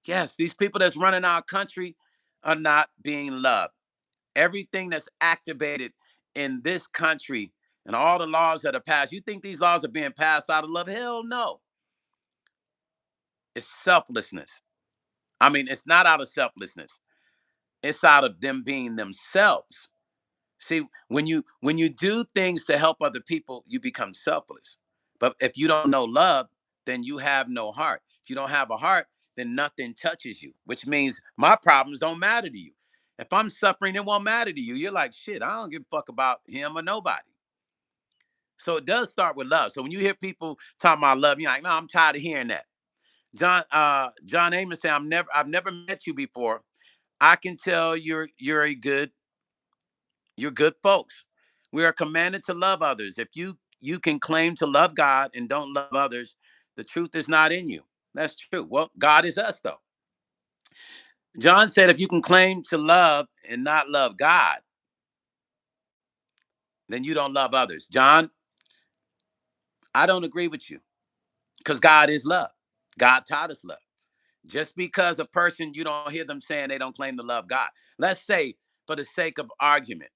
yes, these people that's running our country are not being loved. Everything that's activated in this country and all the laws that are passed, you think these laws are being passed out of love? Hell no. It's selflessness. I mean, it's not out of selflessness. It's out of them being themselves. See, when you do things to help other people, you become selfless. But if you don't know love, then you have no heart. If you don't have a heart, then nothing touches you, which means my problems don't matter to you. If I'm suffering, it won't matter to you. You're like, shit, I don't give a fuck about him or nobody. So it does start with love. So when you hear people talking about love, you're like, no, I'm tired of hearing that. John Amos said, I've never met you before. I can tell you're good folks. We are commanded to love others. If you can claim to love God and don't love others, the truth is not in you. That's true. Well, God is us though. John said, if you can claim to love and not love God, then you don't love others. John, I don't agree with you, because God is love. God taught us love. Just because a person, you don't hear them saying they don't claim to love God. Let's say, for the sake of argument.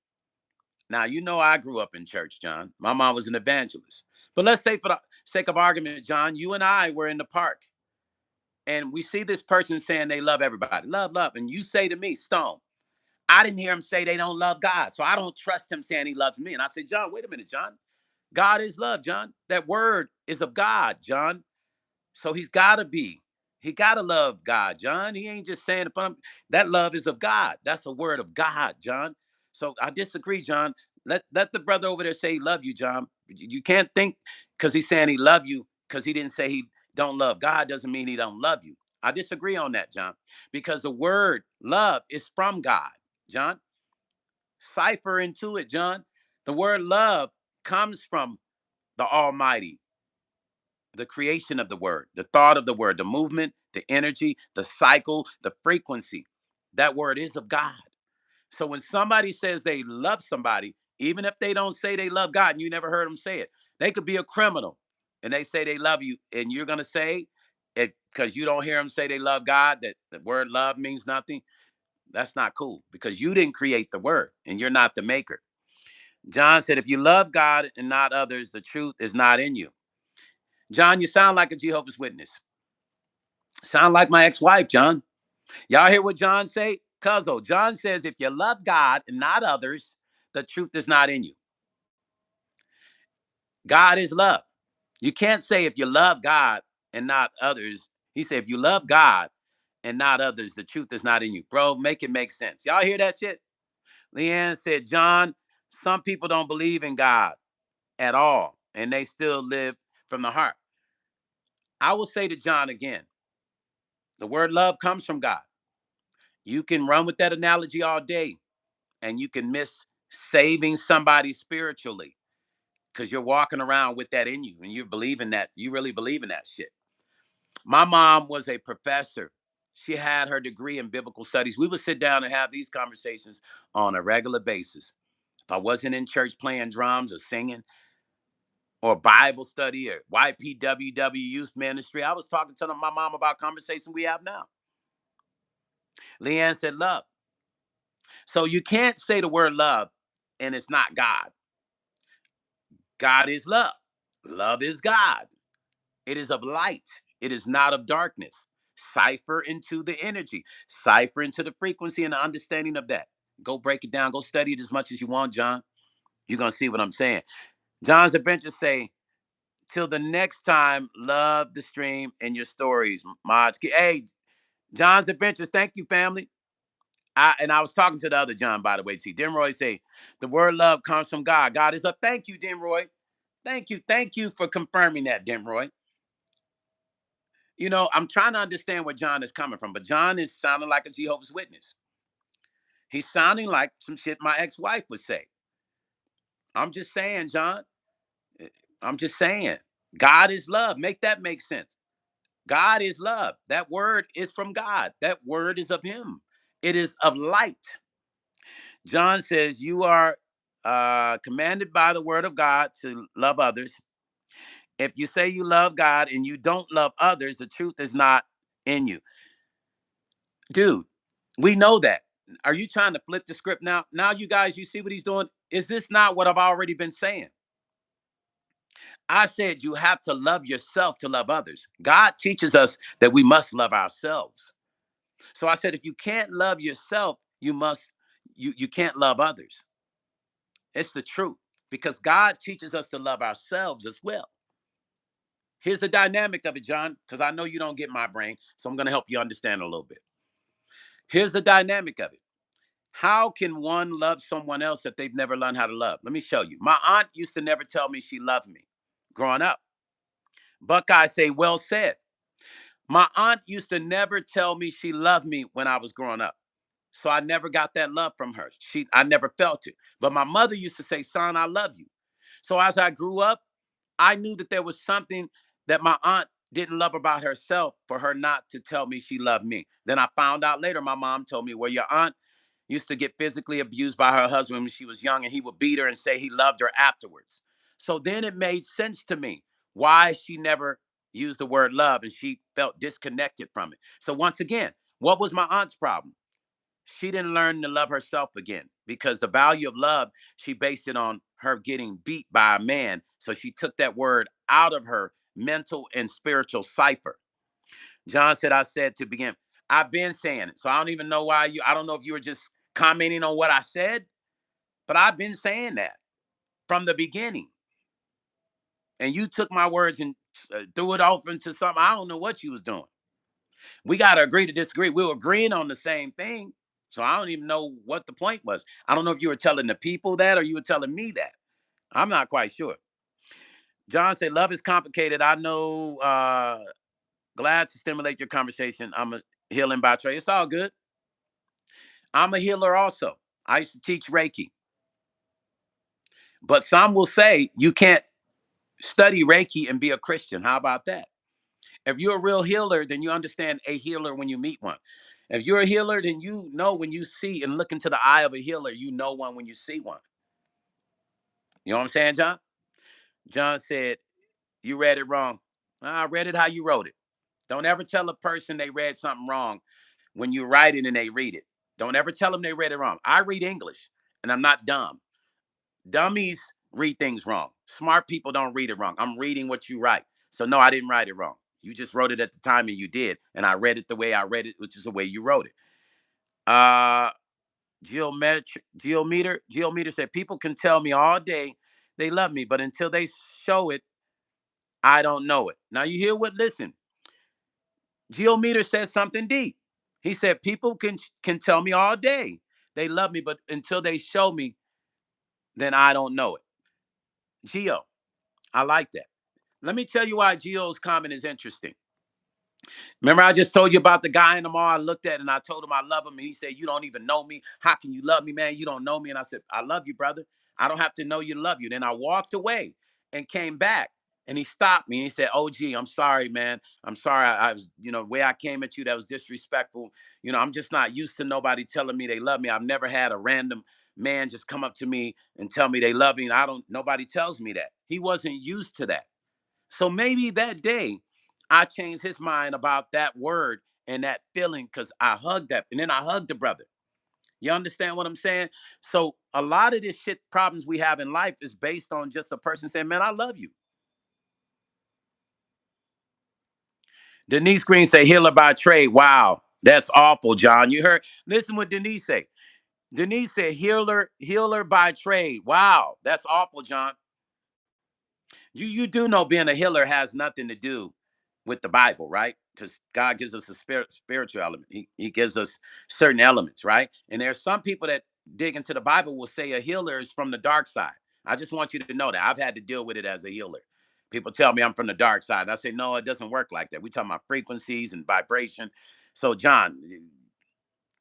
Now, you know, I grew up in church, John. My mom was an evangelist. But let's say, for the sake of argument, John, you and I were in the park and we see this person saying they love everybody, love, love. And you say to me, Stone, I didn't hear him say they don't love God. So I don't trust him saying he loves me. And I said, John, wait a minute, John. God is love, John. That word is of God, John. So he's got to be. He got to love God, John. He ain't just saying that love is of God. That's a word of God, John. So I disagree, John. Let the brother over there say he love you, John. You can't think because he's saying he love you because he didn't say he don't love God doesn't mean he don't love you. I disagree on that, John, because the word love is from God, John. Cipher into it, John. The word love comes from the Almighty, the creation of the word, the thought of the word, the movement, the energy, the cycle, the frequency. That word is of God. So when somebody says they love somebody, even if they don't say they love God and you never heard them say it, they could be a criminal and they say they love you, and you're going to say it because you don't hear them say they love God, that the word love means nothing. That's not cool because you didn't create the word and you're not the maker. John said, if you love God and not others, the truth is not in you. John, you sound like a Jehovah's Witness. Sound like my ex-wife, John. Y'all hear what John say? Cuzzo, John says, if you love God and not others, the truth is not in you. God is love. You can't say if you love God and not others. He said, if you love God and not others, the truth is not in you. Bro, make it make sense. Y'all hear that shit? Leanne said, John, some people don't believe in God at all, and they still live from the heart. I will say to John again, the word love comes from God. You can run with that analogy all day, and you can miss saving somebody spiritually because you're walking around with that in you and you believe in that. You really believe in that shit. My mom was a professor. She had her degree in biblical studies. We would sit down and have these conversations on a regular basis. If I wasn't in church playing drums or singing or Bible study or YPWW youth ministry, I was talking to my mom about conversation we have now. Leanne said love. So you can't say the word love and it's not God. God is love. Love is God. It is of light. It is not of darkness. Cipher into the energy, cipher into the frequency and the understanding of that. Go break it down. Go study it as much as you want, John. You're going to see what I'm saying. John's adventures say, till the next time, love the stream and your stories. Mods. Hey, John's adventures. Thank you, family. I was talking to the other John, by the way, T. Demroy say, the word love comes from God. God is up. Thank you, Demroy. Thank you. Thank you for confirming that, Demroy. You know, I'm trying to understand where John is coming from, but John is sounding like a Jehovah's Witness. He's sounding like some shit my ex-wife would say. I'm just saying, John. I'm just saying. God is love. Make that make sense. God is love. That word is from God. That word is of him. It is of light. John says, you are commanded by the word of God to love others. If you say you love God and you don't love others, the truth is not in you. Dude, we know that. Are you trying to flip the script now? Now, you guys, you see what he's doing? Is this not what I've already been saying? I said you have to love yourself to love others. God teaches us that we must love ourselves. So I said, if you can't love yourself, you can't love others. It's the truth because God teaches us to love ourselves as well. Here's the dynamic of it, John, because I know you don't get my brain, so I'm going to help you understand a little bit. Here's the dynamic of it. How can one love someone else that they've never learned how to love? Let me show you. My aunt used to never tell me she loved me growing up. Buckeye say, well said. My aunt used to never tell me she loved me when I was growing up. So I never got that love from her. I never felt it. But my mother used to say, son, I love you. So as I grew up, I knew that there was something that my aunt didn't love about herself for her not to tell me she loved me. Then I found out later, my mom told me, well, your aunt used to get physically abused by her husband when she was young, and he would beat her and say he loved her afterwards. So then it made sense to me why she never used the word love and she felt disconnected from it. So once again, what was my aunt's problem? She didn't learn to love herself again because the value of love, she based it on her getting beat by a man. So she took that word out of her mental and spiritual cipher. John said, I said to begin, I've been saying it. So I don't even know why I don't know if you were just commenting on what I said, but I've been saying that from the beginning. And you took my words and threw it off into something. I don't know what you was doing. We got to agree to disagree. We were agreeing on the same thing. So I don't even know what the point was. I don't know if you were telling the people that or you were telling me that. I'm not quite sure. John said, love is complicated. I know Glad to stimulate your conversation. I'm a healing by trade. It's all good. I'm a healer also. I used to teach Reiki. But some will say you can't study Reiki and be a Christian. How about that? If you're a real healer, then you understand a healer when you meet one. If you're a healer, then you know when you see and look into the eye of a healer, you know one when you see one. You know what I'm saying, John? John said, you read it wrong. I read it how you wrote it. Don't ever tell a person they read something wrong when you write it and they read it. Don't ever tell them they read it wrong. I read English and I'm not dumb. Dummies read things wrong. Smart people don't read it wrong. I'm reading what you write. So no, I didn't write it wrong. You just wrote it at the time and you did. And I read it the way I read it, which is the way you wrote it. Geometer said, people can tell me all day they love me, but until they show it, I don't know it. Now you hear what, listen, Geometer says something deep. He said, people can tell me all day they love me, but until they show me, then I don't know it. Geo, I like that. Let me tell you why Geo's comment is interesting. Remember, I just told you about the guy in the mall I looked at and I told him I love him. And he said, you don't even know me. How can you love me, man? You don't know me. And I said, I love you, brother. I don't have to know you to love you. Then I walked away and came back and he stopped me. And he said, oh, gee, I'm sorry, man. I'm sorry. I was, the way I came at you, that was disrespectful. I'm just not used to nobody telling me they love me. I've never had a random man just come up to me and tell me they love me. And nobody tells me that. He wasn't used to that. So maybe that day I changed his mind about that word and that feeling because I hugged that. And then I hugged the brother. You understand what I'm saying? So a lot of this shit problems we have in life is based on just a person saying, man, I love you. Denise Green say, healer by trade. Wow, that's awful, John. You heard? Listen what Denise say. Denise said, healer by trade. Wow, that's awful, John. You do know being a healer has nothing to do with the Bible, right? Because God gives us a spiritual element. He gives us certain elements, right? And there's some people that dig into the Bible will say a healer is from the dark side. I just want you to know that I've had to deal with it as a healer. People tell me I'm from the dark side. And I say, no, it doesn't work like that. We talking about frequencies and vibration. So, John,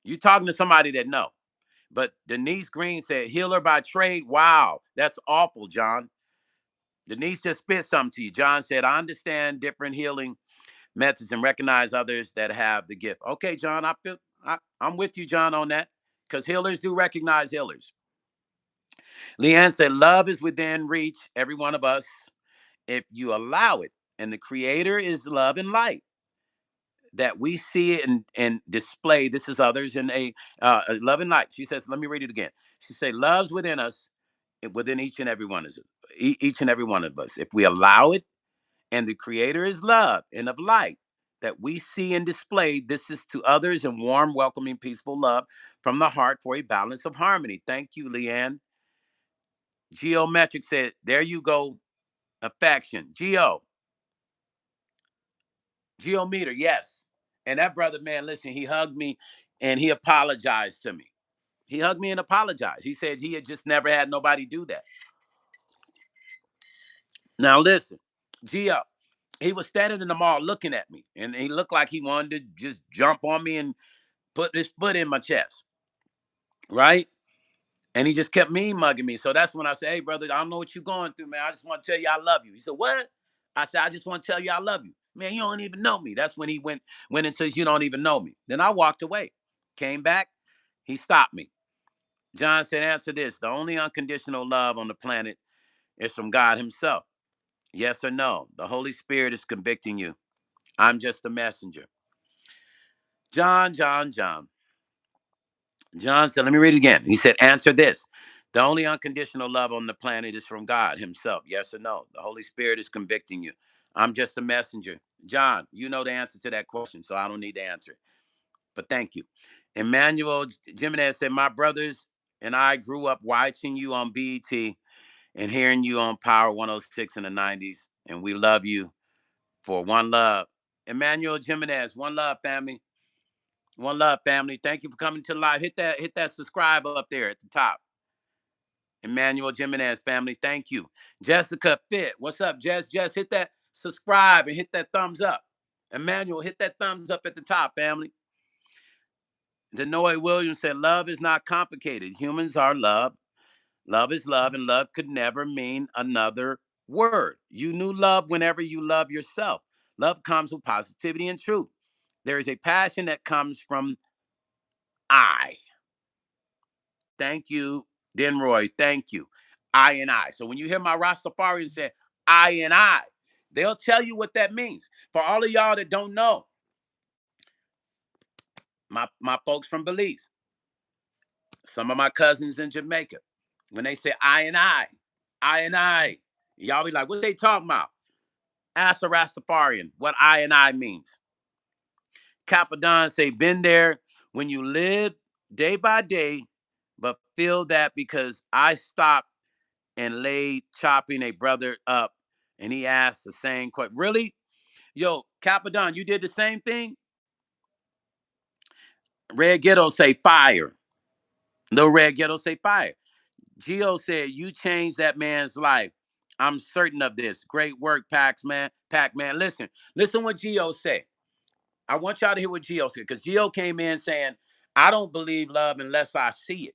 you talking to somebody that know. But Denise Green said, healer by trade. Wow, that's awful, John. Denise just spit something to you. John said, I understand different healing methods and recognize others that have the gift. Okay, John, I'm with you, John, on that. Because healers do recognize healers. Leanne said, love is within reach, every one of us, if you allow it. And the creator is love and light. That we see it and display. This is others in a love and light. She says, let me read it again. She said, love's within us, within each and every one of us, each and every one of us. If we allow it, and the creator is love and of light that we see and display. This is to others in warm, welcoming, peaceful love from the heart for a balance of harmony. Thank you, Leanne. Geometric said, there you go, affection. Geometer, yes. And that brother, man, listen, he hugged me and he apologized to me. He hugged me and apologized. He said he had just never had nobody do that. Now listen, Geo, he was standing in the mall looking at me, and he looked like he wanted to just jump on me and put his foot in my chest, right? And he just kept mean mugging me. So that's when I said, hey, brother, I don't know what you're going through, man. I just want to tell you I love you. He said, what? I said, I just want to tell you I love you. Man, you don't even know me. That's when he went into you don't even know me. Then I walked away, came back. He stopped me. John said, answer this. The only unconditional love on the planet is from God himself. Yes or no? The Holy Spirit is convicting you. I'm just a messenger. John. John said, let me read it again. He said, answer this. The only unconditional love on the planet is from God himself. Yes or no? The Holy Spirit is convicting you. I'm just a messenger. John, you know the answer to that question, so I don't need to answer it. But thank you. Emmanuel Jimenez said, my brothers and I grew up watching you on BET and hearing you on Power 106 in the 90s, and we love you for one love. Emmanuel Jimenez, one love, family. One love, family. Thank you for coming to the live. Hit that subscribe up there at the top. Emmanuel Jimenez, family. Thank you. Jessica Fit. What's up, Jess? Hit that subscribe and hit that thumbs up. Emmanuel, hit that thumbs up at the top, family. Denoy Williams said, love is not complicated. Humans are love. Love is love, and love could never mean another word. You knew love whenever you love yourself. Love comes with positivity and truth. There is a passion that comes from I. Thank you, Denroy. Thank you. I and I. So when you hear my Rastafarians say I and I, they'll tell you what that means. For all of y'all that don't know, my folks from Belize, some of my cousins in Jamaica, when they say I and I, y'all be like, what they talking about? Ask a Rastafarian what I and I means. Capadon say, been there when you live day by day, but feel that because I stopped and laid chopping a brother up and he asked the same question. Really? Yo, Capadon, you did the same thing? Red Ghetto say fire. Little Red Ghetto say fire. Gio said, you changed that man's life. I'm certain of this. Great work, Pac-Man. Pac-Man, listen what Gio said. I want y'all to hear what Gio said, because Gio came in saying, I don't believe love unless I see it.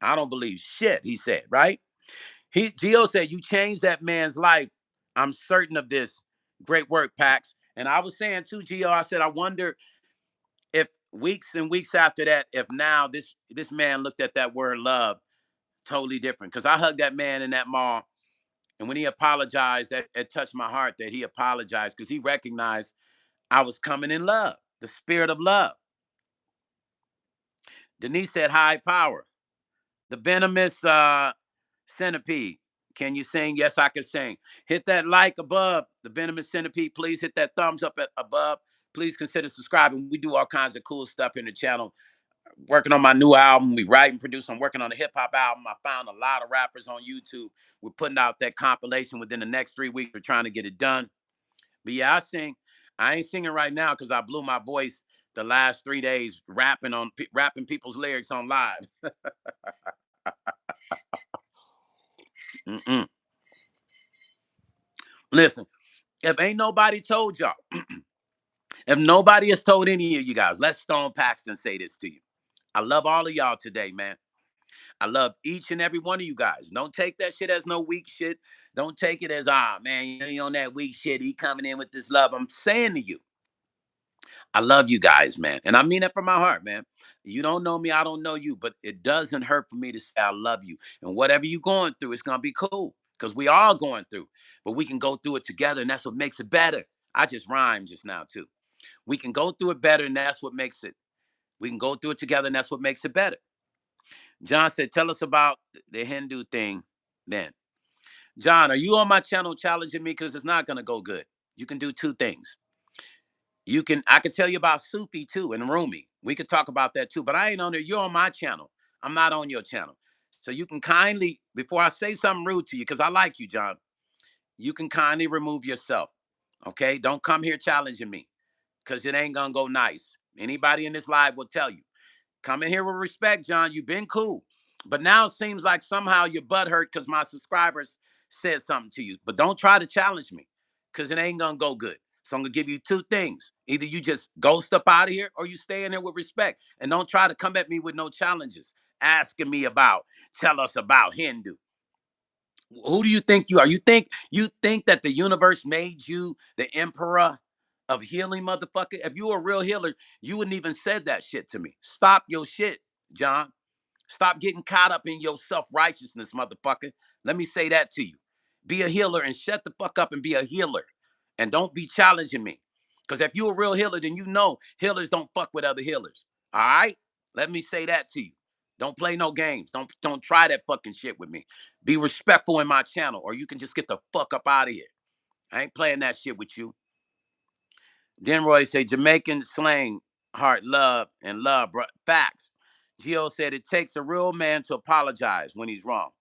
I don't believe shit, he said, right? Gio said, you changed that man's life. I'm certain of this. Great work, Pax. And I was saying too, Gio, I said, I wonder if weeks and weeks after that, if now this man looked at that word love totally different. Because I hugged that man in that mall. And when he apologized, that it touched my heart that he apologized, because he recognized I was coming in love, the spirit of love. Denise said, high power. The venomous centipede. Can you sing? Yes, I can sing. Hit that like above. The venomous centipede. Please hit that thumbs up above. Please consider subscribing. We do all kinds of cool stuff in the channel. Working on my new album. We write and produce. I'm working on a hip hop album. I found a lot of rappers on YouTube. We're putting out that compilation within the next 3 weeks. We're trying to get it done. But yeah, I sing. I ain't singing right now because I blew my voice the last 3 days rapping people's lyrics on live. Mm-mm. Listen, if ain't nobody told y'all, if nobody has told any of you guys, let Stone Paxton say this to you. I love all of y'all today, man. I love each and every one of you guys. Don't take that shit as no weak shit. Don't take it as, man, you on that weak shit. He coming in with this love. I'm saying to you, I love you guys, man. And I mean that from my heart, man. You don't know me, I don't know you, but it doesn't hurt for me to say I love you. And whatever you're going through, it's going to be cool, because we all going through, but we can go through it together, and that's what makes it better. I just rhymed just now, too. We can go through it better, and that's what makes it. We can go through it together, and that's what makes it better. John said, tell us about the Hindu thing then. John, are you on my channel challenging me? Because it's not going to go good. You can do two things. I could tell you about Sufi too and Rumi. We could talk about that too, but I ain't on there. You're on my channel. I'm not on your channel. So you can kindly, before I say something rude to you, because I like you, John, you can kindly remove yourself. Okay? Don't come here challenging me, because it ain't gonna go nice. Anybody in this live will tell you. Come in here with respect, John. You've been cool. But now it seems like somehow your butt hurt because my subscribers said something to you. But don't try to challenge me, because it ain't going to go good. So I'm going to give you two things. Either you just ghost up out of here, or you stay in there with respect. And don't try to come at me with no challenges. Asking me tell us about Hindu. Who do you think you are? You think that the universe made you the emperor of healing, motherfucker? If you were a real healer, you wouldn't even said that shit to me. Stop your shit, John. Stop getting caught up in your self-righteousness, motherfucker. Let me say that to you. Be a healer and shut the fuck up and be a healer. And don't be challenging me. Because if you're a real healer, then you know healers don't fuck with other healers. All right? Let me say that to you. Don't play no games. Don't try that fucking shit with me. Be respectful in my channel, or you can just get the fuck up out of here. I ain't playing that shit with you. Denroy say Jamaican slang, heart, love, and love. Facts. Gio said it takes a real man to apologize when he's wrong.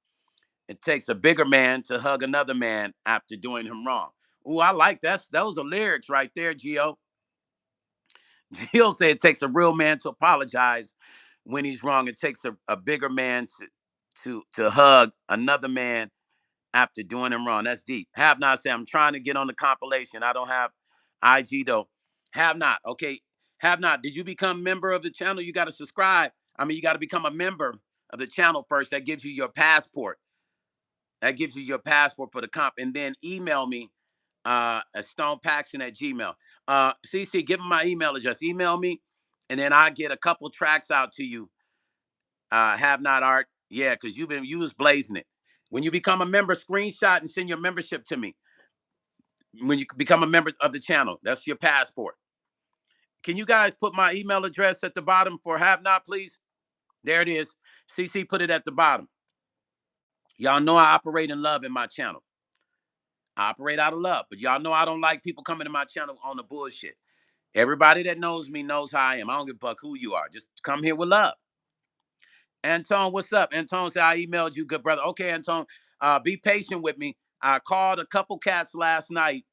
It takes a bigger man to hug another man after doing him wrong. Ooh, I like that. Those are lyrics right there, Gio. Gio said it takes a real man to apologize when he's wrong. It takes a bigger man to hug another man after doing him wrong. That's deep. Have not said I'm trying to get on the compilation. I don't have IG though. Have not. Okay. Have not. Did you become member of the channel? You got to subscribe. I mean, you got to become a member of the channel first. That gives you your passport. That gives you your passport for the comp. And then email me at stonepaxton at gmail. CC, give them my email address. Email me, and then I get a couple tracks out to you. Have not art. Yeah, because you was blazing it. When you become a member, screenshot and send your membership to me. When you become a member of the channel, that's your passport. Can you guys put my email address at the bottom for Have Not, please? There it is. CC put it at the bottom. Y'all know I operate in love in my channel. I operate out of love, but y'all know I don't like people coming to my channel on the bullshit. Everybody that knows me knows how I am. I don't give a fuck who you are. Just come here with love. Antone, what's up? Antone said I emailed you, good brother. Okay, Antone, be patient with me. I called a couple cats last night.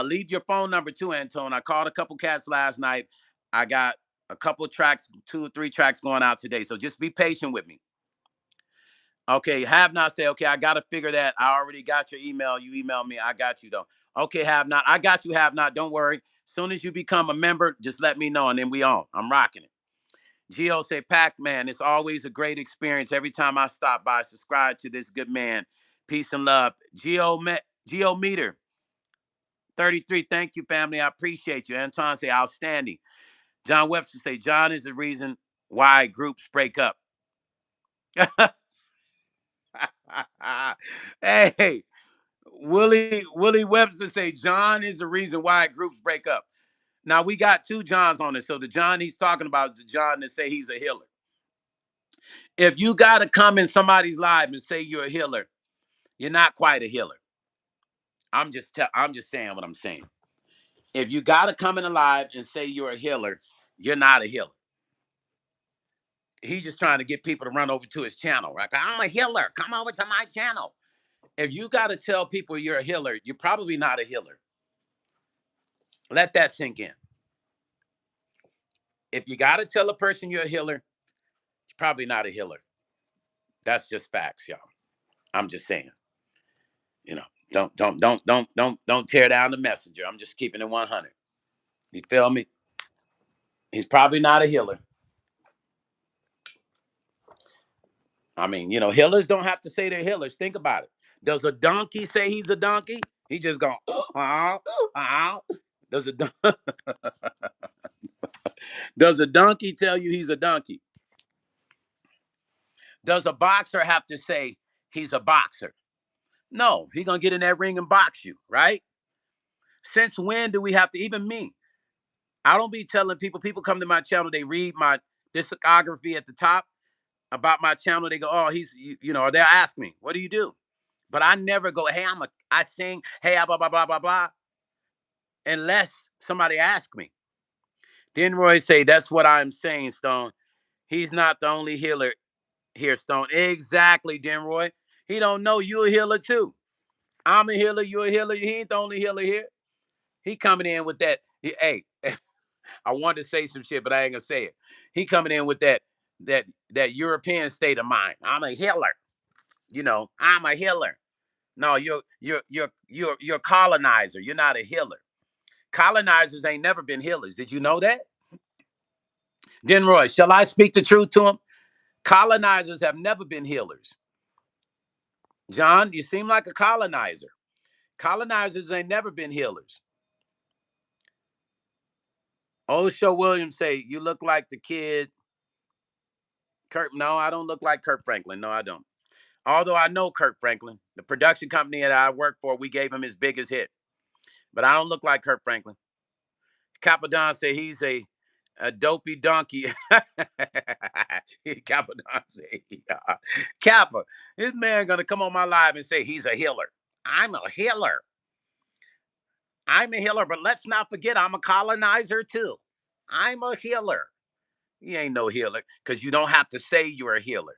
Leave your phone number too, Antone. I called a couple cats last night. I got a couple tracks, 2 or 3 tracks going out today. So just be patient with me. Okay, Have Not say, okay, I got to figure that. I already got your email. You emailed me. I got you, though. Okay, Have Not. I got you, Have Not. Don't worry. As soon as you become a member, just let me know, and then we on. I'm rocking it. Gio say, Pac-Man, it's always a great experience. Every time I stop by, subscribe to this good man. Peace and love. Geo Meter, 33, thank you, family. I appreciate you. Anton say, outstanding. John Webster say, John is the reason why groups break up. Hey, Willie Webster say John is the reason why groups break up. Now we got 2 Johns on it. So the John he's talking about is the John that say he's a healer. If you gotta come in somebody's life and say you're a healer, you're not quite a healer. I'm just saying what I'm saying. If you gotta come in alive and say you're a healer, you're not a healer. He's just trying to get people to run over to his channel, right? I'm a healer. Come over to my channel. If you got to tell people you're a healer, you're probably not a healer. Let that sink in. If you got to tell a person you're a healer, you're probably not a healer. That's just facts, y'all. I'm just saying. You know, don't tear down the messenger. I'm just keeping it 100. You feel me? He's probably not a healer. I mean, healers don't have to say they're healers. Think about it. Does a donkey say he's a donkey? He just going, Does a does a donkey tell you he's a donkey? Does a boxer have to say he's a boxer? No, he's gonna get in that ring and box you, right? Since when do we have to? Even me, I don't be telling people come to my channel, they read my discography at the top about my channel. They go, oh, or they'll ask me, what do you do? But I never go, hey, I sing, hey, blah, blah, blah, blah, blah, unless somebody asks me. Then Roy say, that's what I'm saying, Stone. He's not the only healer here, Stone. Exactly, Denroy. He don't know you a healer too. I'm a healer, you a healer. He ain't the only healer here. He coming in with that. Hey, I wanted to say some shit, but I ain't gonna say it. He coming in with that European state of mind. I'm a healer. I'm a healer. No, you're a colonizer. You're not a healer. Colonizers ain't never been healers. Did you know that? Denroy, shall I speak the truth to him? Colonizers have never been healers. John, you seem like a colonizer. Colonizers ain't never been healers. Osho Williams say, you look like the kid. Kurt, no, I don't look like Kurt Franklin. No, I don't. Although I know Kurt Franklin, the production company that I work for, we gave him his biggest hit. But I don't look like Kurt Franklin. Capadon say he's a dopey donkey. Capadon say, Kappa, this man gonna come on my live and say he's a healer. I'm a healer. I'm a healer, but let's not forget I'm a colonizer too. I'm a healer. You ain't no healer because you don't have to say you're a healer.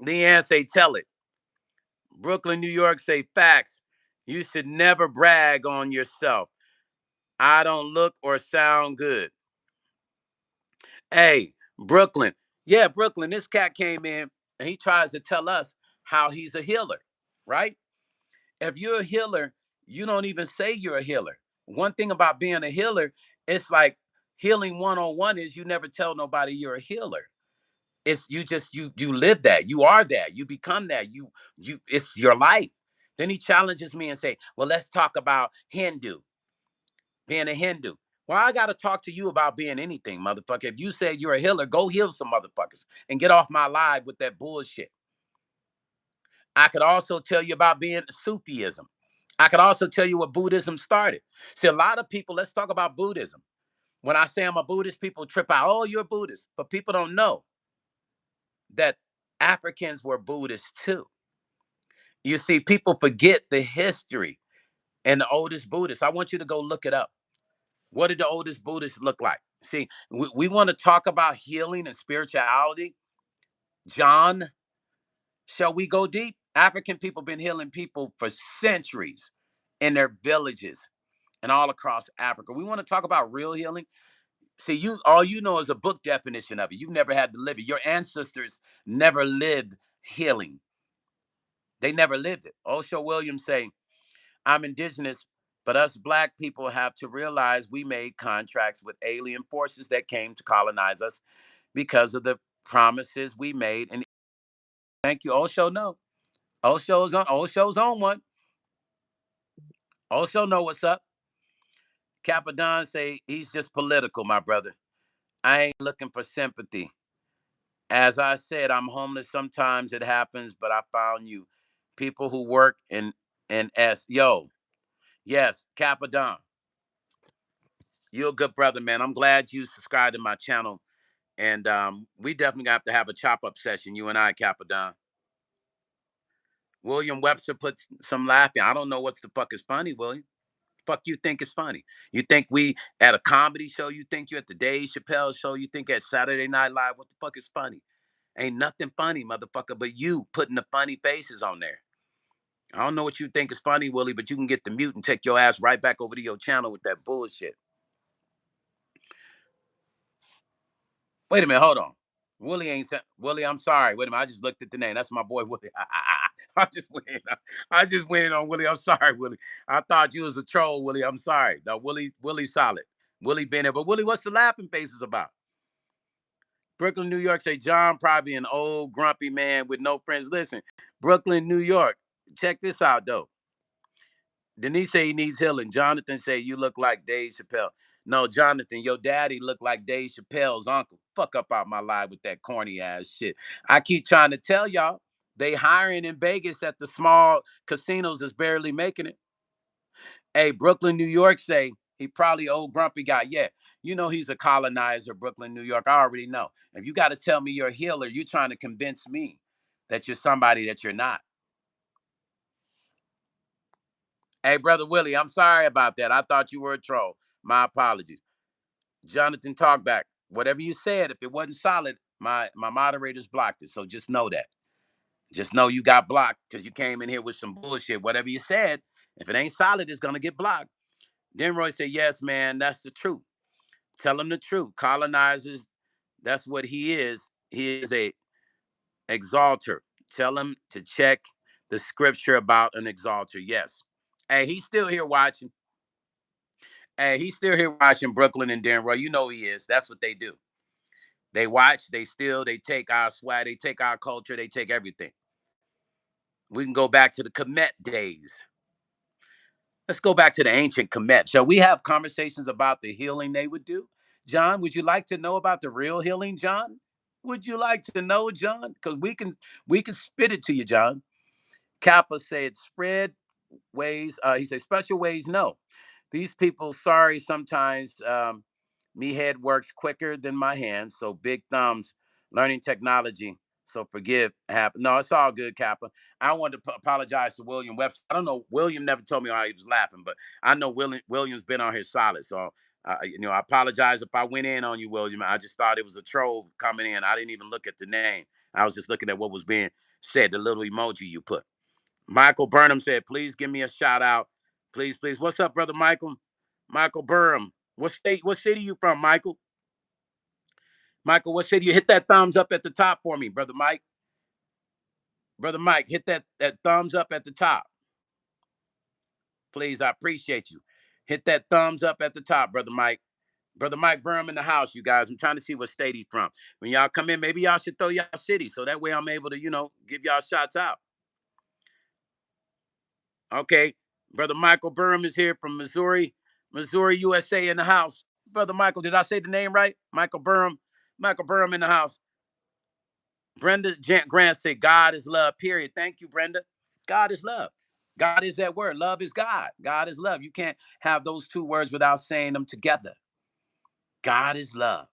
Leanne say, tell it. Brooklyn, New York say, facts. You should never brag on yourself. I don't look or sound good. Hey, Brooklyn. Yeah, Brooklyn, this cat came in and he tries to tell us how he's a healer, right? If you're a healer, you don't even say you're a healer. one thing about being a healer, it's like healing 101 is you never tell nobody you're a healer. It's you live that. You are that. You become that. You it's your life. Then he challenges me and say, well, let's talk about being a Hindu. Well, I got to talk to you about being anything, motherfucker. If you say you're a healer, go heal some motherfuckers and get off my live with that bullshit. I could also tell you about being Sufism. I could also tell you what Buddhism started. See, a lot of people, let's talk about Buddhism. When I say I'm a Buddhist, people trip out, oh, you're a Buddhist. But people don't know that Africans were Buddhists too. You see, people forget the history and the oldest Buddhists. I want you to go look it up. What did the oldest Buddhists look like? See, we want to talk about healing and spirituality. John, shall we go deep? African people been healing people for centuries in their villages and all across Africa. We want to talk about real healing. See, you all you know is a book definition of it. You've never had to live it. Your ancestors never lived healing. They never lived it. Osho Williams say, I'm indigenous, but us black people have to realize we made contracts with alien forces that came to colonize us because of the promises we made. And thank you, Osho. No, Osho's on one. Osho know what's up. Capadon say he's just political, my brother. I ain't looking for sympathy. As I said, I'm homeless. Sometimes it happens, but I found you. People who work in S. Yo, yes, Capadon. You're a good brother, man. I'm glad you subscribed to my channel. And we definitely have to have a chop up session, you and I, Capadon. William Webster put some laughing. I don't know what the fuck is funny, William. Fuck you think is funny? You think we at a comedy show? You think you at the Dave Chappelle show? You think at Saturday Night Live? What the fuck is funny? Ain't nothing funny, motherfucker, but you putting the funny faces on there. I don't know what you think is funny, Willie, but you can get the mute and take your ass right back over to your channel with that bullshit. Wait a minute, hold on. Willie ain't Willie. I'm sorry. Wait a minute. I just looked at the name. That's my boy Willie. I just went. I just went in on Willie. I'm sorry, Willie. I thought you was a troll, Willie. I'm sorry. No, Willie solid. Willie been there. But Willie, what's the laughing faces about? Brooklyn, New York say John probably an old grumpy man with no friends. Listen, Brooklyn, New York. Check this out though. Denise say he needs healing. Jonathan say you look like Dave Chappelle. No, Jonathan, your daddy look like Dave Chappelle's uncle. Fuck up out my life with that corny ass shit. I keep trying to tell y'all, they hiring in Vegas at the small casinos that's barely making it. Hey, Brooklyn, New York say he probably old grumpy guy. Yeah, you know he's a colonizer, Brooklyn, New York. I already know. If you got to tell me you're a healer, you're trying to convince me that you're somebody that you're not. Hey, brother Willie, I'm sorry about that. I thought you were a troll. My apologies. Jonathan Talkback. Whatever you said, if it wasn't solid, my moderators blocked it. So just know that. Just know you got blocked because you came in here with some bullshit. Whatever you said, if it ain't solid, it's gonna get blocked. Then Roy said, yes, man, that's the truth. Tell him the truth. Colonizers, that's what he is. He is a exalter. Tell him to check the scripture about an exalter. Yes. Hey, he's still here watching. Hey, he's still here watching Brooklyn and Denver. You know he is. That's what they do. They watch, they steal, they take our swag, they take our culture, they take everything. We can go back to the Kemet days. Let's go back to the ancient Kemet. Shall we have conversations about the healing they would do? John, would you like to know about the real healing, John? Would you like to know, John? Because we can spit it to you, John. Kappa said spread ways. He said special ways. No, these people. Sorry, sometimes me head works quicker than my hands. So big thumbs. Learning technology. So forgive. No, it's all good, Kappa. I wanted to apologize to William Webster. I don't know. William never told me why he was laughing, but I know William's been on here solid. So I apologize if I went in on you, William. I just thought it was a troll coming in. I didn't even look at the name. I was just looking at what was being said, the little emoji you put. Michael Burnham said, please give me a shout out. Please, please. What's up, brother Michael? Michael Burnham. What city you from, Michael? Michael, what city you hit that thumbs up at the top for me, brother Mike? Brother Mike, hit that thumbs up at the top. Please, I appreciate you. Hit that thumbs up at the top, Brother Mike. Brother Mike Burnham in the house, you guys. I'm trying to see what state he's from. When y'all come in, maybe y'all should throw y'all city so that way I'm able to, give y'all shots out. Okay. Brother Michael Burnham is here from Missouri, USA in the house. Brother Michael, did I say the name right? Michael Burnham. Michael Burnham in the house. Brenda Grant said, God is love, period. Thank you, Brenda. God is love. God is that word. Love is God. God is love. You can't have those two words without saying them together. God is love.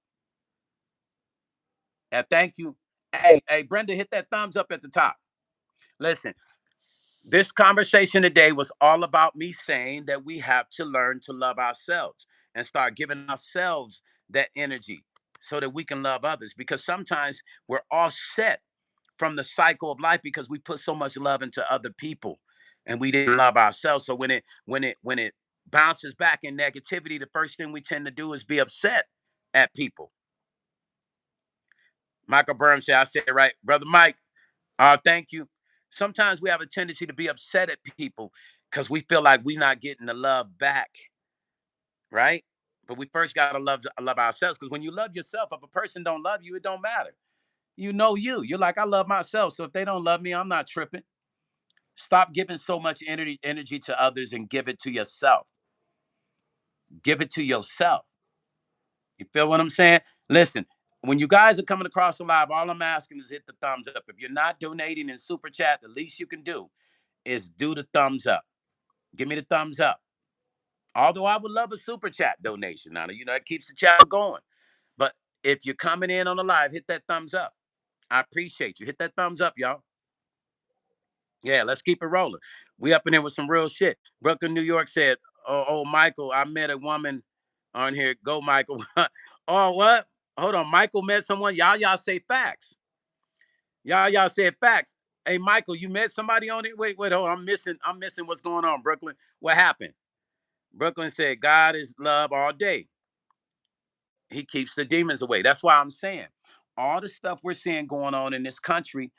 And thank you. Hey, Brenda, hit that thumbs up at the top. Listen, this conversation today was all about me saying that we have to learn to love ourselves and start giving ourselves that energy so that we can love others. Because sometimes we're offset from the cycle of life because we put so much love into other people and we didn't love ourselves. So when it bounces back in negativity, the first thing we tend to do is be upset at people. Michael Burns said, I said it right. Brother Mike, thank you. Sometimes we have a tendency to be upset at people because we feel like we're not getting the love back, right? But we first got to love ourselves, because when you love yourself, if a person don't love you, it don't matter. You know you. You're like, I love myself. So if they don't love me, I'm not tripping. Stop giving so much energy to others and give it to yourself. Give it to yourself. You feel what I'm saying? Listen, when you guys are coming across the live, all I'm asking is hit the thumbs up. If you're not donating in Super Chat, the least you can do is do the thumbs up. Give me the thumbs up. Although I would love a Super Chat donation. Now, it keeps the channel going. But if you're coming in on the live, hit that thumbs up. I appreciate you. Hit that thumbs up, y'all. Yeah, let's keep it rolling. We up in here with some real shit. Brooklyn, New York said, oh, Michael, I met a woman on here. Go, Michael. Oh, what? Hold on. Michael met someone. Y'all say facts. Y'all said facts. Hey, Michael, you met somebody on it? Wait, hold on. I'm missing what's going on, Brooklyn. What happened? Brooklyn said, God is love all day. He keeps the demons away. That's why I'm saying all the stuff we're seeing going on in this country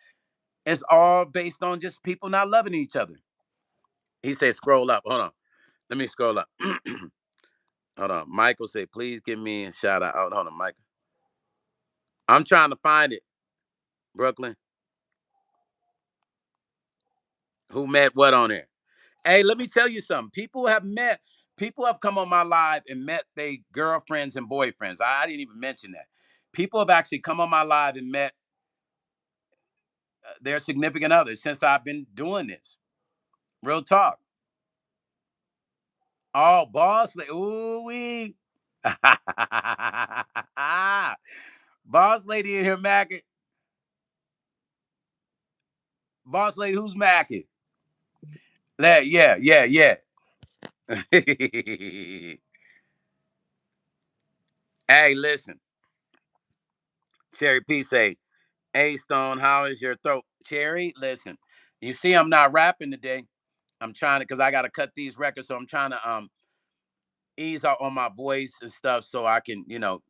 is all based on just people not loving each other. He said, scroll up. Hold on. Let me scroll up. Hold on. Michael said, please give me a shout out. Hold on, Michael. I'm trying to find it, Brooklyn. Who met what on there? Hey, let me tell you something. People have come on my live and met their girlfriends and boyfriends. I didn't even mention that. People have actually come on my live and met their significant others since I've been doing this. Real talk. Oh, boss lady. Ooh wee. Boss lady in here macking. Boss lady, who's macking? Yeah. Hey, listen. Cherry P say, hey Stone, how is your throat? Cherry, listen. You see, I'm not rapping today. I'm trying to, because I gotta cut these records, so I'm trying to ease out on my voice and stuff so I can,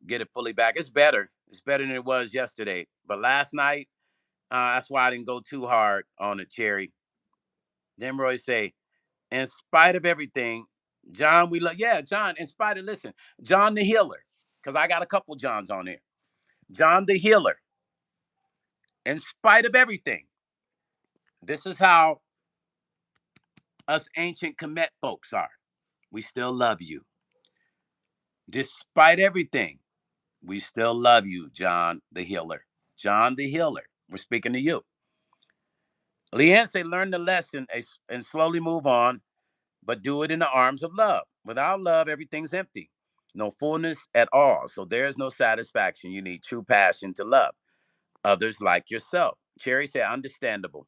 get it fully back. It's better. It's better than it was yesterday. But last night, that's why I didn't go too hard on the Cherry. Then Roy say, in spite of everything, John, we love. Yeah, John. In spite of, listen, John the Healer, because I got a couple Johns on there. John the Healer. In spite of everything, this is how us ancient Kemet folks are. We still love you. Despite everything, we still love you, John the Healer. John the Healer. We're speaking to you. Leanne say, learn the lesson and slowly move on, but do it in the arms of love. Without love, everything's empty. No fullness at all. So there's no satisfaction. You need true passion to love others like yourself. Cherry say, understandable.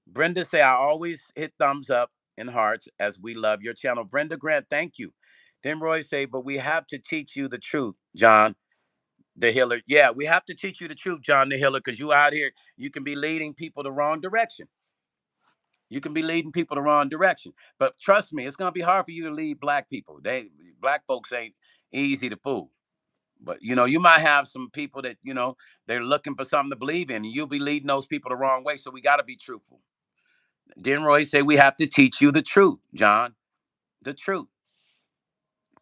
Brenda say, I always hit thumbs up and hearts as we love your channel. Brenda Grant, thank you. Then Roy say, but we have to teach you the truth, John the Healer. Yeah, we have to teach you the truth, John the Healer, because you out here, you can be leading people the wrong direction. You can be leading people the wrong direction. But trust me, it's gonna be hard for you to lead black people. Black folks ain't easy to fool. But you might have some people that, they're looking for something to believe in, and you'll be leading those people the wrong way. So we gotta be truthful. Then Roy say we have to teach you the truth, John. The truth.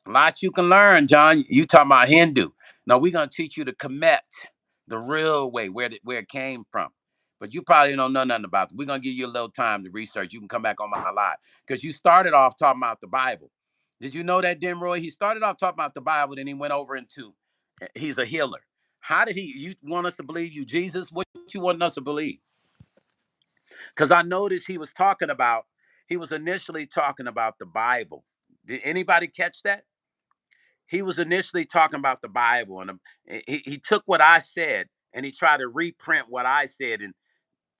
A lot you can learn, John. You talking about Hindu. No, we're gonna teach you the Kemet, the real way, where it came from. But you probably don't know nothing about it. We're gonna give you a little time to research. You can come back on my live. Because you started off talking about the Bible. Did you know that, Denroy? He started off talking about the Bible, then he went over into he's a healer. How did he you want us to believe you, Jesus? What you want us to believe? Because I noticed he was initially talking about the Bible. Did anybody catch that? He was initially talking about the Bible, and he took what I said and he tried to reprint what I said and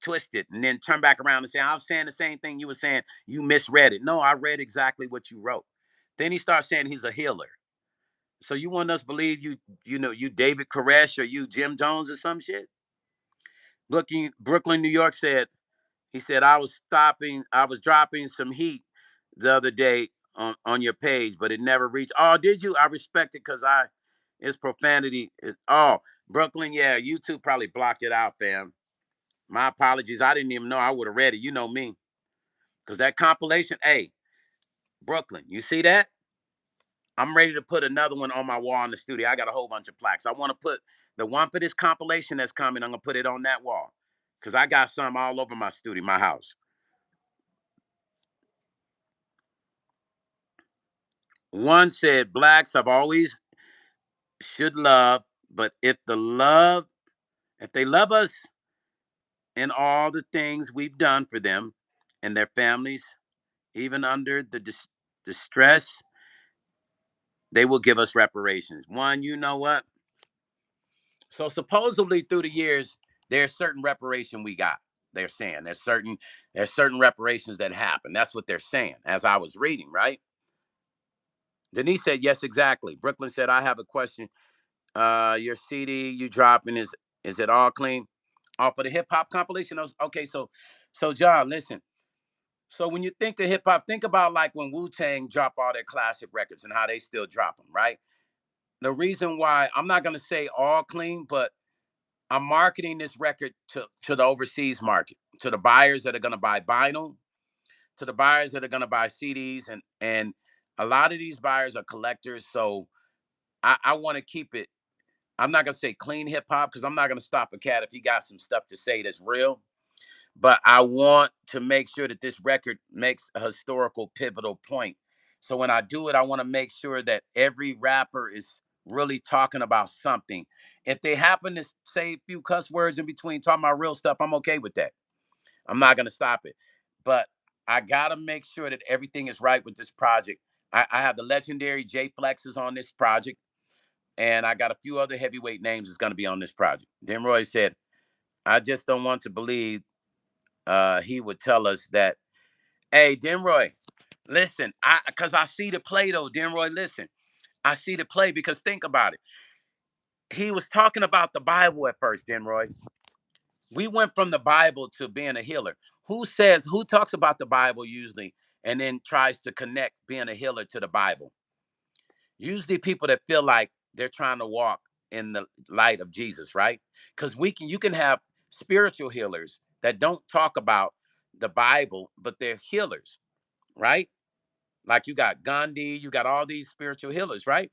twist it, and then turn back around and say, "I'm saying the same thing you were saying. You misread it." No, I read exactly what you wrote. Then he starts saying he's a healer. So you want us to believe you David Koresh or you Jim Jones or some shit? Brooklyn, New York said he said I was dropping some heat the other day on your page, but it never reached. Oh, did you? I respect it because it's profanity. Oh, Brooklyn, yeah, YouTube probably blocked it out, fam. My apologies. I didn't even know I would have read it. You know me. Because that compilation, hey, Brooklyn, you see that? I'm ready to put another one on my wall in the studio. I got a whole bunch of plaques. I want to put the one for this compilation that's coming. I'm going to put it on that wall. Because I got some all over my studio, my house. One said, blacks have always should love, but if they love us in all the things we've done for them and their families, even under the distress, they will give us reparations. One, you know what? So supposedly through the years, there's certain reparation we got. They're saying there's certain reparations that happen. That's what they're saying. As I was reading, right? Denise said, yes, exactly. Brooklyn said, I have a question. Your CD you dropping is it all clean? Off of the hip hop compilation? Okay, so John, listen. So when you think of hip hop, think about like when Wu Tang dropped all their classic records and how they still drop them, right? The reason why I'm not gonna say all clean, but I'm marketing this record to the overseas market, to the buyers that are gonna buy vinyl, to the buyers that are gonna buy CDs, and a lot of these buyers are collectors. So I want to keep it. I'm not gonna say clean hip hop because I'm not gonna stop a cat if he got some stuff to say that's real. But I want to make sure that this record makes a historical pivotal point. So when I do it, I want to make sure that every rapper is really talking about something. If they happen to say a few cuss words in between talking about real stuff, I'm okay with that. I'm not gonna stop it. But I gotta make sure that everything is right with this project. I have the legendary J Flex is on this project, and I got a few other heavyweight names that's gonna be on this project. Roy said, I just don't want to believe he would tell us that, hey, Denroy, listen, I see the play though, Denroy, listen. I see the play because think about it. He was talking about the Bible at first, Denroy. We went from the Bible to being a healer. Who talks about the Bible usually and then tries to connect being a healer to the Bible? Usually people that feel like they're trying to walk in the light of Jesus, right? Because you can have spiritual healers that don't talk about the Bible, but they're healers, right? Like you got Gandhi, you got all these spiritual healers, right?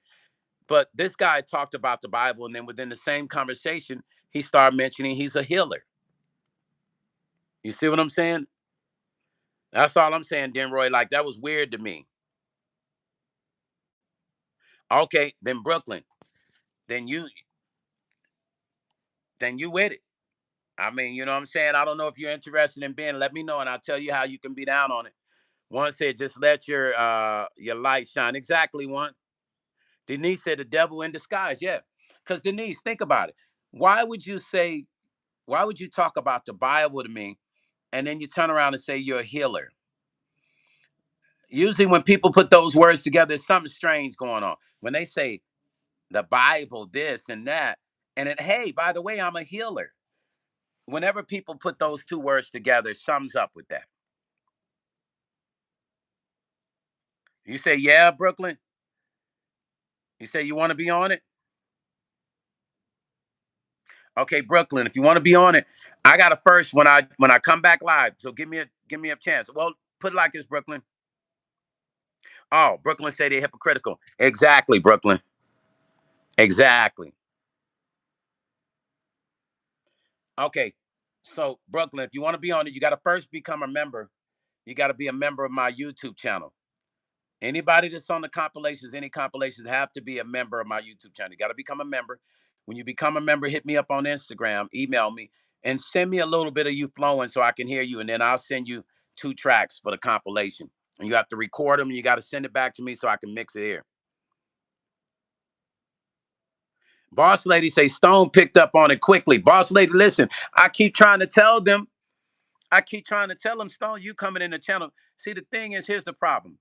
But this guy talked about the Bible, and then within the same conversation, he started mentioning he's a healer. You see what I'm saying? That's all I'm saying, Denroy. Like that was weird to me. Okay, then Brooklyn, then you with it. I mean, you know what I'm saying? I don't know if you're interested in being, let me know and I'll tell you how you can be down on it. One said, just let your light shine. Exactly, one. Denise said the devil in disguise. Yeah. Because Denise, think about it. Why would you say, why would you talk about the Bible to me and then you turn around and say you're a healer? Usually when people put those words together, there's something strange going on. When they say the Bible, this and that, and then, hey, by the way, I'm a healer. Whenever people put those two words together, it sums up with that. You say, yeah, Brooklyn. You say you want to be on it? Okay, Brooklyn, if you want to be on it, I got to first when I come back live. So give me a chance. Well, put it like this, Brooklyn. Oh, Brooklyn say they're hypocritical. Exactly, Brooklyn. Exactly. Okay. So, Brooklyn, if you want to be on it, you got to first become a member. You got to be a member of my YouTube channel. Anybody that's on the compilations, any compilations, have to be a member of my YouTube channel. You got to become a member. When you become a member, hit me up on Instagram, email me, and send me a little bit of you flowing so I can hear you. And then I'll send you 2 tracks for the compilation. And you have to record them and you got to send it back to me so I can mix it here. Boss Lady say Stone picked up on it quickly. Boss Lady, listen, I keep trying to tell them. I keep trying to tell them, Stone, you coming in the channel. See, the thing is, here's the problem.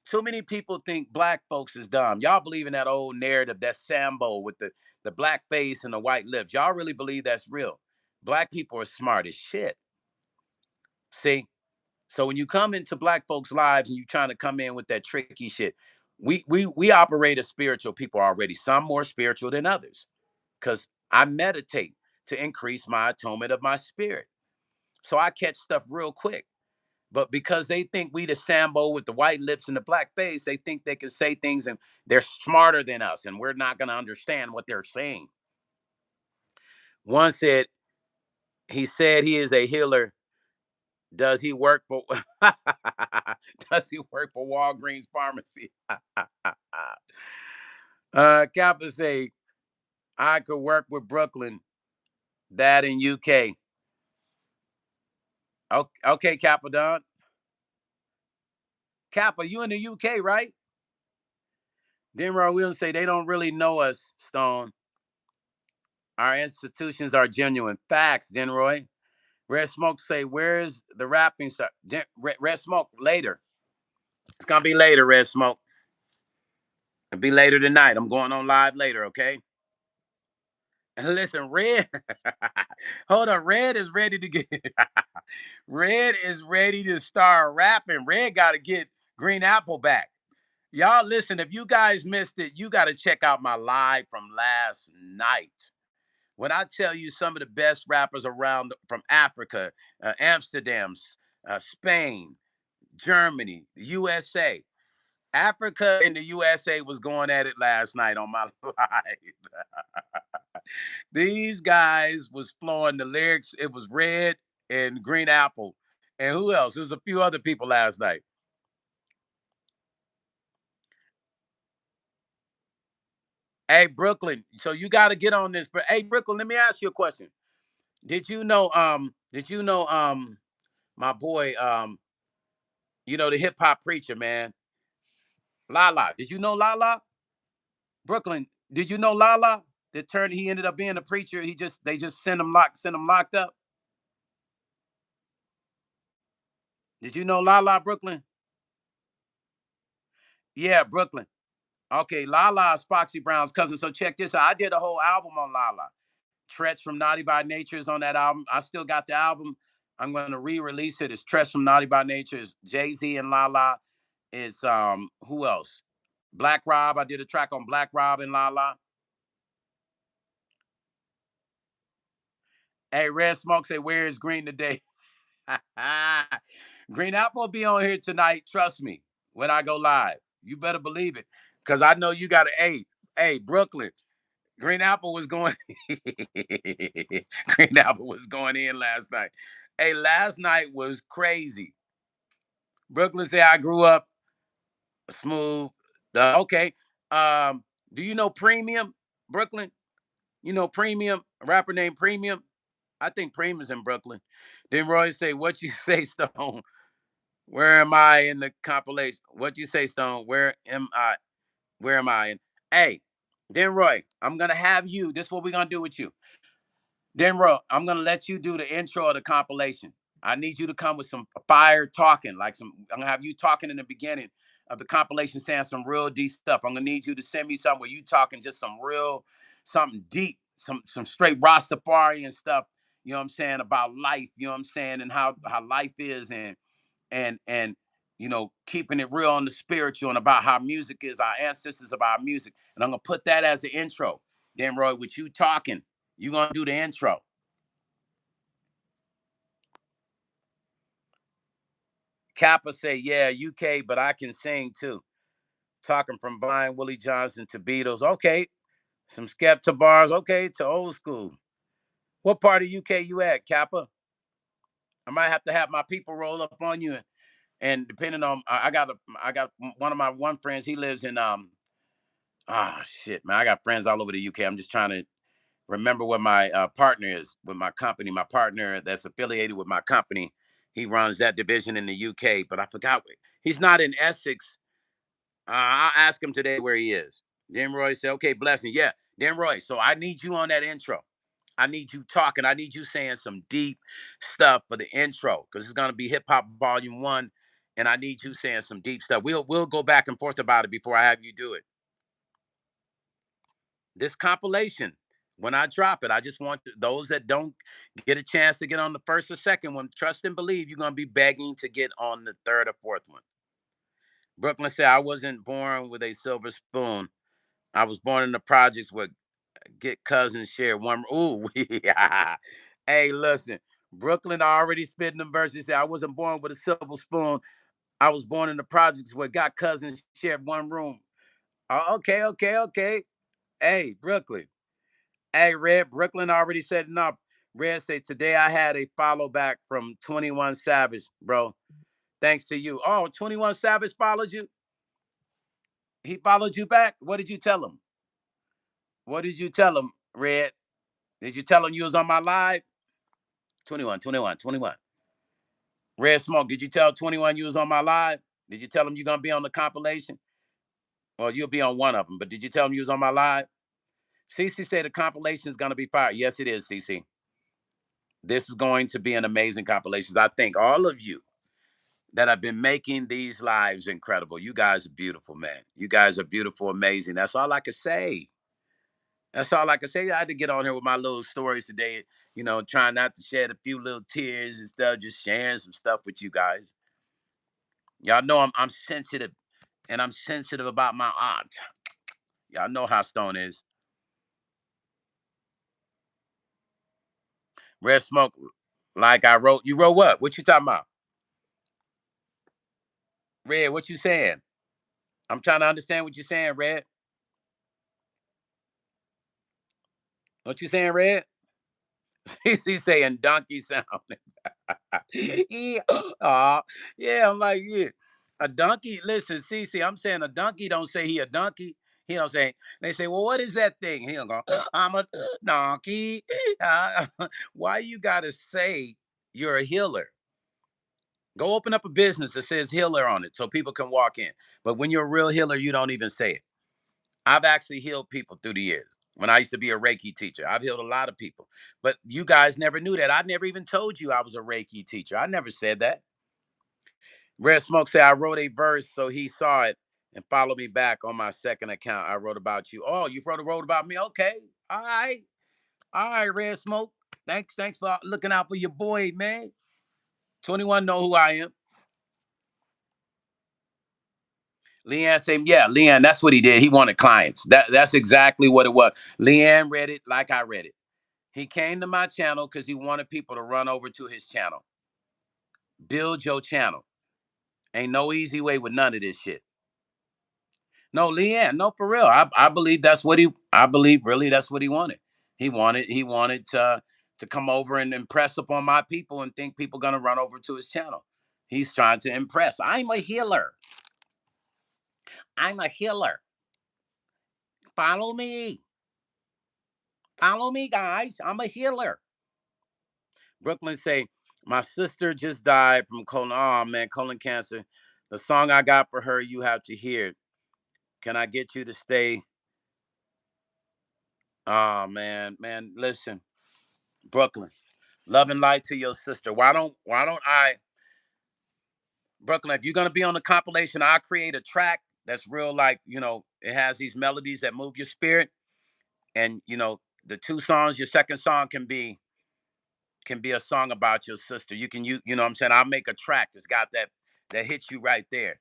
Too many people think black folks is dumb. Y'all believe in that old narrative, that Sambo with the black face and the white lips. Y'all really believe that's real. Black people are smart as shit. See? So when you come into black folks' lives and you trying to come in with that tricky shit, we operate as spiritual people already. Some more spiritual than others. Because I meditate to increase my atonement of my spirit. So I catch stuff real quick. But because they think we the Sambo with the white lips and the black face, they think they can say things and they're smarter than us and we're not going to understand what they're saying. One said, he said he is a healer. Does he work for does he work for Walgreens Pharmacy? Kappa say, I could work with Brooklyn, that in UK. Okay, Kappa Don. Kappa, you in the UK, right? Denroy Williams say they don't really know us, Stone. Our institutions are genuine. Facts, Denroy. Red Smoke say, where's the rapping star? Red Smoke, later. It's going to be later, Red Smoke. It'll be later tonight. I'm going on live later, okay? And listen, Red, hold on. Red is ready to get, Red is ready to start rapping. Red got to get Green Apple back. Y'all, listen, if you guys missed it, you got to check out my live from last night. When I tell you some of the best rappers around from Africa, Amsterdam, Spain, Germany, USA, Africa and the USA was going at it last night on my live. These guys was flowing the lyrics. It was Red and Green Apple. And who else? There was a few other people last night. Hey, Brooklyn. So you got to get on this. But hey, Brooklyn, let me ask you a question. Did you know my boy the hip hop preacher, man, Lala. Did you know Lala? Brooklyn, did you know Lala? He ended up being a preacher. They just sent him locked up. Did you know Lala, Brooklyn? Yeah, Brooklyn. Okay, Lala is Foxy Brown's cousin. So check this out. I did a whole album on Lala. Tretch from Naughty by Nature is on that album. I still got the album. I'm going to re-release it. It's Tretch from Naughty by Nature. It's Jay-Z and Lala. It's who else? Black Rob. I did a track on Black Rob and Lala. Hey, Red Smoke say, where is Green today? Green Apple will be on here tonight. Trust me, when I go live. You better believe it. Because I know you got to, hey, Brooklyn. Green Apple was going Green Apple was going in last night. Hey, last night was crazy. Brooklyn said I grew up smooth. Okay. Um, do you know Premium, Brooklyn? You know Premium, a rapper named Premium? I think Premium's in Brooklyn. Then Roy say, what you say, Stone? Where am I in the compilation? What you say, Stone? Where am I? Where am I in? Hey, then Roy, I'm gonna have you. This is what we're gonna do with you. Then Roy, I'm gonna let you do the intro of the compilation. I need you to come with some fire talking, like I'm gonna have you talking in the beginning of the compilation, saying some real deep stuff. I'm gonna need you to send me something where you talking just some real, something deep, some straight Rastafarian stuff. You know what I'm saying about life. You know what I'm saying, and how life is, and keeping it real on the spiritual and about how music is, our ancestors about music. And I'm gonna put that as the intro. Then Roy, with you talking, you gonna do the intro. Kappa say, yeah, UK, but I can sing too. Talking from Vine, Willie Johnson to Beatles. Okay. Some Skepta bars. Okay. To old school. What part of UK you at, Kappa? I might have to have my people roll up on you, and depending on, I got one friends. He lives in shit, man. I got friends all over the UK. I'm just trying to remember where my partner is with my company. My partner that's affiliated with my company, he runs that division in the UK. But I forgot. He's not in Essex. I'll ask him today where he is. Then Roy said, "Okay, blessing, yeah." Then Roy, so I need you on that intro. I need you talking. I need you saying some deep stuff for the intro because it's gonna be Hip Hop Volume 1, and I need you saying some deep stuff. We'll go back and forth about it before I have you do it. This compilation, when I drop it, I just want those that don't get a chance to get on the first or second one, trust and believe you're gonna be begging to get on the third or fourth one. Brooklyn said, "I wasn't born with a silver spoon. I was born in the projects where get cousins share one." Ooh, yeah. Hey, listen, Brooklyn already spitting them verses. He said, "I wasn't born with a silver spoon. I was born in the projects where got cousins shared one room." Okay, okay, okay. Hey, Brooklyn. Hey, Red, Brooklyn already setting up. Red say, "Today I had a follow back from 21 Savage, bro. Thanks to you." Oh, 21 Savage followed you? He followed you back? What did you tell him? What did you tell him, Red? Did you tell him you was on my live? 21, 21, 21. Red Smoke, did you tell 21 you was on my live? Did you tell him you're going to be on the compilation? Well, you'll be on one of them, but did you tell him you was on my live? CC said the compilation is going to be fire. Yes, it is, CC. This is going to be an amazing compilation. I thank all of you that have been making these lives incredible. You guys are beautiful, man. You guys are beautiful, amazing. That's all I can say. That's all I can say. I had to get on here with my little stories today, trying not to shed a few little tears and stuff, just sharing some stuff with you guys. Y'all know I'm sensitive, and I'm sensitive about my aunt. Y'all know how Stone is. Red Smoke, like I wrote. You wrote what? What you talking about? Red, what you saying? I'm trying to understand what you're saying, Red. What you saying, Red? He's saying donkey sound. Yeah, yeah, I'm like, yeah. A donkey, listen, CC, I'm saying a donkey don't say he a donkey. He don't say, they say, well, what is that thing? He don't go, I'm a donkey. Why you gotta say you're a healer? Go open up a business that says healer on it so people can walk in. But when you're a real healer, you don't even say it. I've actually healed people through the years. When I used to be a Reiki teacher, I've healed a lot of people. But you guys never knew that. I never even told you I was a Reiki teacher. I never said that. Red Smoke said I wrote a verse so he saw it and followed me back on my second account. I wrote about you. Oh, you wrote about me? Okay. All right. All right, Red Smoke. Thanks for looking out for your boy, man. 21 know who I am. Leanne said, yeah, Leanne, that's what he did. He wanted clients. That's exactly what it was. Leanne read it like I read it. He came to my channel because he wanted people to run over to his channel. Build your channel. Ain't no easy way with none of this shit. No, Leanne, no, for real. I believe I believe really that's what he wanted. He wanted to come over and impress upon my people and think people gonna run over to his channel. He's trying to impress. I'm a healer. I'm a healer. Follow me. Follow me, guys. I'm a healer. Brooklyn say, my sister just died from colon. Oh man, colon cancer. The song I got for her, you have to hear it. Can I get you to stay? Oh man, listen, Brooklyn. Love and light to your sister. Why don't I, Brooklyn, if you're gonna be on the compilation, I'll create a track that's real, like, it has these melodies that move your spirit. And the two songs, your second song can be a song about your sister. You know what I'm saying? I'll make a track that's got that hits you right there.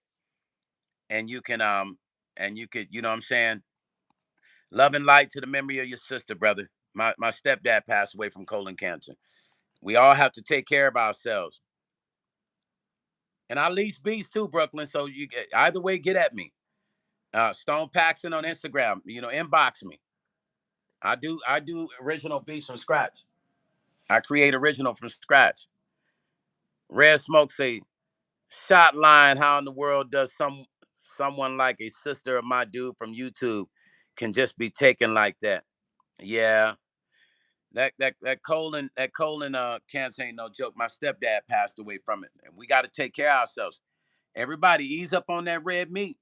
And you could, you know what I'm saying? Love and light to the memory of your sister, brother. My stepdad passed away from colon cancer. We all have to take care of ourselves. And I lease beats too, Brooklyn. So you get either way, get at me. Stone Paxton on Instagram. Inbox me. I do original beats from scratch. I create original from scratch. Red Smoke say, shot line, how in the world does someone like a sister of my dude from YouTube can just be taken like that? Yeah. That colon cancer ain't no joke. My stepdad passed away from it. And we got to take care of ourselves. Everybody ease up on that red meat.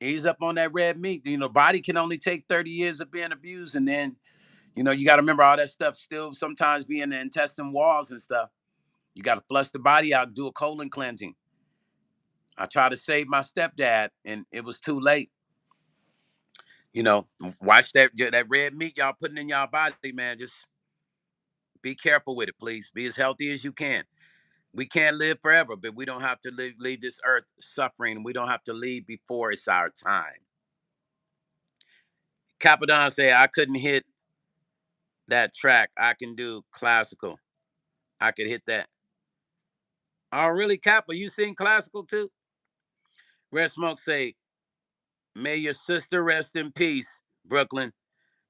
Ease up on that red meat. Body can only take 30 years of being abused. And then, you got to remember all that stuff still sometimes be in the intestine walls and stuff. You got to flush the body out, do a colon cleansing. I tried to save my stepdad, and it was too late. Watch that red meat y'all putting in y'all body, man. Just be careful with it, please. Be as healthy as you can. We can't live forever, but we don't have to leave this earth suffering. We don't have to leave before it's our time. Capadon said, I couldn't hit that track. I can do classical. I could hit that. Oh, really, Kappa? You sing classical too? Red Smoke say, may your sister rest in peace, Brooklyn.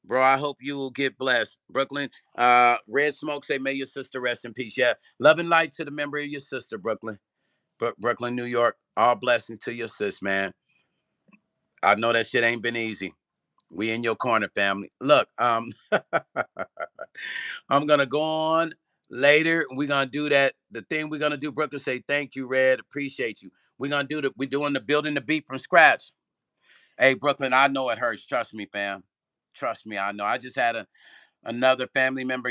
Bro, I hope you will get blessed. Brooklyn, Red Smoke say, may your sister rest in peace. Yeah. Love and light to the memory of your sister, Brooklyn. Brooklyn, New York. All blessing to your sis, man. I know that shit ain't been easy. We in your corner, family. Look, I'm gonna go on later. We're gonna do that. The thing we're gonna do, Brooklyn, say thank you, Red. Appreciate you. We're doing the building the beat from scratch. Hey, Brooklyn, I know it hurts. Trust me, fam. Trust me, I know. I just had another family member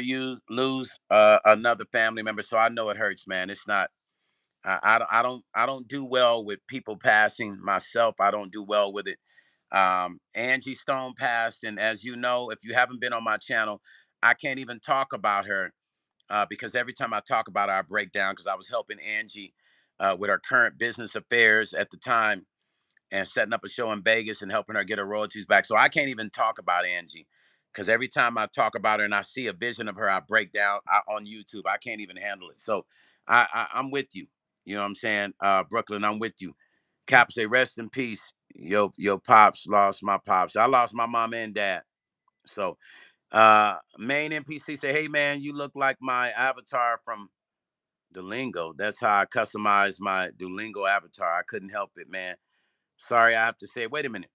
lose another family member, so I know it hurts, man. It's not. I don't do well with people passing. Myself, I don't do well with it. Angie Stone passed, and as you know, if you haven't been on my channel, I can't even talk about her because every time I talk about her, I break down because I was helping Angie with her current business affairs at the time and setting up a show in Vegas and helping her get her royalties back. So I can't even talk about Angie because every time I talk about her and I see a vision of her, I break down on YouTube. I can't even handle it. So I'm with you. You know what I'm saying? Brooklyn, I'm with you. Cap say, rest in peace. Yo pops lost my pops. I lost my mom and dad. So main MPC say, hey man, you look like my avatar from Duolingo. That's how I customized my Duolingo avatar. I couldn't help it, man. Sorry, I have to say, wait a minute.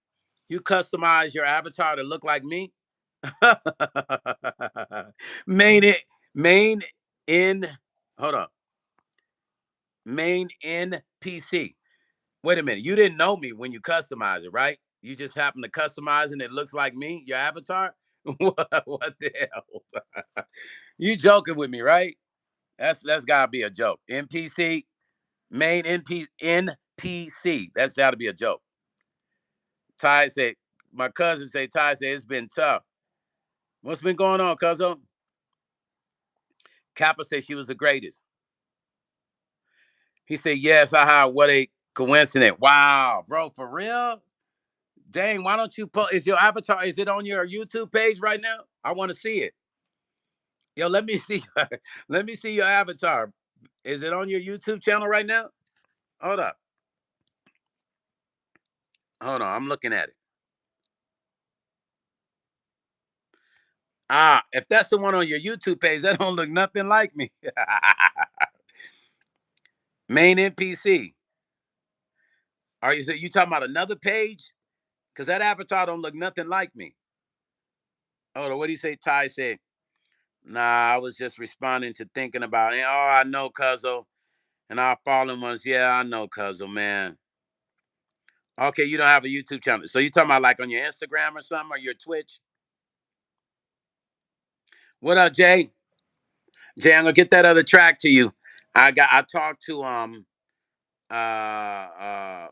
You customize your avatar to look like me? main it, main in, hold on. Main NPC. Wait a minute. You didn't know me when you customize it, right? You just happen to customize it and it looks like me, your avatar? What the hell? You joking with me, right? That's gotta be a joke. NPC, main NPC. That's gotta be a joke. Ty said, my cousin say, Ty said, it's been tough. What's been going on, cousin? Kappa said she was the greatest. He said, yes, aha, what a coincidence. Wow, bro, for real? Dang, why don't you put, is your avatar, is it on your YouTube page right now? I want to see it. Yo, let me see, let me see your avatar. Is it on your YouTube channel right now? Hold up. Hold on, I'm looking at it. Ah, if that's the one on your YouTube page, that don't look nothing like me. Main NPC. Are you talking about another page? Because that avatar don't look nothing like me. Hold on, what do you say? Ty said, nah, I was just responding to thinking about it. Oh, I know, Cuzzo. And our fallen ones, yeah, I know, Cuzzo, man. Okay, you don't have a YouTube channel. So you talking about like on your Instagram or something or your Twitch? What up, Jay? Jay, I'm gonna get that other track to you. I talked to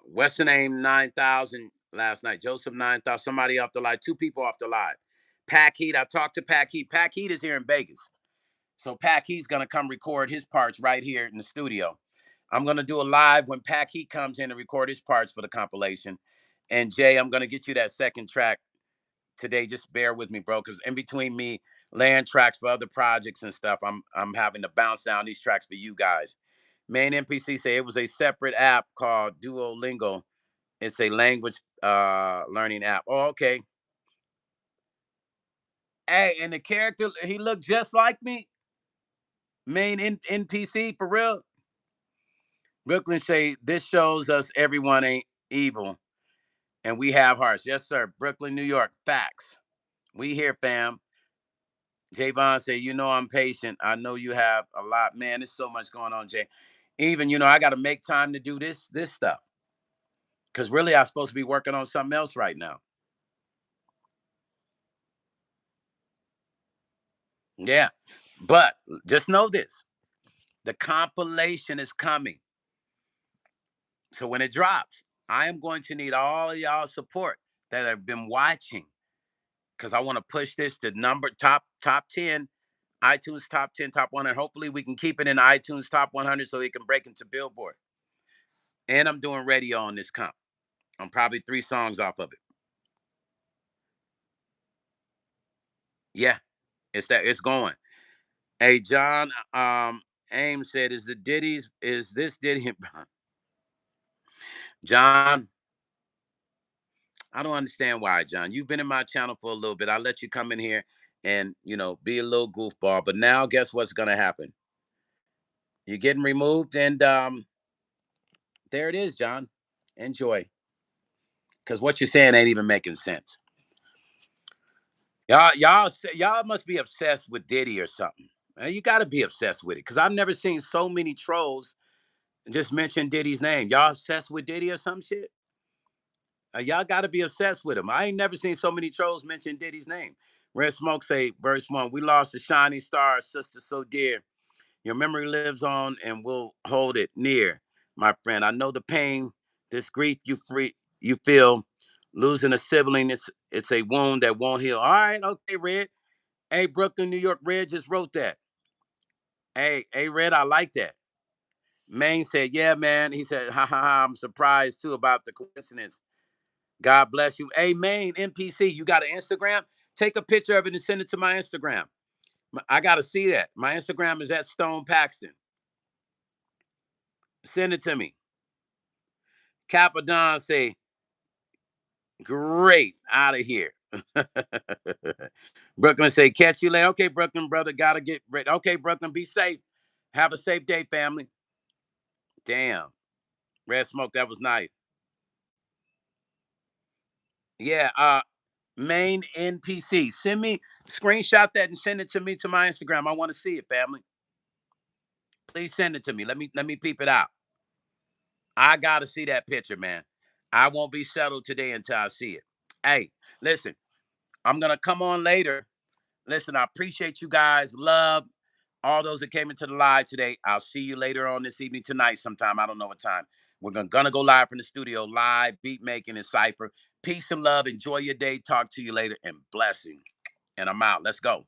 what's the name 9,000 last night. Joseph 9,000, somebody off the live, two people off the live. Pack Heat, I talked to Pack Heat. Pack Heat is here in Vegas. So Pack Heat's gonna come record his parts right here in the studio. I'm gonna do a live when Pack Heat comes in and record his parts for the compilation. And Jay, I'm gonna get you that second track today. Just bear with me, bro, because in between me laying tracks for other projects and stuff, I'm having to bounce down these tracks for you guys. Main NPC say it was a separate app called Duolingo. It's a language learning app. Oh, okay. Hey, and the character, he looked just like me. Main NPC for real. Brooklyn say this shows us everyone ain't evil and we have hearts. Yes, sir. Brooklyn, New York. Facts. We here, fam. Javon say, you know I'm patient. I know you have a lot. Man, there's so much going on, Jay. Even, I got to make time to do this stuff. Because really, I'm supposed to be working on something else right now. Yeah. But just know this. The compilation is coming. So when it drops, I am going to need all of y'all support that have been watching. Because I want to push this to top 10, iTunes top 10, top 100. Hopefully we can keep it in iTunes top 100 so it can break into Billboard. And I'm doing radio on this comp. I'm probably 3 songs off of it. Yeah, it's going. Hey, John, Ames said, is this Diddy? John, I don't understand why, John. You've been in my channel for a little bit. I let you come in here and, be a little goofball. But now guess what's gonna happen? You're getting removed, and there it is, John. Enjoy. Because what you're saying ain't even making sense. Y'all must be obsessed with Diddy or something. You got to be obsessed with it because I've never seen so many trolls just mention Diddy's name. Y'all obsessed with Diddy or some shit? Y'all got to be obsessed with him. I ain't never seen so many trolls mention Diddy's name. Red Smoke say, verse 1, we lost a shining star, sister so dear. Your memory lives on and we'll hold it near, my friend. I know the pain, this grief you feel. Losing a sibling, it's a wound that won't heal. All right, okay, Red. Hey, Brooklyn, New York, Red just wrote that. Hey, Red, I like that. Maine said, yeah, man. He said, ha ha ha, I'm surprised too about the coincidence. God bless you. Hey, Maine, MPC, you got an Instagram? Take a picture of it and send it to my Instagram. I got to see that. My Instagram is at Stone Paxton. Send it to me. Capadon say, great, out of here. Brooklyn say, catch you later. Okay, Brooklyn, brother, got to get ready. Okay, Brooklyn, be safe. Have a safe day, family. Damn. Red Smoke, that was nice. Yeah, main NPC. Send me, screenshot that and send it to me to my Instagram. I want to see it, family. Please send it to me. Let me peep it out. I gotta see that picture, man. I won't be settled today until I see it. Hey, listen, I'm gonna come on later. Listen, I appreciate you guys. Love all those that came into the live today. I'll see you later on this evening tonight sometime. I don't know what time. We're gonna go live from the studio, live, beat making and cypher. Peace and love. Enjoy your day. Talk to you later and blessing. And I'm out. Let's go.